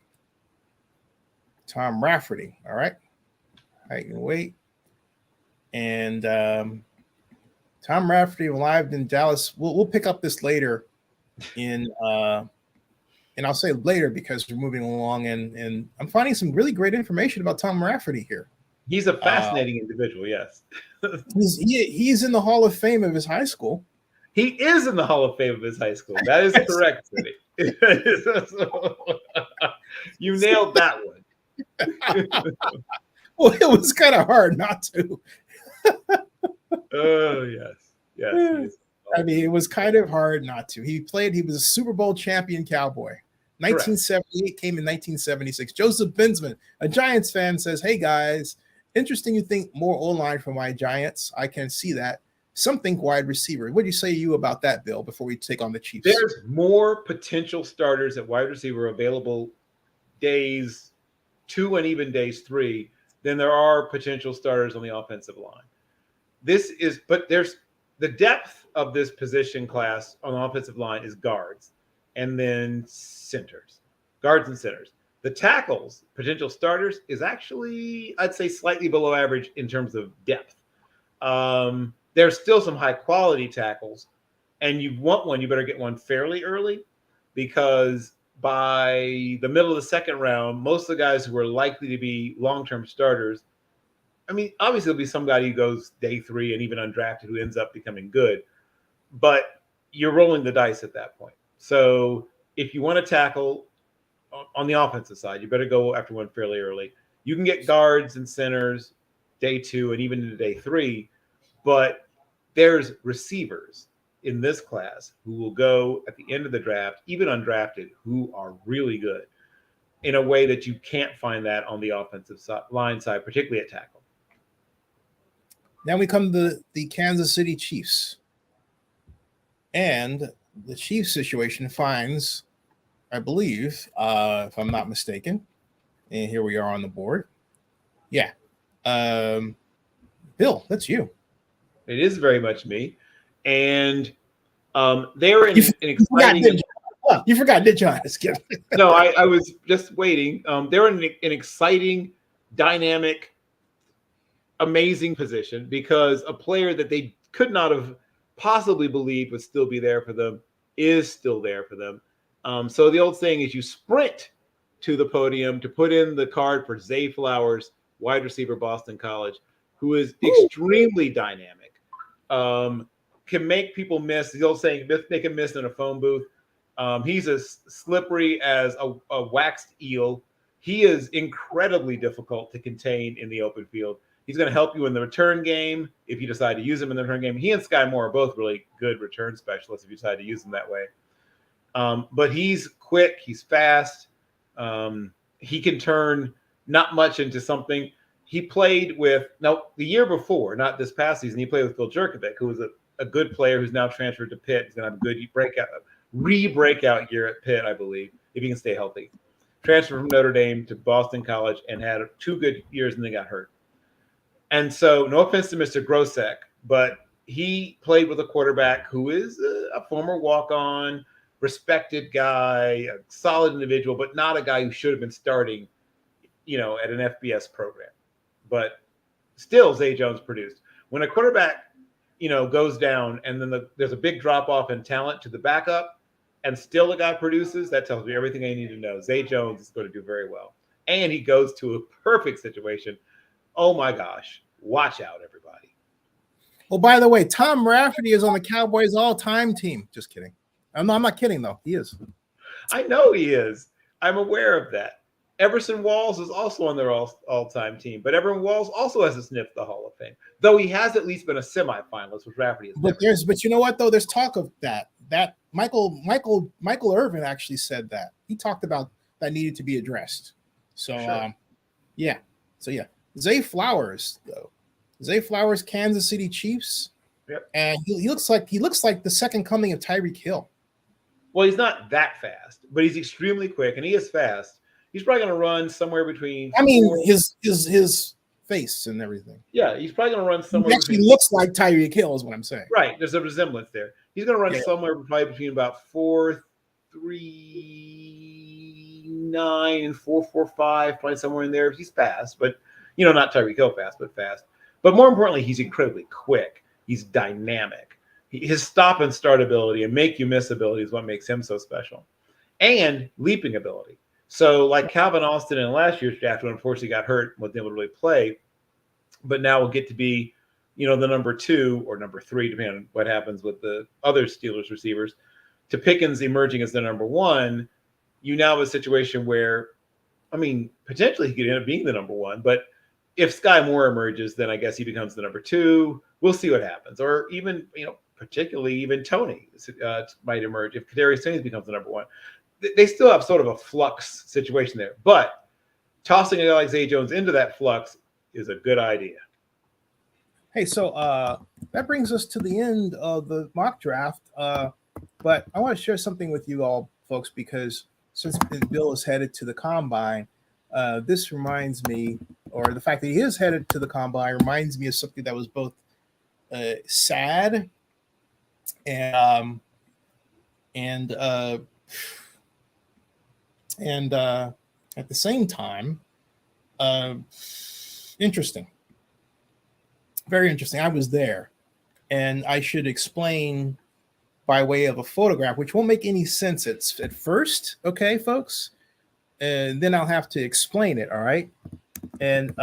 Tom Rafferty. All right. I can wait. And Tom Rafferty arrived in Dallas. We'll pick up this later and I'll say later because we're moving along and I'm finding some really great information about Tom Rafferty here. He's a fascinating individual, yes. he's in the Hall of Fame of his high school. He is in the Hall of Fame of his high school. That is correct, Vinny. You nailed that one. Well, it was kind of hard not to. Oh, yes. It was kind of hard not to. He was a Super Bowl champion Cowboy. 1978 came in 1976. Joseph Binsman, a Giants fan, says, hey, guys, interesting you think more O-line for my Giants. I can see that. Some think wide receiver. What do you say about that, Bill, before we take on the Chiefs? There's more potential starters at wide receiver available days 2 and even days 3 than there are potential starters on the offensive line. But there's the depth of this position class on the offensive line is guards and then centers, guards and centers. The tackles, potential starters, is actually, I'd say, slightly below average in terms of depth. There's still some high quality tackles, and you want one, you better get one fairly early because by the middle of the second round, most of the guys who are likely to be long-term starters, obviously there'll be somebody who goes day 3 and even undrafted who ends up becoming good, but you're rolling the dice at that point. So if you want to tackle on the offensive side, you better go after one fairly early. You can get guards and centers day 2 and even into day 3, but there's receivers in this class who will go at the end of the draft, even undrafted, who are really good in a way that you can't find that on the offensive line side, particularly at tackle. Then we come to the Kansas City Chiefs. And the Chiefs situation finds, I believe, if I'm not mistaken, and here we are on the board. Yeah. Bill, that's you. It is very much me. And they're in an exciting... You forgot, did you? No, I was just waiting. They're in an exciting, dynamic, amazing position because a player that they could not have possibly believed would still be there for them is still there for them. So the old saying is you sprint to the podium to put in the card for Zay Flowers, wide receiver, Boston College. who is extremely dynamic. Can make people miss. The old saying, make a miss in a phone booth. He's as slippery as a waxed eel. He is incredibly difficult to contain in the open field. He's going to help you in the return game if you decide to use him in the return game. He and Sky Moore are both really good return specialists if you decide to use them that way. But he's quick. He's fast. He can turn not much into something. He played with, now the year before, not this past season, he played with Phil Jerkovic, who was a good player who's now transferred to Pitt. He's going to have a good breakout year at Pitt, I believe, if he can stay healthy. Transferred from Notre Dame to Boston College and had 2 good years and then got hurt. And so, no offense to Mr. Grosek, but he played with a quarterback who is a former walk-on, respected guy, a solid individual, but not a guy who should have been starting, at an FBS program. But still, Zay Jones produced. When a quarterback, goes down and then there's a big drop-off in talent to the backup and still the guy produces, that tells me everything I need to know. Zay Jones is going to do very well. And he goes to a perfect situation. Oh, my gosh. Watch out, everybody. Well, by the way, Tom Rafferty is on the Cowboys all-time team. Just kidding. I'm not kidding, though. He is. I know he is. I'm aware of that. Everson Walls is also on their all-time team, but Everson Walls also has to sniff the Hall of Fame, though he has at least been a semifinalist, which Rafferty is. But you know what, though? There's talk of that Michael Irvin actually said that. He talked about that needed to be addressed. So, sure. So Zay Flowers, though. Zay Flowers, Kansas City Chiefs. Yep. And he looks like the second coming of Tyreek Hill. Well, he's not that fast, but he's extremely quick, and he is fast. He's probably going to run somewhere between. His face and everything. Yeah, he's probably going to run somewhere. He actually looks like Tyreek Hill, is what I'm saying. Right, there's a resemblance there. He's going to run somewhere probably between about 4.39 and 4.45, probably somewhere in there. He's fast, but not Tyreek Hill fast, but fast. But more importantly, he's incredibly quick. He's dynamic. His stop and start ability and make you miss ability is what makes him so special, and leaping ability. So, like Calvin Austin in last year's draft, who unfortunately got hurt, wasn't able to really play, but now will get to be, the number 2 or number 3, depending on what happens with the other Steelers receivers, to Pickens emerging as the number 1. You now have a situation where, potentially he could end up being the number 1, but if Sky Moore emerges, then I guess he becomes the number 2. We'll see what happens. Or even, particularly even Tony might emerge if Kadarius Toney becomes the number 1. They still have sort of a flux situation there, but tossing a guy like Zay Jones into that flux is a good idea. Hey, so that brings us to the end of the mock draft. But I want to share something with you all, folks, because since Bill is headed to the combine, this reminds me, or the fact that he is headed to the combine reminds me of something that was both sad and at the same time, interesting. Very interesting. I was there, and I should explain by way of a photograph, which won't make any sense at first, okay, folks? And then I'll have to explain it, all right? And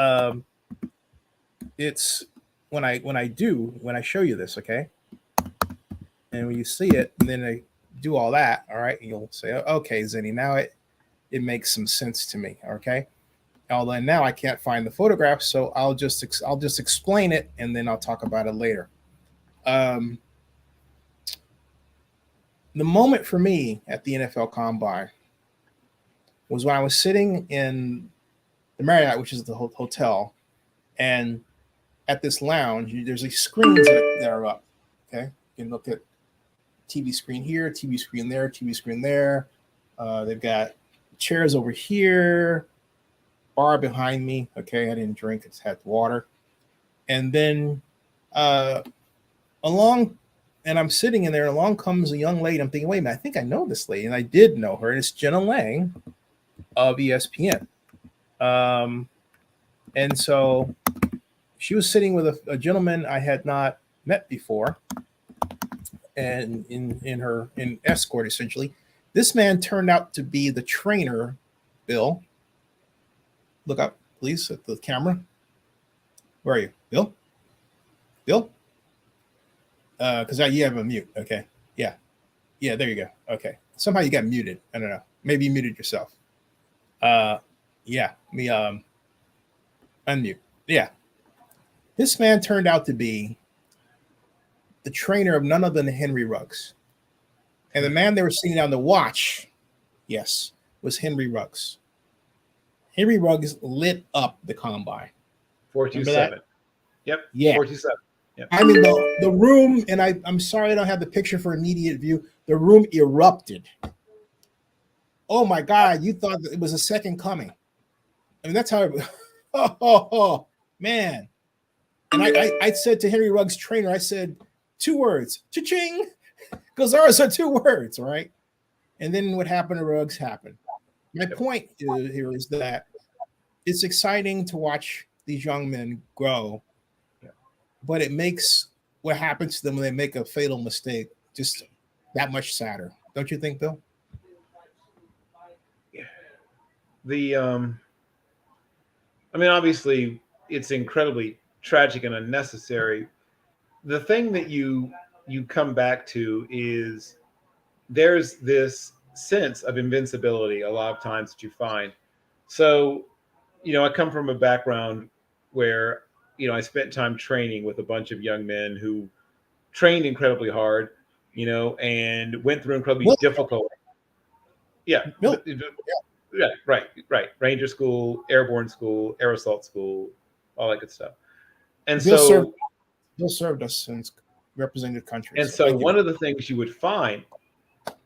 it's when I show you this, okay? And when you see it, and then I do all that, all right? And you'll say, okay, Zennie, now it makes some sense to me, okay? Although now I can't find the photograph, so I'll just explain it, and then I'll talk about it later. The moment for me at the NFL Combine was when I was sitting in the Marriott, which is the hotel, and at this lounge, there's these screens that are up, okay? You can look at TV screen here, TV screen there, TV screen there. They've got chairs over here, bar behind me. Okay, I didn't drink, I just had water. And then and I'm sitting in there, and along comes a young lady. I'm thinking, wait a minute, I think I know this lady. And I did know her, and it's Jenna Lang of ESPN. And so she was sitting with a gentleman I had not met before, and in escort, essentially. This man turned out to be the trainer, Bill. Look up, please, at the camera. Where are you? Bill? Bill? Because you have a mute. Okay. Yeah. Yeah, there you go. Okay. Somehow you got muted. I don't know. Maybe you muted yourself. Yeah. Me unmute. Yeah. This man turned out to be the trainer of none other than Henry Ruggs. And the man they were sitting down to watch, yes, was Henry Ruggs. Henry Ruggs lit up the combine. 427. Yep. Yeah. 427. Yep. I mean, the room, and I'm sorry I don't have the picture for immediate view. The room erupted. Oh my God, you thought that it was a second coming. I mean, that's how oh, man. And I said to Henry Ruggs' trainer, I said 2 words, cha-ching, because ours are 2 words, right? And then what happened to Ruggs happened. My point here is that it's exciting to watch these young men grow, but it makes what happens to them when they make a fatal mistake just that much sadder. Don't you think, Bill? I mean, obviously, it's incredibly tragic and unnecessary. The thing that you come back to is there's this sense of invincibility a lot of times that you find. So, I come from a background where, I spent time training with a bunch of young men who trained incredibly hard, and went through incredibly difficult. Yeah. Yeah, right. Ranger school, airborne school, air assault school, all that good stuff. And Bill served us and represented the country. And so one of the things you would find,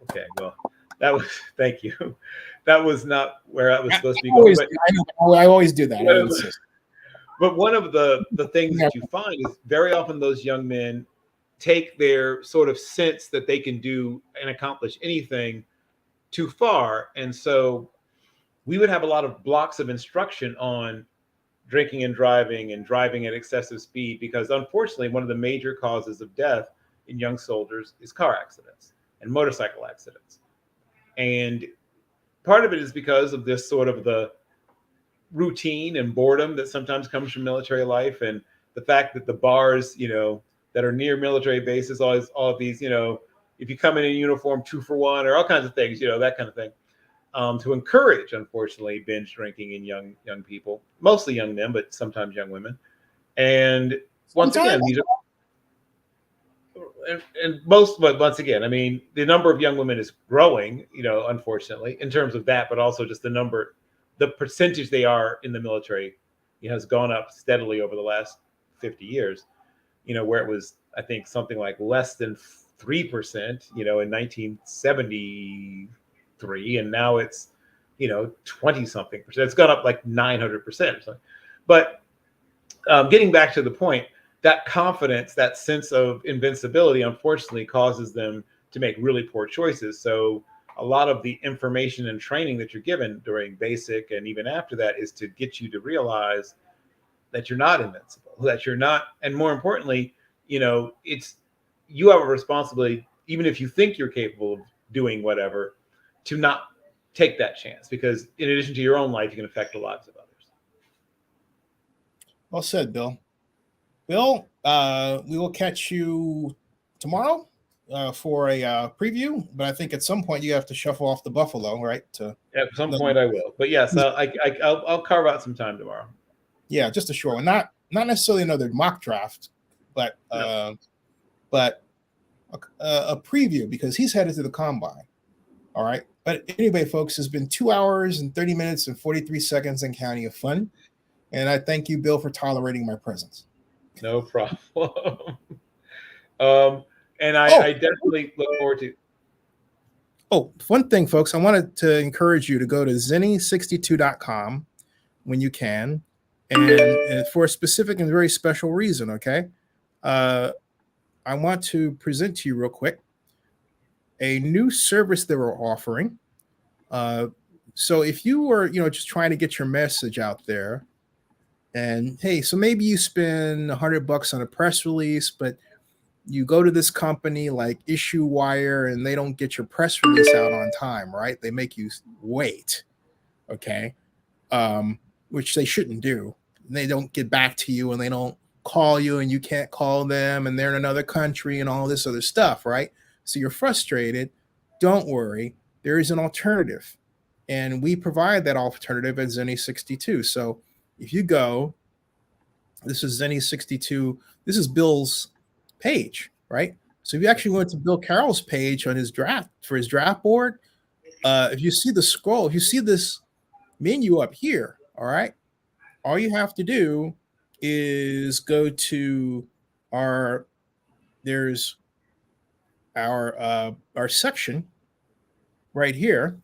okay, well, that was, thank you. That was not where I was supposed to be going. I always do that. But one of the things that you find is very often those young men take their sort of sense that they can do and accomplish anything too far. And so we would have a lot of blocks of instruction on drinking and driving at excessive speed, because unfortunately, one of the major causes of death in young soldiers is car accidents and motorcycle accidents. And part of it is because of this sort of the routine and boredom that sometimes comes from military life, and the fact that the bars, that are near military bases, all of these, if you come in uniform 2 for 1 or all kinds of things, that kind of thing. To encourage, unfortunately, binge drinking in young people, mostly young men, but sometimes young women. And once again, I mean, the number of young women is growing, unfortunately, in terms of that, but also just the percentage they are in the military, has gone up steadily over the last 50 years, where it was, I think, something like less than 3%, in 1973, and now it's 20 something percent. It's gone up like 900% or something. But getting back to the point, that confidence, that sense of invincibility, unfortunately causes them to make really poor choices. So a lot of the information and training that you're given during basic and even after that is to get you to realize that you're not invincible, that you're not, and more importantly, it's, you have a responsibility, even if you think you're capable of doing whatever, to not take that chance, because in addition to your own life, you can affect the lives of others. Well said, Bill. Bill, we will catch you tomorrow for a preview, but I think at some point you have to shuffle off the Buffalo, right? At some point I will, but yes, I'll carve out some time tomorrow. Yeah, just a short one, not necessarily another mock draft, but a preview, because he's headed to the combine. All right. But anyway, folks, it's been 2 hours and 30 minutes and 43 seconds and counting of fun. And I thank you, Bill, for tolerating my presence. No problem. And I definitely look forward to. Oh, one thing, folks, I wanted to encourage you to go to Zennie62.com when you can, and for a specific and very special reason, okay? I want to present to you real quick a new service that we're offering. So if you are, just trying to get your message out there, and hey, so maybe you spend $100 on a press release, but you go to this company like Issue Wire and they don't get your press release out on time, right? They make you wait, okay? Which they shouldn't do. They don't get back to you and they don't call you and you can't call them and they're in another country and all this other stuff, right? So you're frustrated. Don't worry. There is an alternative. And we provide that alternative at Zennie62. So if you go, this is Zennie62. This is Bill's page, right? So if you actually went to Bill Carroll's page on his draft for his draft board, if you see the scroll, if you see this menu up here, all right, all you have to do is go to there's our section right here.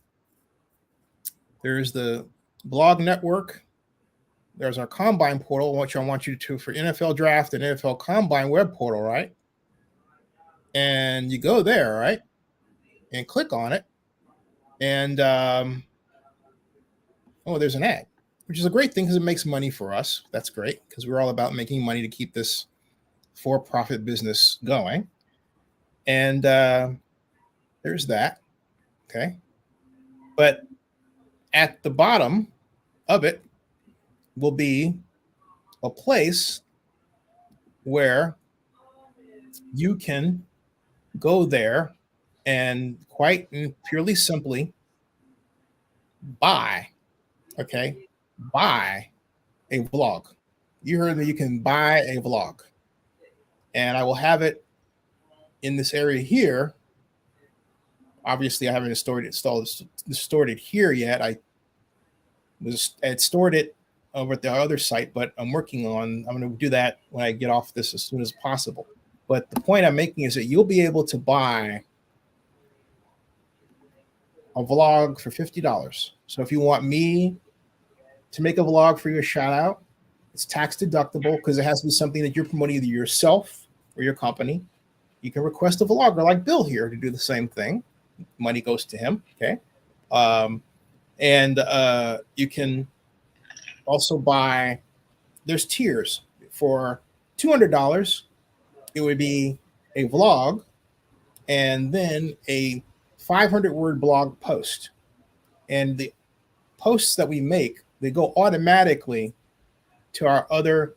There's the blog network. There's our combine portal, which I want you to for NFL draft and NFL combine web portal, right? And you go there, right? And click on it. And there's an ad, which is a great thing because it makes money for us. That's great because we're all about making money to keep this for-profit business going. And there's that. Okay. But at the bottom of it will be a place where you can go there and quite and purely simply buy a vlog. You heard that you can buy a vlog. And I will have it in this area here. Obviously, I haven't stored it here yet. I had stored it over at the other site, but I'm going to do that when I get off this as soon as possible. But the point I'm making is that you'll be able to buy a vlog for $50. So if you want me to make a vlog for you, a shout out, it's tax deductible because it has to be something that you're promoting either yourself or your company. You can request a vlogger like Bill here to do the same thing. Money goes to him. Okay. You can also buy, there's tiers. For $200, it would be a vlog and then a 500-word blog post. And the posts that we make, they go automatically to our other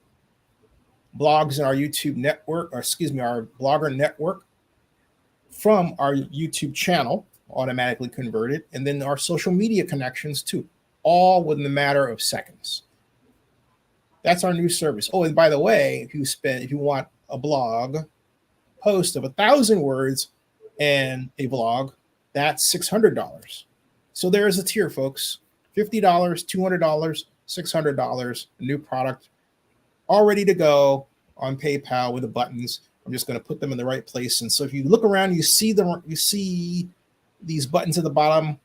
blogs in our YouTube network, our blogger network from our YouTube channel, automatically converted, and then our social media connections too, all within a matter of seconds. That's our new service. Oh, and by the way, if you want a blog post of 1,000 words and a vlog, that's $600. So there is a tier, folks. $50, $200, $600, a new product, all ready to go on PayPal with the buttons. I'm just going to put them in the right place. And so if you look around, you see these buttons at the bottom.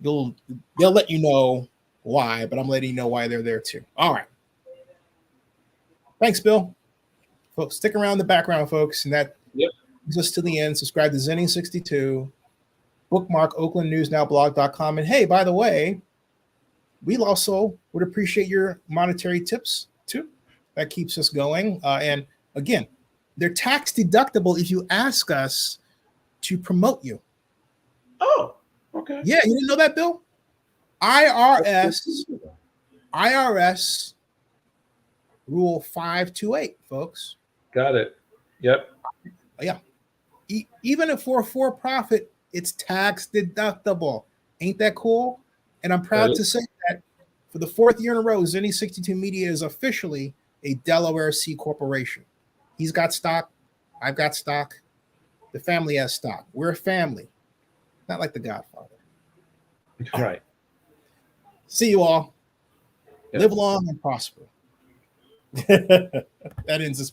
They'll let you know why, but I'm letting you know why they're there too. All right. Thanks, Bill. Folks, stick around in the background, folks. And that brings us to the end. Subscribe to Zennie62. Bookmark OaklandNewsNowBlog.com. And hey, by the way, we also would appreciate your monetary tips too. That keeps us going. And again, they're tax deductible if you ask us to promote you. Oh, okay. Yeah, you didn't know that, Bill? IRS Rule 528, folks. Got it. Yep. Yeah. Even if for a for-profit, it's tax deductible. Ain't that cool? And I'm proud to say that for the 4th year in a row, Zennie62 Media is officially a Delaware C corporation. He's got stock. I've got stock. The family has stock. We're a family. Not like The Godfather. All right. See you all. Yep. Live long and prosper. That ends this.